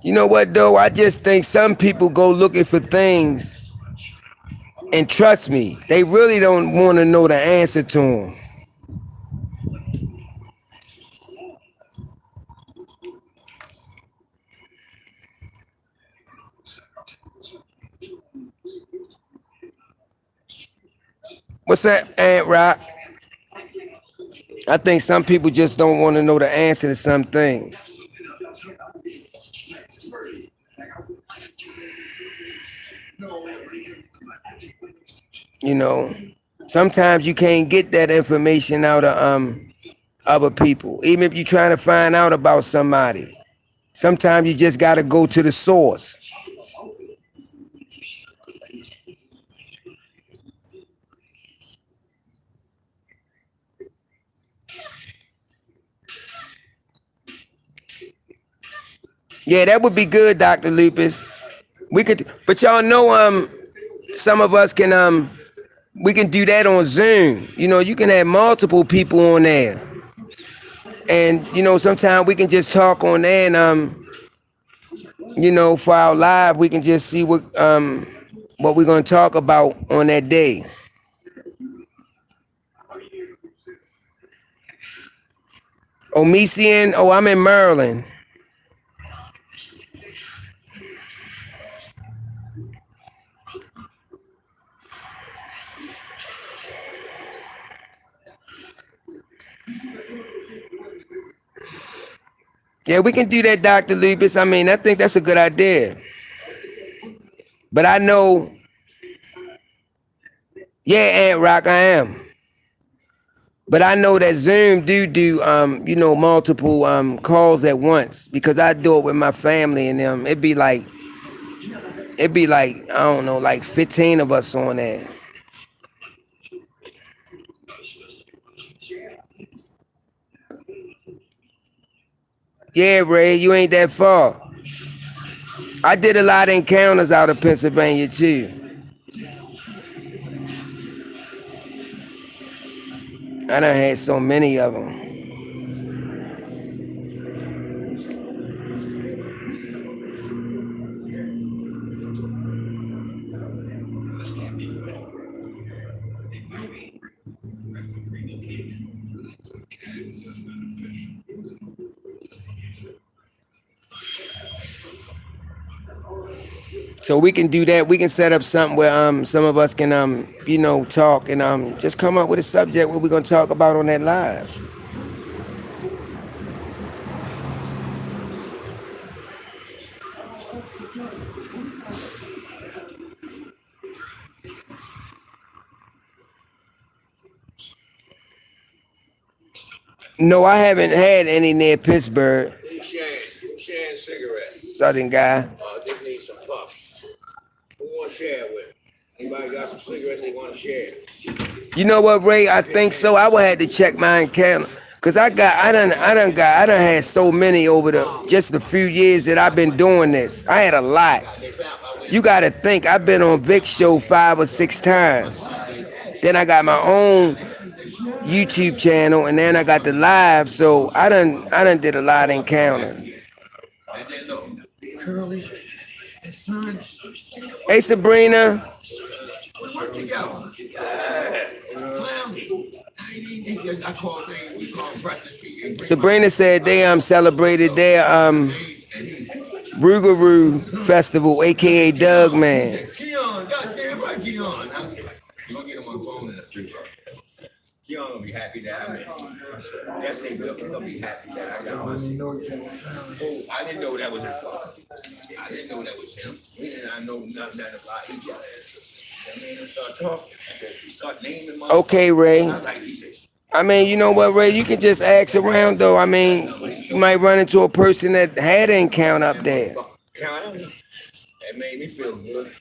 You know what though? I just think some people go looking for things, and trust me, they really don't want to know the answer to them. What's that, Aunt Rock? I think some people just don't want to know the answer to some things. You know, sometimes you can't get that information out of other people, even if you're trying to find out about somebody. Sometimes you just got to go to the source. Yeah, that would be good, Dr. Lupus. We could, but y'all know, some of us can, we can do that on Zoom. You know, you can have multiple people on there, and you know, sometimes we can just talk on there, and you know, for our live, we can just see what we're gonna talk about on that day. Omisian, oh, I'm in Maryland. Yeah, we can do that, Dr. Lupus. I mean, I think that's a good idea. But I know, yeah, Aunt Rock, I am. But I know that Zoom do you know, multiple calls at once because I do it with my family and them. It'd be like I don't know, like 15 of us on there. Yeah, Ray, you ain't that far. I did a lot of encounters out of Pennsylvania too. I done had so many of them. So we can do that. We can set up something where some of us can you know, talk and just come up with a subject what we're gonna talk about on that live. No, I haven't had any near Pittsburgh. Who's sharing cigarettes? Southern guy. They need some puffs. Who want to share with? Anybody got some cigarettes they want to share? You know what, Ray? I think so. I would have to check my account. Cause I done had so many over the few years that I've been doing this. I had a lot. You gotta think, I've been on Vic's show 5 or 6 times. Then I got my own YouTube channel, and then I got the live. So I done did a lot of encounters. Hey Sabrina. Sabrina said they celebrated their Rougarou Festival, aka Dogman. Keon will be happy that I'm in. Yes, they will. He'll be happy that I got my Oh, I didn't know that was his father. I didn't know that was him. We did not know nothing about each other. I mean, start talking. Start naming my Okay, Ray. I mean, you know what, Ray? You can just ask around, though. I mean, you might run into a person that had an encounter up there. That made me feel good.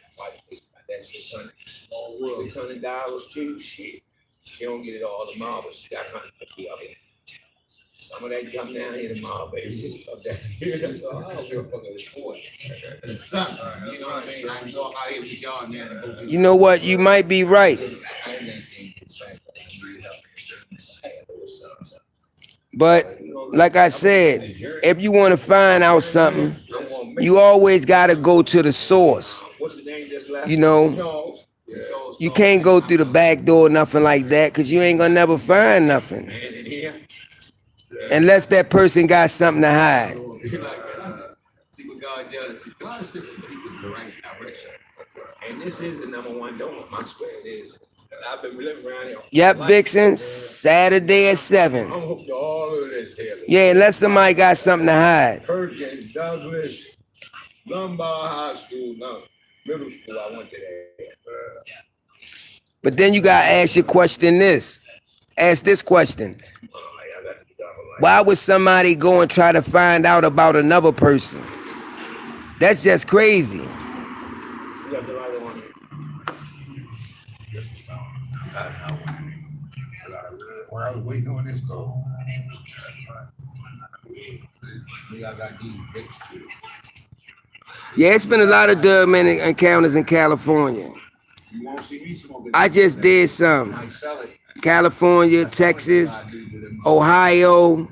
That $600 too. Shit. She don't get it all tomorrow, but she got 150 of it. Some of that come down here tomorrow, baby. Just come down here. That's all. I don't give a fuck if it's 40. It's something. You know what I mean? I can walk out here with y'all now and go to. You know what? You might be right. But like I said, if you want to find out something, you always got to go to the source. You know, you can't go through the back door or nothing like that because you ain't gonna never find nothing unless that person got something to hide. See what God does. God sends people in the right direction. And this is the #1 donor. I swear it is. I've been living around here. Yep, Vixen, Saturday at 7. I'm hooked to all of this here. Yeah, unless somebody got something to hide. Perkins, Douglas, Lombard High School, no, middle school, I went to that. But then you gotta ask your question this. Ask this question. Why would somebody go and try to find out about another person? That's just crazy. When I was waiting on this call, I got these bricks too. Yeah, it's been a lot of Dogmen encounters in California. You won't see me smoking. I just did some. I sell it. California, Texas, Ohio,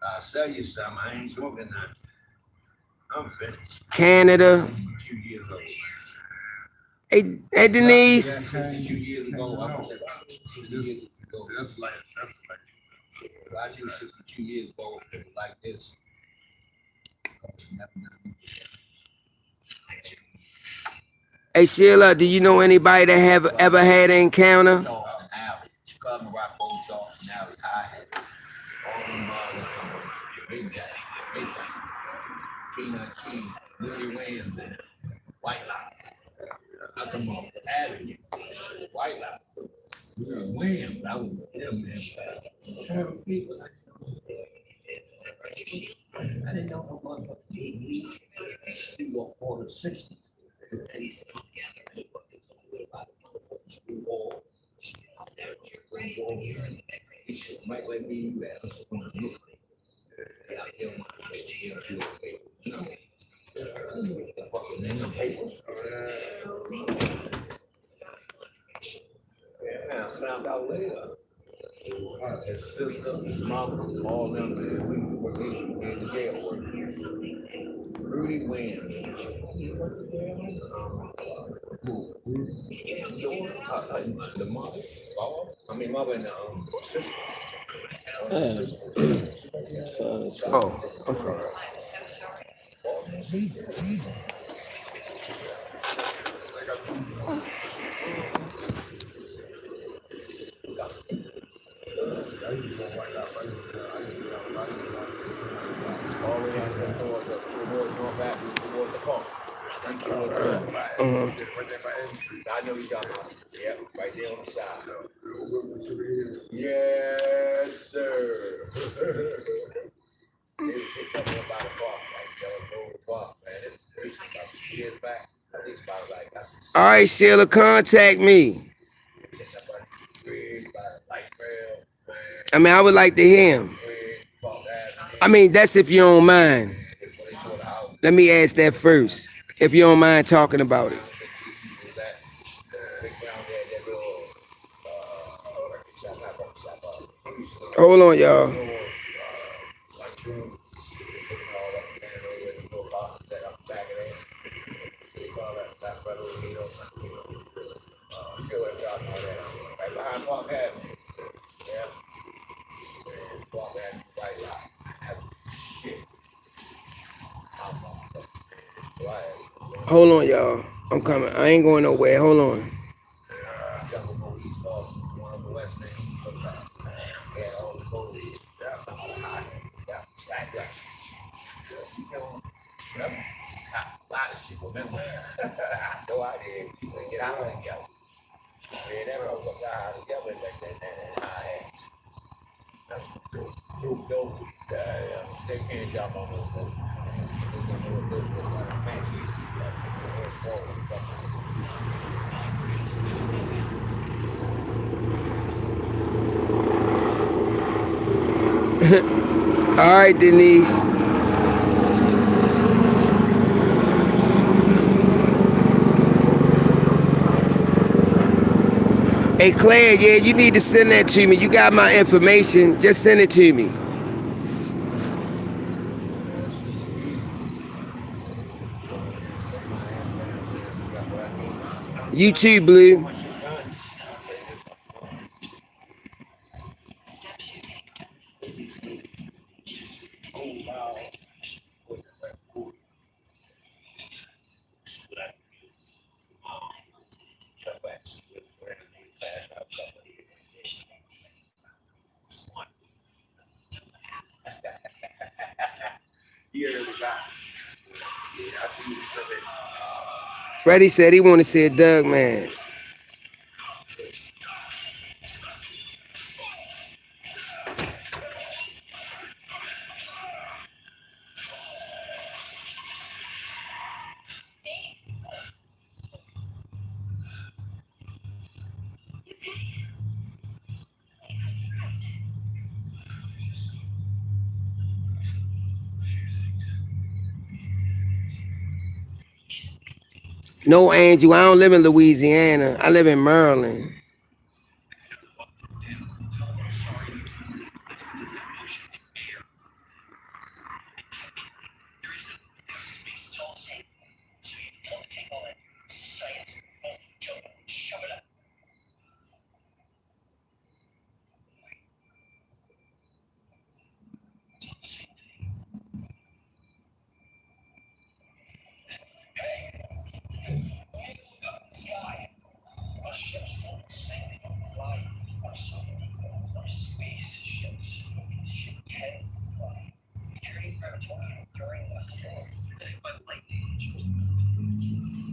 I'll sell you some. I ain't smoking none. I'm finished. Canada. 2 years old. Hey Denise. 2 years ago, I was about 6 years ago. That's like. I do 62 years ago, it was like this. Hey Sheila, do you know anybody that have ever had an encounter? Charleston Alley, Chicago Rock Road, Charleston Alley, Hi-Hat. All them big guy, big guy. Peanut cheese, Willie Williams, White Line. I come off the alley, White Line. Williams, I was with him, man. I didn't know no motherfucker did. He walked on the 60s. Might let me I found out later. His sister, mama, all them, we were in the jail working. Rudy Williams. The mother, I mean, mother and the sister. Oh, okay. I know you got one. Yeah, right there on the side. Yes, sir. They would say something about a park, like Yellow Park, man. It's about 6 years back. At least about like that's All right, Sheila, contact me. I mean, I would like to hear him. I mean, that's if you don't mind. Let me ask that first. If you don't mind talking about it. Hold on, y'all. Hold on, y'all. I'm coming. I ain't going nowhere. Hold on. No idea. You can get out and go. Man, that was a guy together like that. That's too dope. They can't jump on this boat. All right, Denise. Hey, Claire, yeah, you need to send that to me. You got my information. Just send it to me. You too, Blue. Freddie said he want to see a Dogman. No, Angel, I don't live in Louisiana. I live in Maryland.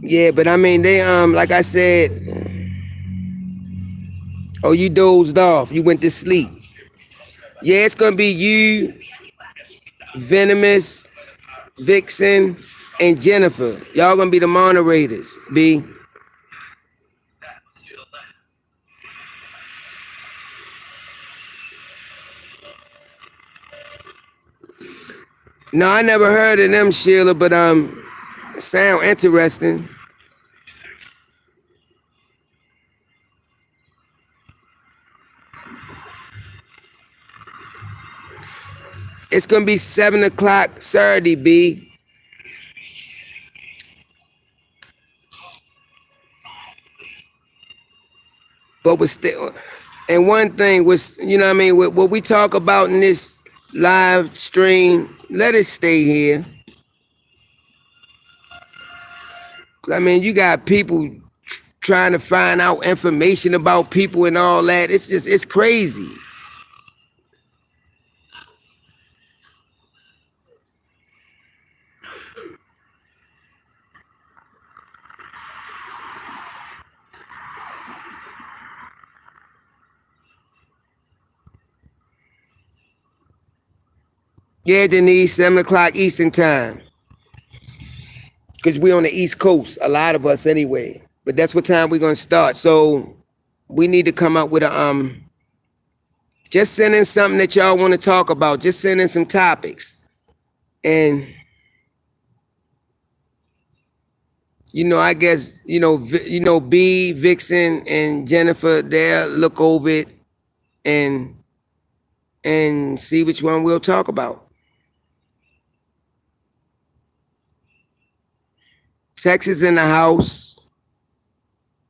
Yeah, but I mean, they like I said, oh, you dozed off. You went to sleep. Yeah, it's gonna be you, Venomous, Vixen, and Jennifer. Y'all gonna be the moderators. B. No, I never heard of them, Sheila, but sound interesting. It's gonna be 7 o'clock Saturday, B. But we're still, and one thing was, you know what I mean, what we talk about in this live stream, let it stay here. I mean, you got people trying to find out information about people and all that. It's just, it's crazy. Yeah, Denise, 7 o'clock Eastern time. Because we on the East Coast, a lot of us anyway. But that's what time we're gonna start. So we need to come up with a just send in something that y'all want to talk about. Just send in some topics. And I guess, B, Vixen, and Jennifer, they'll look over it and see which one we'll talk about. Texas in the house.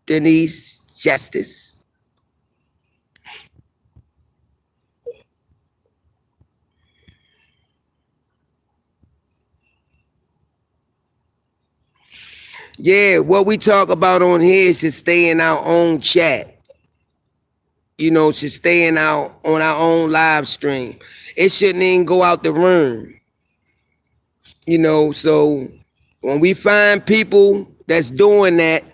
Denise, Justice. Yeah, what we talk about on here should stay in our own chat. Should stay in on our own live stream. It shouldn't even go out the room. So when we find people that's doing that,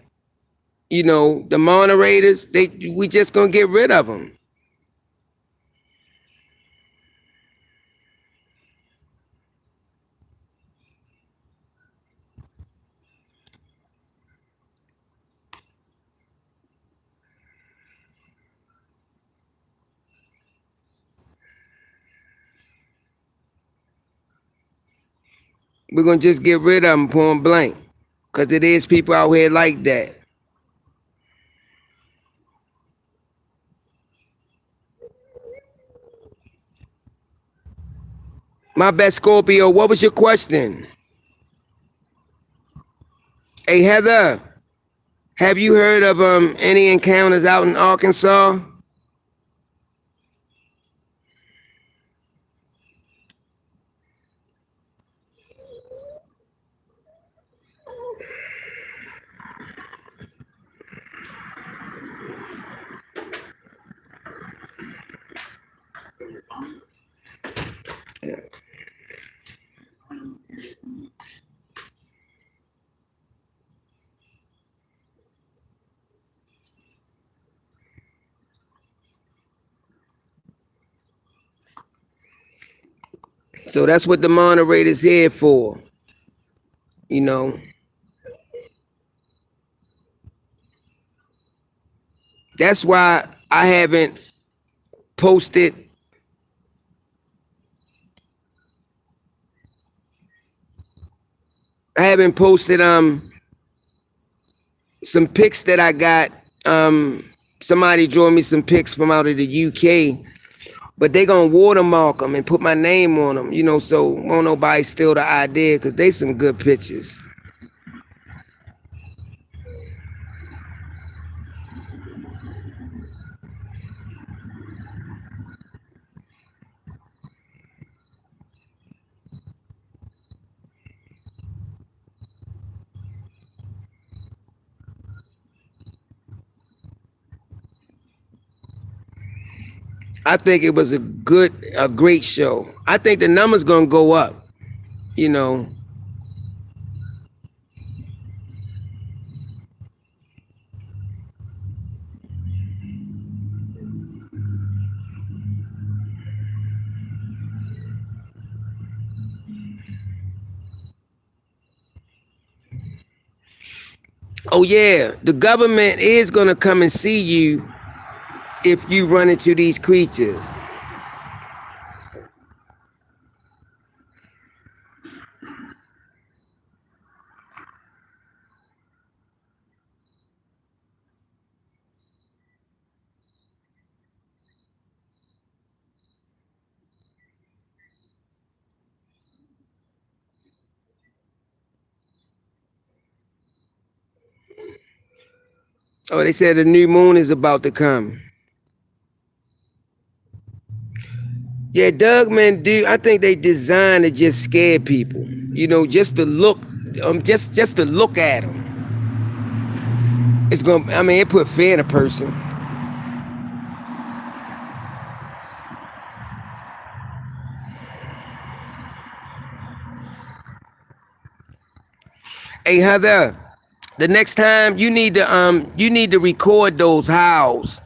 the moderators, we just gonna get rid of them. We're gonna just get rid of them point blank. Cause it is people out here like that. My best Scorpio, what was your question? Hey Heather, have you heard of any encounters out in Arkansas? Yeah. So that's what the moderator's here for. That's why I haven't posted some pics that I got. Somebody drew me some pics from out of the UK, but they gonna watermark them and put my name on them, so won't nobody steal the idea because they some good pictures. I think it was a great show. I think the numbers gonna go up, you know. Oh yeah, the government is gonna come and see you if you run into these creatures. Oh, they said a new moon is about to come. Yeah, Dogmen do. I think they designed to just scare people. Just to look, just to look at them. It's gonna. I mean, it put fear in a person. Hey Heather, the next time you need to record those howls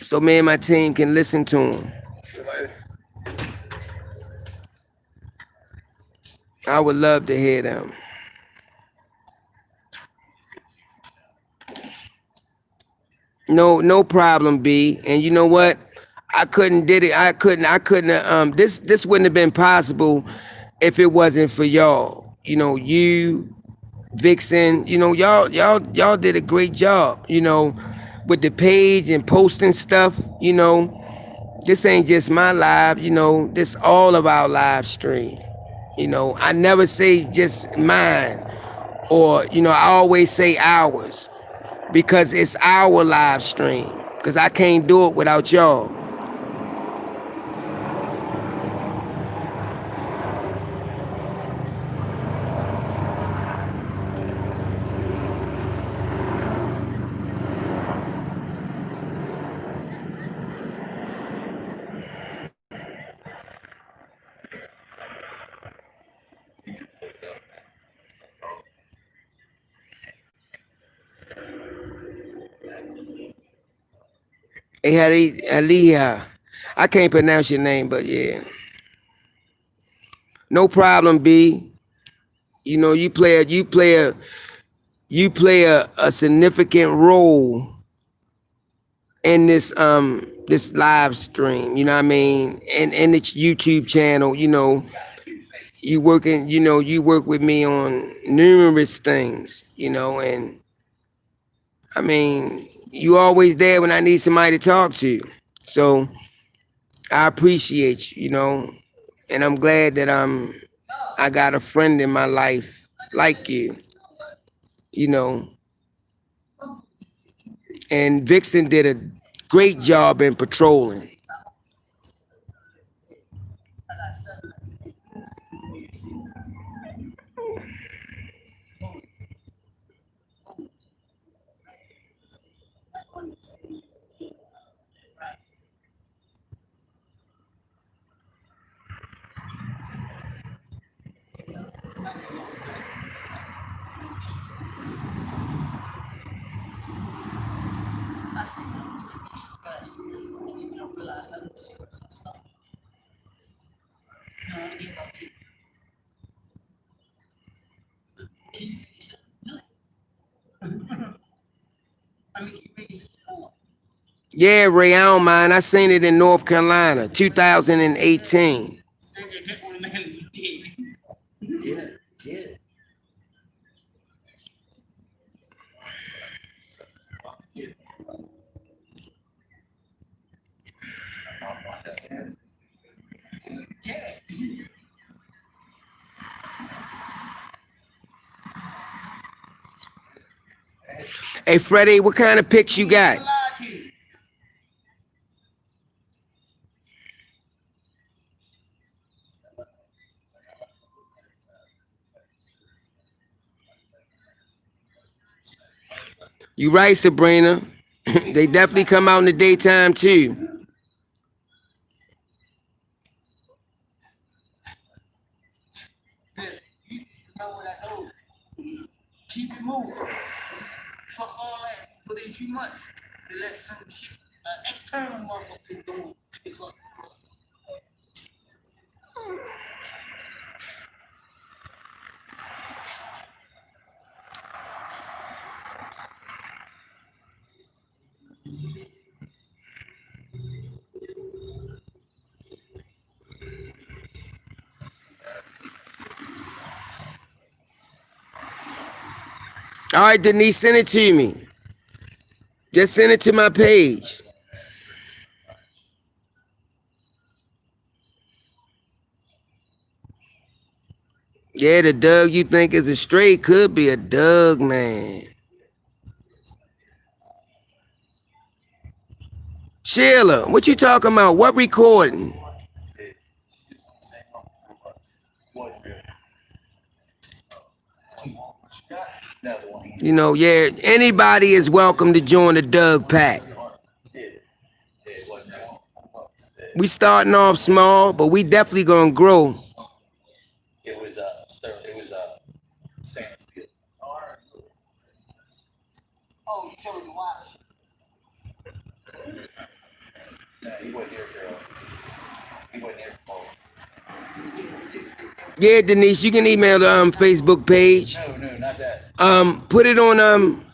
so me and my team can listen to them. I would love to hear them. No problem, B. And you know what? I couldn't did it. I couldn't. This wouldn't have been possible if it wasn't for y'all. You, Vixen. Y'all did a great job. With the page and posting stuff. This ain't just my live. This all of our live stream. I never say just mine, or I always say ours because it's our live stream. Because I can't do it without y'all. Hey, Aliyah. I can't pronounce your name, but yeah. No problem, B. You play a significant role in this live stream, you know what I mean? And its YouTube channel, you work with me on numerous things, and I mean, you always there when I need somebody to talk to. So I appreciate you, and I'm glad that I got a friend in my life like you, you know. And Vixen did a great job in patrolling. Yeah, Ray, I don't mind. I seen it in North Carolina, 2018. Hey, Freddie, what kind of pics you got? You right, Sabrina. They definitely come out in the daytime too. Know what I told you. Keep it moving. Fuck all that. Put in too much to let some shit, external motherfuckers do it. Fuck. All right, Denise, send it to me. Just send it to my page. Yeah, the Doug you think is a stray could be a Doug man. Sheila, what you talking about? What recording? You know, yeah, anybody is welcome to join the Doug Pack. We starting off small, but we definitely gonna grow. It was stainless steel. Oh, you told me to watch. No, he wasn't here for. Yeah, Denise, you can email the Facebook page. No, not that. Put it on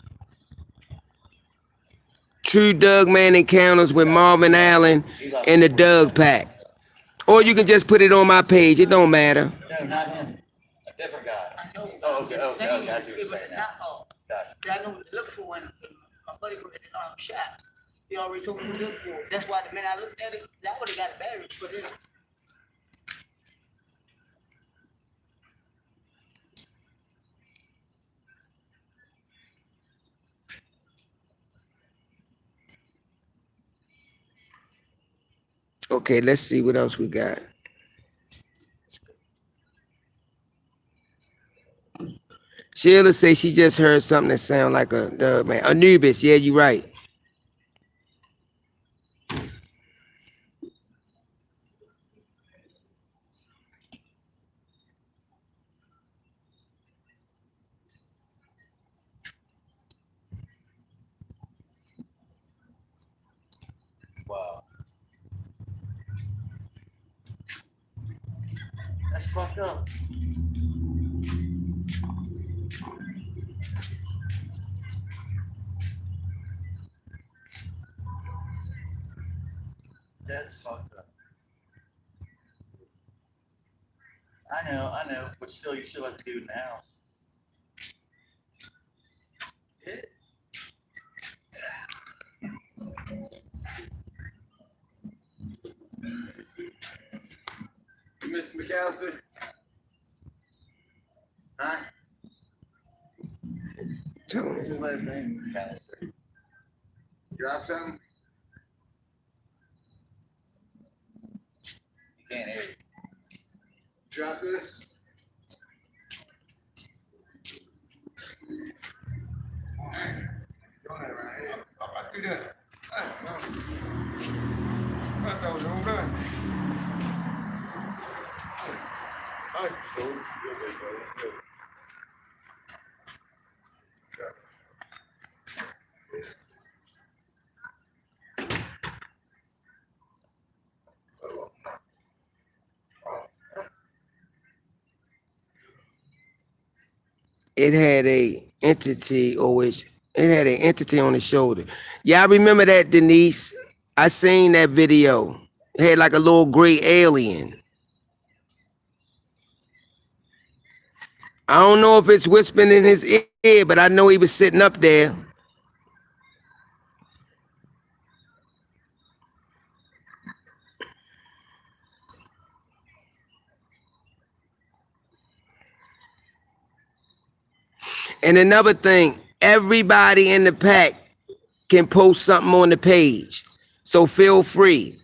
True Dogmen Encounters with Marvin Allen and the Doug Pack. Or you can just put it on my page. It don't matter. No, not him. A different guy. I know. Oh, okay. I see what you're saying now. Gotcha. I know what to look for when my buddy was shot. He already told me what to look for. That's why the minute I looked at it, I would have got a battery put in it. Okay, let's see what else we got. Sheila say she just heard something that sound like a Doug man. Anubis, yeah, you right. Wow. That's fucked up. That's fucked up. I know, but still, you still have to do it in the house. Mr. McAllister? Huh? Tell him. What's his last name? McAllister. Drop something? You can't hear it. Drop this? Don't have right here. How about do that? I thought it was all done. I so good, bro. It had a entity, it had an entity on the shoulder. Yeah, I remember that, Denise. I seen that video. It had like a little gray alien. I don't know if it's whispering in his ear, but I know he was sitting up there. And another thing, everybody in the pack can post something on the page. So feel free.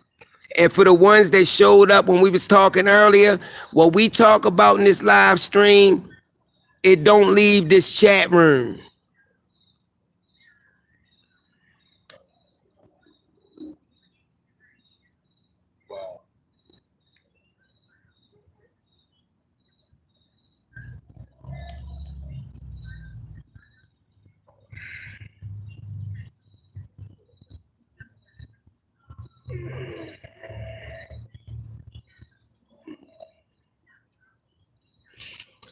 And for the ones that showed up when we was talking earlier, what we talk about in this live stream, it don't leave this chat room.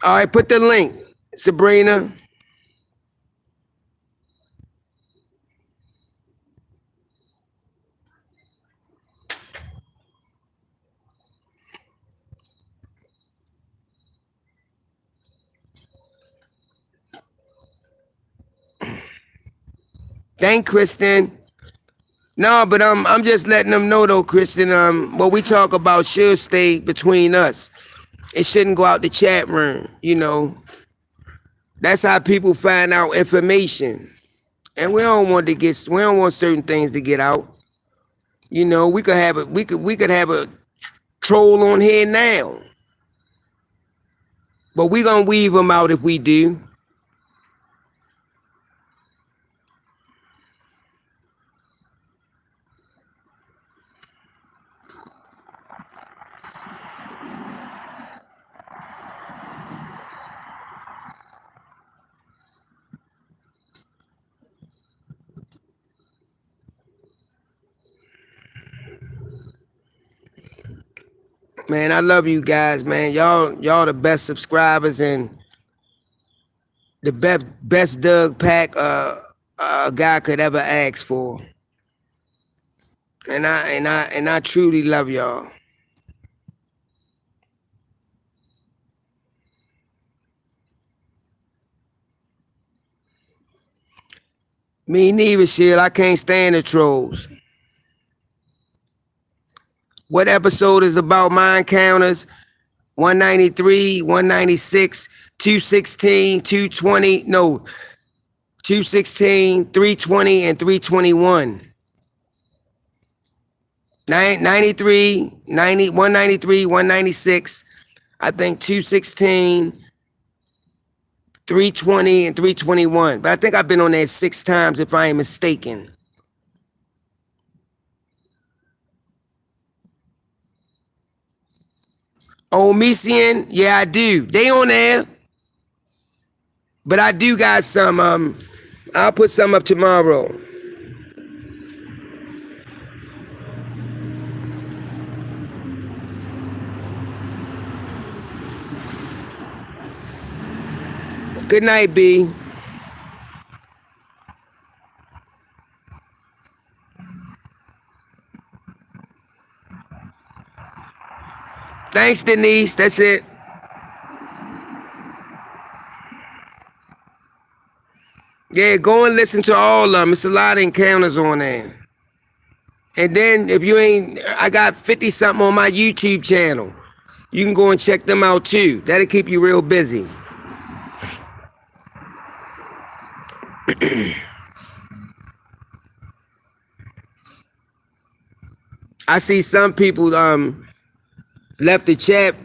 All right, put the link, Sabrina. Thank Kristen. No, but I'm just letting them know though, Kristen. What we talk about should stay between us. It shouldn't go out the chat room. You know, that's how people find out information, and we don't want certain things to get out. You know, we could have a troll on here now, but we gonna weave them out if we do. Man, I love you guys, man. Y'all the best subscribers and the best Doug pack a guy could ever ask for. And I truly love y'all. Me neither, shit. I can't stand the trolls. What episode is about mind counters? 193, 196, 216, 220, no, 216, 320, and 321. 93, 90, 193, 196, I think 216, 320, and 321. But I think I've been on there 6 times if I ain't mistaken. Oh, Mesian, yeah, I do. They on there. But I do got some, I'll put some up tomorrow. Good night, B. Thanks, Denise. That's it. Yeah, go and listen to all of them. It's a lot of encounters on there. And then if you ain't, I got 50 something on my YouTube channel. You can go and check them out too. That'll keep you real busy. I see some people left the chat.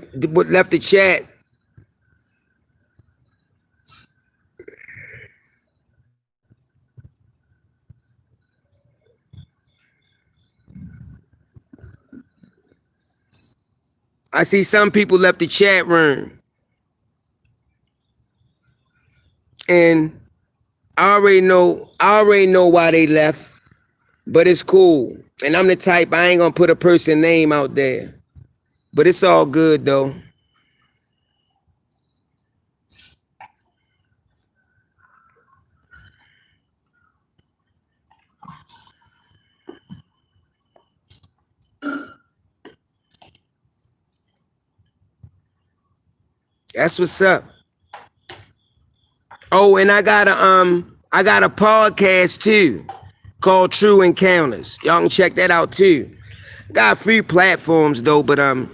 I see some people left the chat room. And I already know why they left. But it's cool. And I'm the type, I ain't gonna put a person name out there. But it's all good though. That's what's up. Oh, and I got a podcast too called True Encounters. Y'all can check that out too. Got a few platforms though, but I'm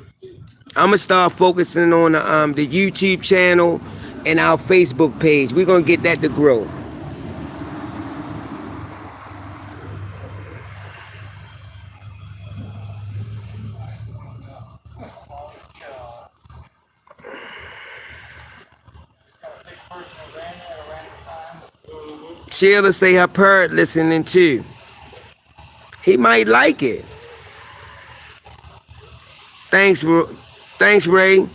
gonna start focusing on the YouTube channel and our Facebook page. We're gonna get that to grow. person that ran it at a random time. Sheila say her bird listening too. He might like it. Thanks, thanks, Ray.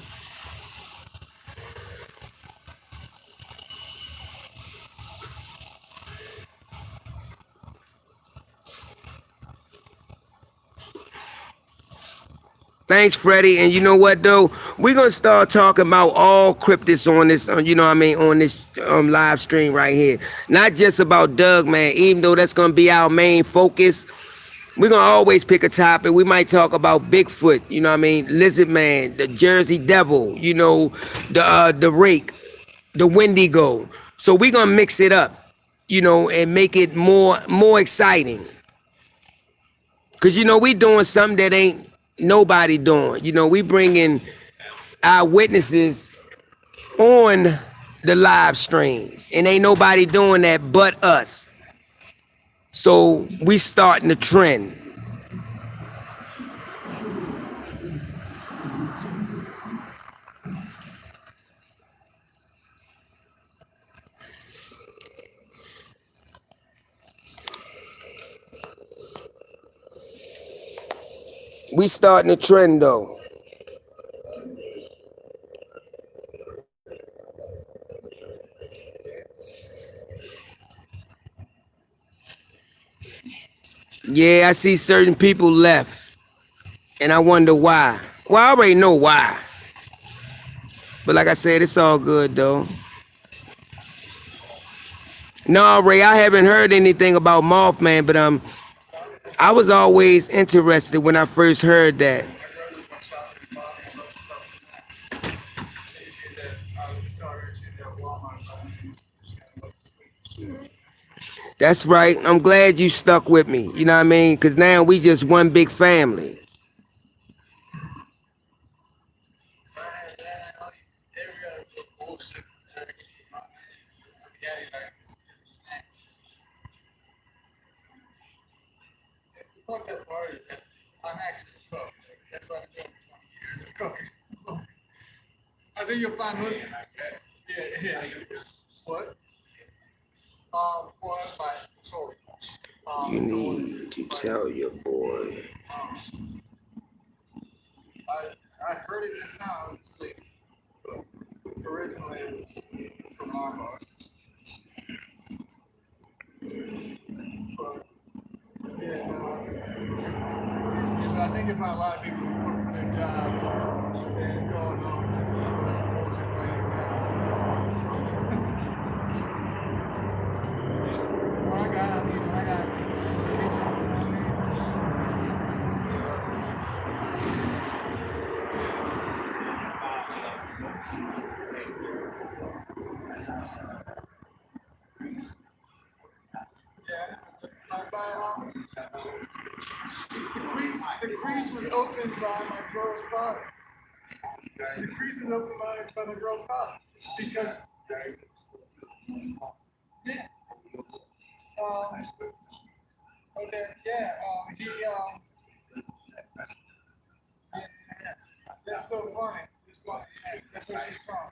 Thanks, Freddie. And you know what though? We're gonna start talking about all cryptids on this, you know what I mean, on this live stream right here. Not just about Dogman, even though that's gonna be our main focus. We're gonna always pick a topic. We might talk about Bigfoot, you know what I mean, Lizard Man, the Jersey Devil, you know, the Rake, the Wendigo. So we're gonna mix it up, you know, and make it more exciting. Cause you know we doing something that ain't nobody doing. You know, we bringing our witnesses on the live stream, and ain't nobody doing that but us. So we starting the trend. We starting the trend though. Yeah, I see certain people left, and I wonder why. Well, I already know why. But like I said, it's all good though. No, Ray, I haven't heard anything about Mothman, but I was always interested when I first heard that. That's right. I'm glad you stuck with me. You know what I mean? Because now we just one big family. Fuck that party. I'm actually a cook. That's what I'm doing for 20 years is cooking. I think you'll find most. Yeah. What? What by sorry. You need to tell your boy. I heard it this time. I was asleep. Originally, it was from Marvin. Yeah, I think if a lot of people who work for their jobs and going on just bullshit for anyway. When I got in the kitchen, the crease was opened by my girl's father. The crease was opened by my girl's father because yeah. Okay, yeah. He yeah. That's so funny. It's funny. That's where she's from.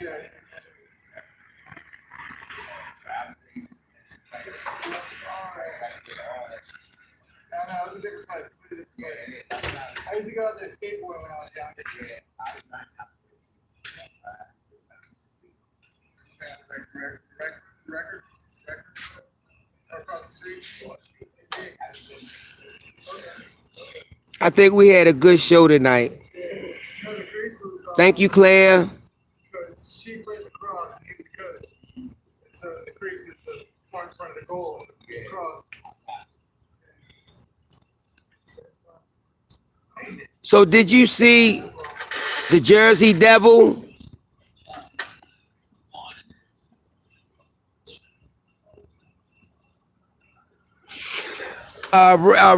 Yeah. I know, it was a different side. I used to go out there skateboarding when I was young. Record across the street. I think we had a good show tonight. Thank you, Claire. Because she played lacrosse and he was the coach. So the crease is the part in front of the goal. Lacrosse. So did you see the Jersey Devil?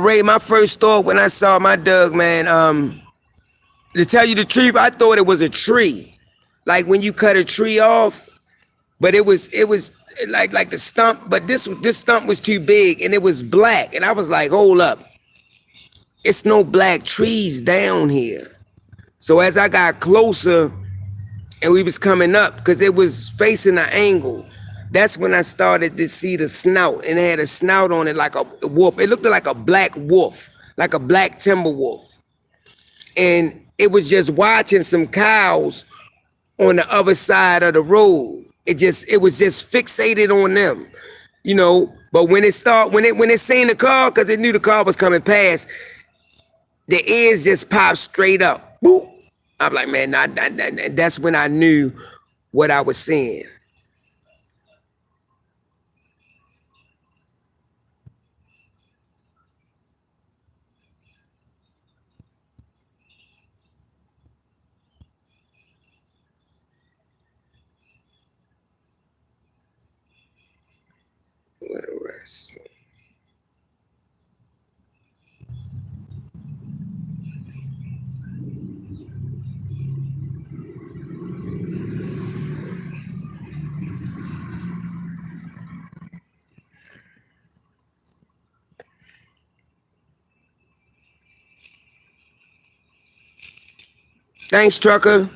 Ray, my first thought when I saw my Dogman, to tell you the truth, I thought it was a tree. Like when you cut a tree off, but it was like the stump, but this stump was too big and it was black. And I was like, hold up. It's no black trees down here. So as I got closer and we was coming up, because it was facing an angle, that's when I started to see the snout, and it had a snout on it like a wolf. It looked like a black wolf, like a black timber wolf. And it was just watching some cows on the other side of the road. It was just fixated on them, you know. But when it seen the car, because it knew the car was coming past, the ears just popped straight up. Boop. I'm like, man, that's when I knew what I was seeing. What a rest. Thanks, trucker.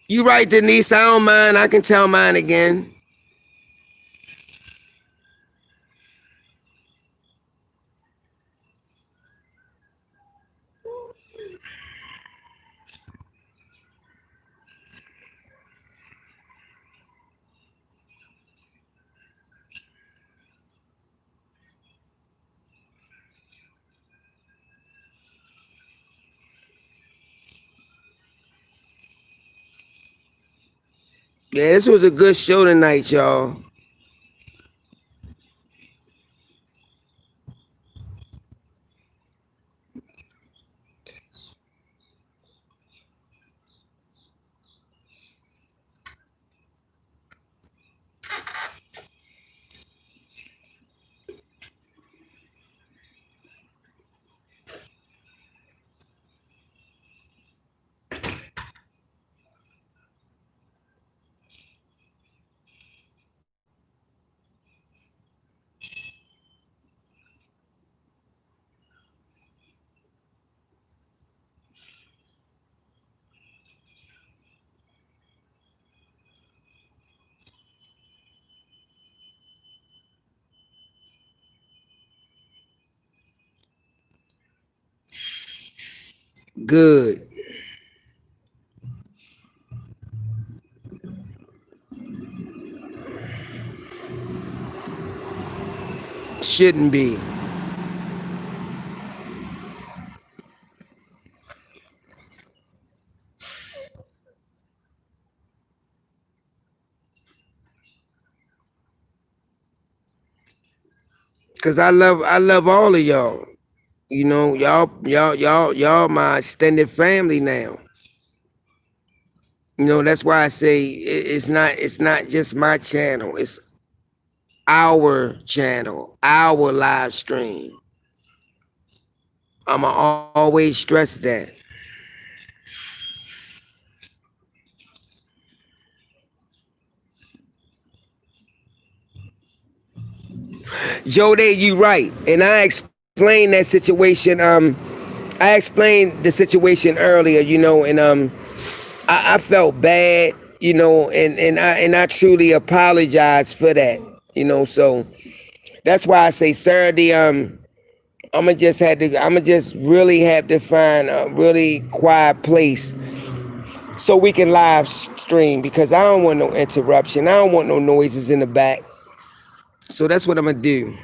You right, Denise. I don't mind. I can tell mine again. Yeah, this was a good show tonight, y'all. Good. Shouldn't be. Cause I love all of y'all. You know, y'all my extended family now. You know, that's why I say it's not just my channel. It's our channel, our live stream. I'ma always stress that. Joe, Day, you right. And I explained that situation. I explained the situation earlier, you know, and I felt bad, you know, and I truly apologize for that, you know. So that's why I say Saturday, I'ma just really have to find a really quiet place so we can live stream, because I don't want no interruption. I don't want no noises in the back. So that's what I'm gonna do.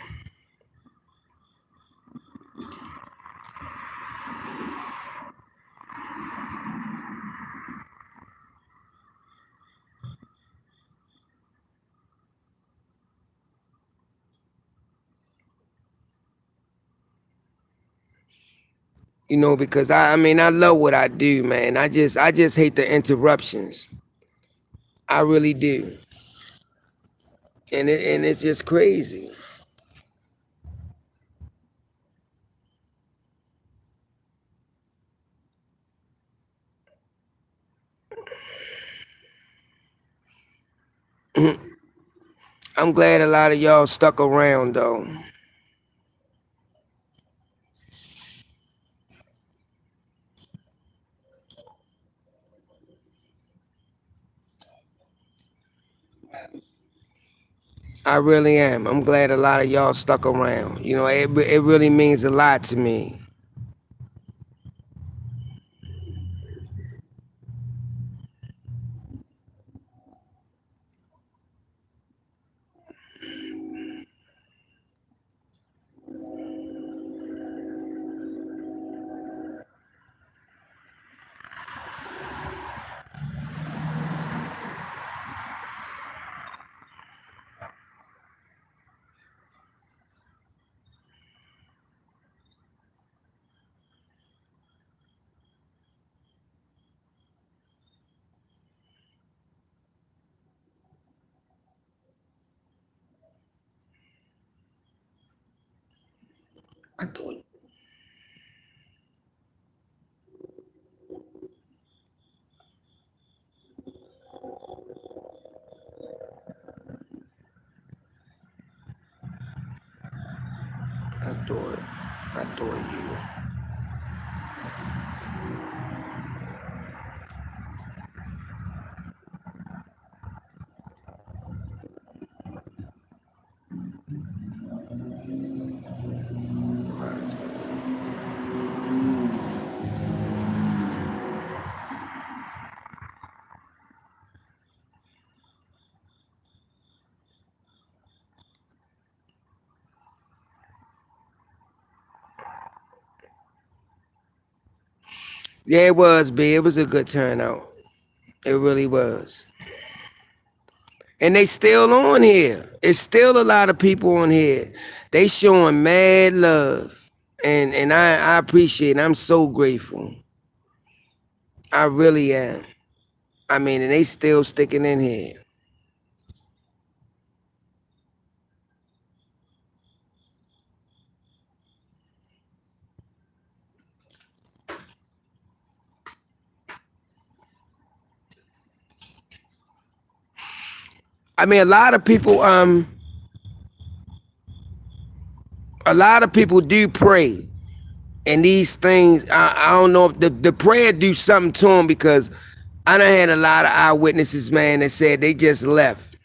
You know, because I mean I love what I do, man. I just hate the interruptions. I really do. And it's just crazy. I'm glad a lot of y'all stuck around though. I really am. I'm glad a lot of y'all stuck around. You know, it really means a lot to me. I thought I thought you. Yeah, it was, B. It was a good turnout. It really was. And they still on here. It's still a lot of people on here. They showing mad love. And I appreciate it. I'm so grateful. I really am. I mean, and they still sticking in here. I mean, a lot of people do pray. And these things, I don't know if the prayer do something to them, because I done had a lot of eyewitnesses, man, that said they just left.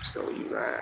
So you lying.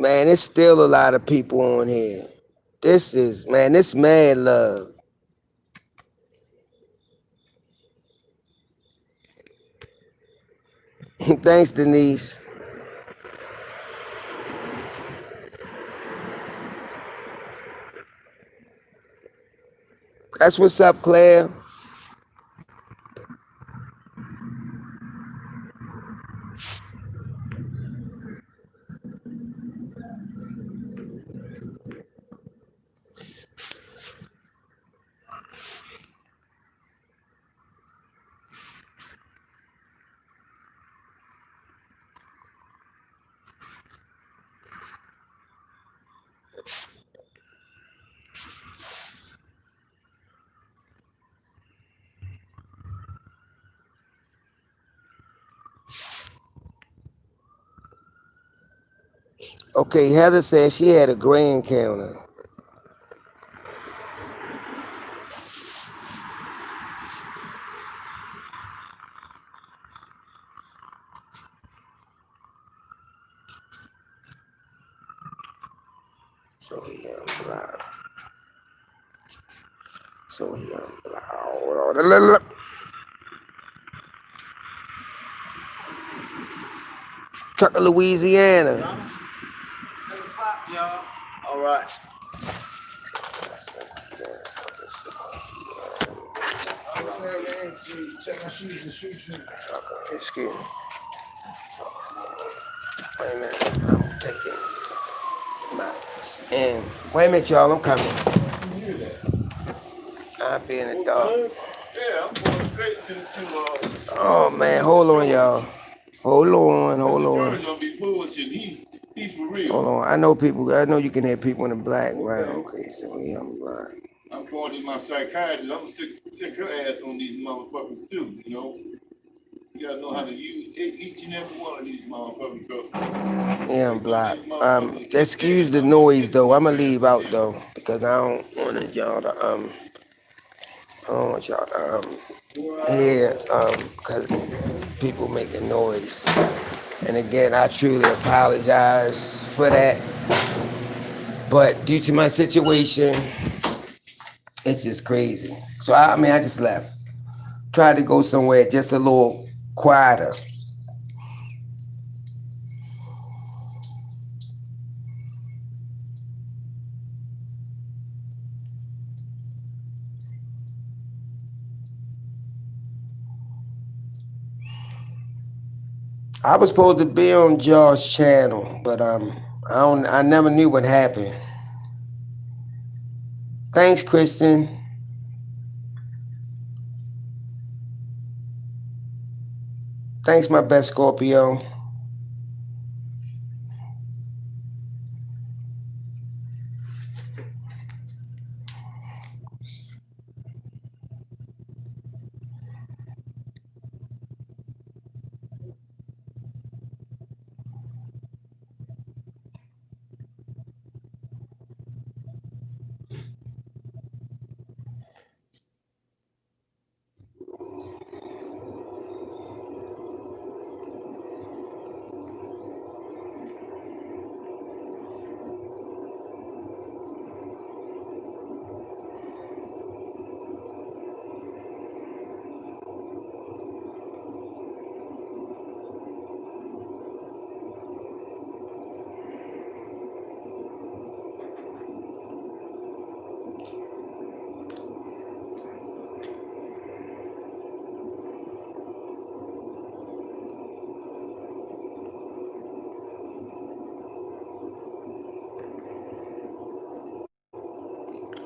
Man, there's still a lot of people on here. This mad love. Thanks, Denise. That's what's up, Claire. Okay, Heather said she had a gray encounter. So he unblocked. So he unblocked. Trucker, Louisiana. 7 o'clock, y'all. All right. Check my shoes and shoot you. Excuse me. Wait a minute. I'm taking my. And wait a minute, y'all. I'm coming. I'll be in the dark. Yeah, I'm going straight to Oh man, hold on, y'all. Hold on. gonna be bullshit. He's for real. Hold on. I know you can hear people in the black, right? Okay, so yeah, I'm blind. I'm going to my psychiatrist. I'm gonna sick her ass on these motherfuckers too, you know. You gotta know how to use each and every one of these motherfuckers. Yeah, I'm blind. Excuse the noise though. I'ma leave out though because I don't want y'all to hear because people making noise. And again, I truly apologize for that. But due to my situation, it's just crazy. So I just left. Tried to go somewhere just a little quieter. I was supposed to be on Josh's channel, but I never knew what happened. Thanks, Kristen. Thanks, my best Scorpio.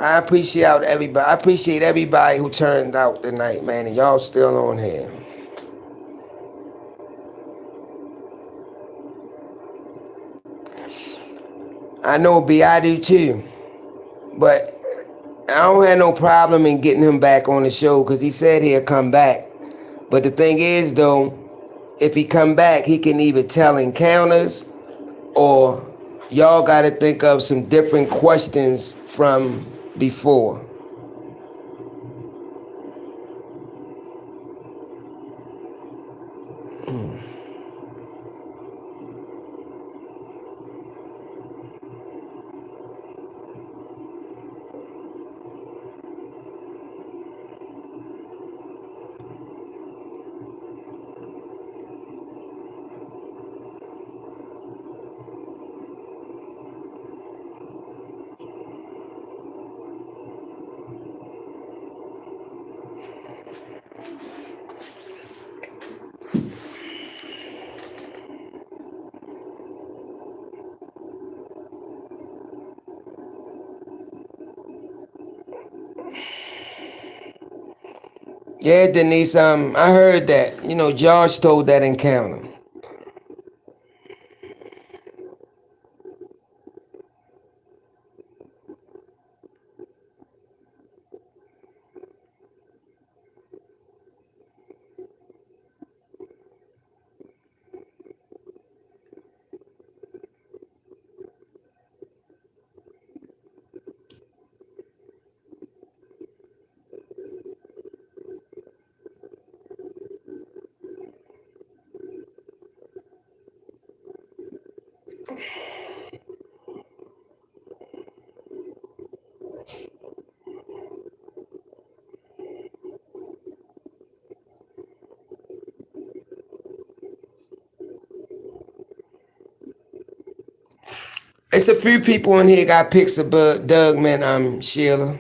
I appreciate everybody who turned out tonight, man, and y'all still on here. I know B, I do too, but I don't have no problem in getting him back on the show because he said he'll come back. But the thing is, though, if he come back, he can either tell encounters or y'all got to think of some different questions from before. Yeah, Denise. I heard that. You know, Josh told that encounter. It's a few people in here got pics of Dogman, Sheila.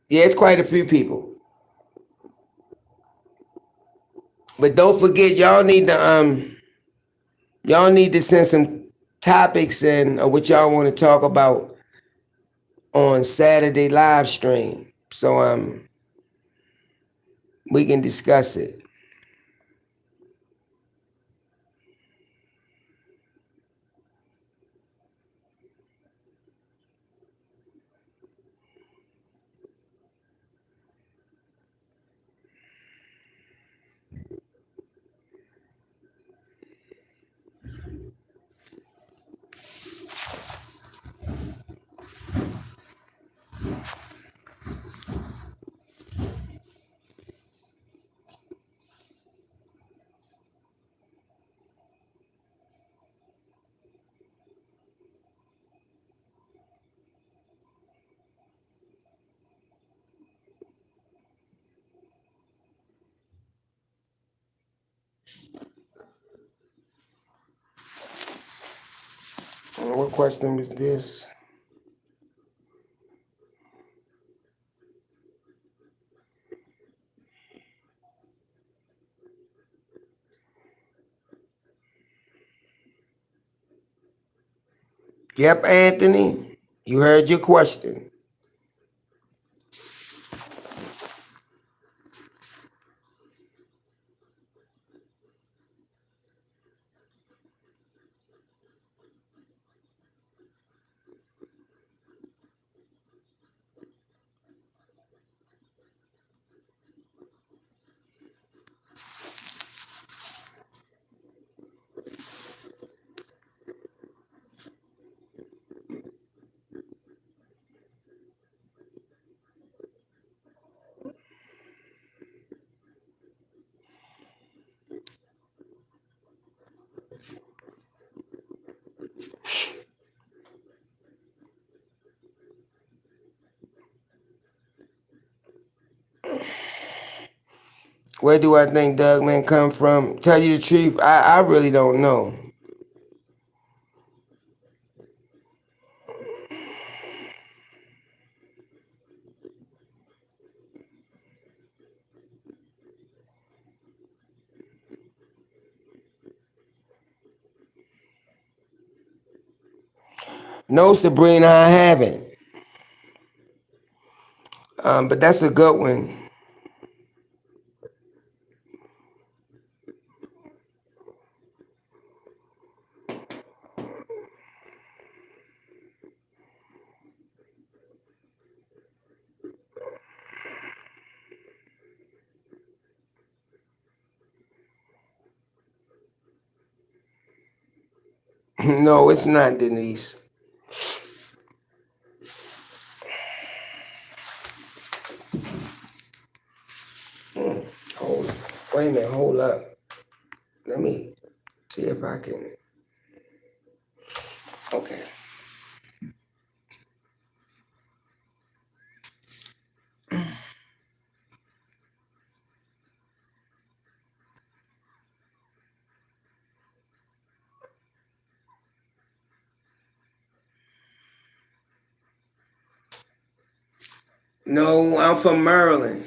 Yeah, it's quite a few people. But don't forget, y'all need to send some topics and what y'all want to talk about on Saturday live stream, so we can discuss it. What question was this? Yep, Anthony, you heard your question. Where do I think Dogman come from? Tell you the truth, I really don't know. No, Sabrina, I haven't. But that's a good one. No, it's not, Denise. Hold, wait a minute, hold up. Let me see if I can. Okay. No, I'm from Maryland.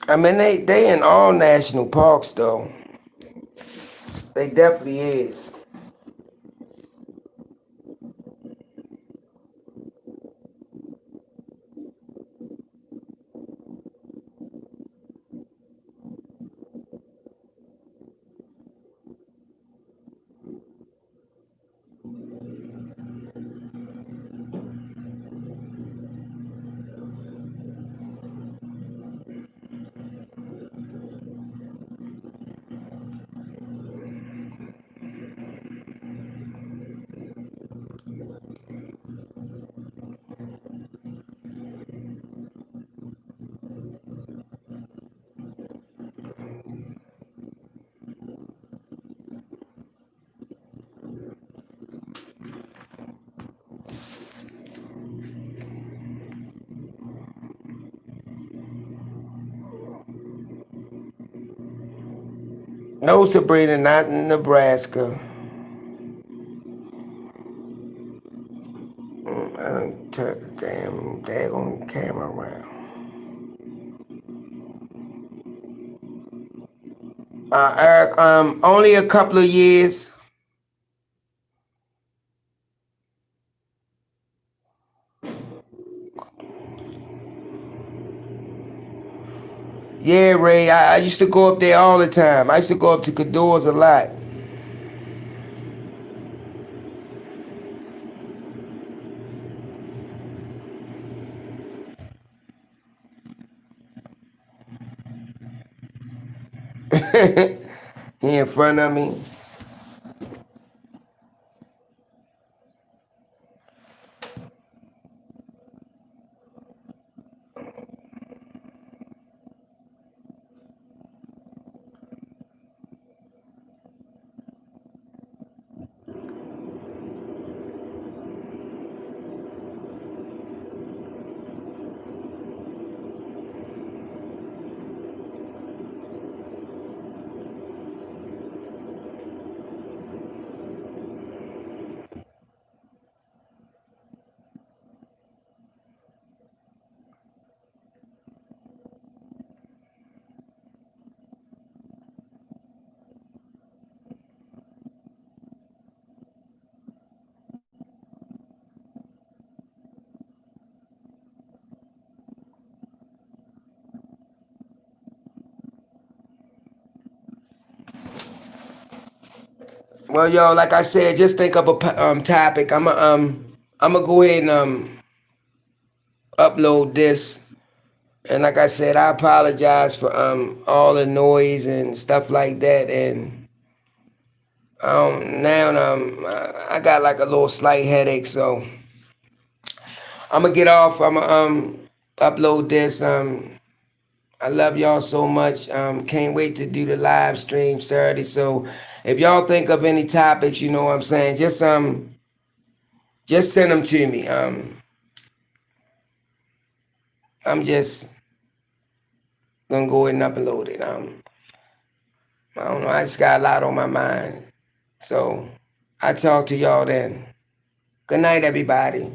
I mean, they in all national parks though. They definitely is. No, Sabrina, not in Nebraska. I done turned the damn daggone camera around. Eric, only a couple of years. Yeah, Ray, I used to go up there all the time. I used to go up to Cador's a lot. He in front of me. Well, yo, like I said, just think of a topic. I'm gonna go ahead and upload this. And like I said, I apologize for all the noise and stuff like that. And now I got like a little slight headache, so I'm gonna get off. I'm gonna upload this. I love y'all so much. Can't wait to do the live stream Saturday. So if y'all think of any topics, you know what I'm saying, just send them to me. I'm just gonna go ahead and upload it. I don't know. I just got a lot on my mind. So I talk to y'all then. Good night, everybody.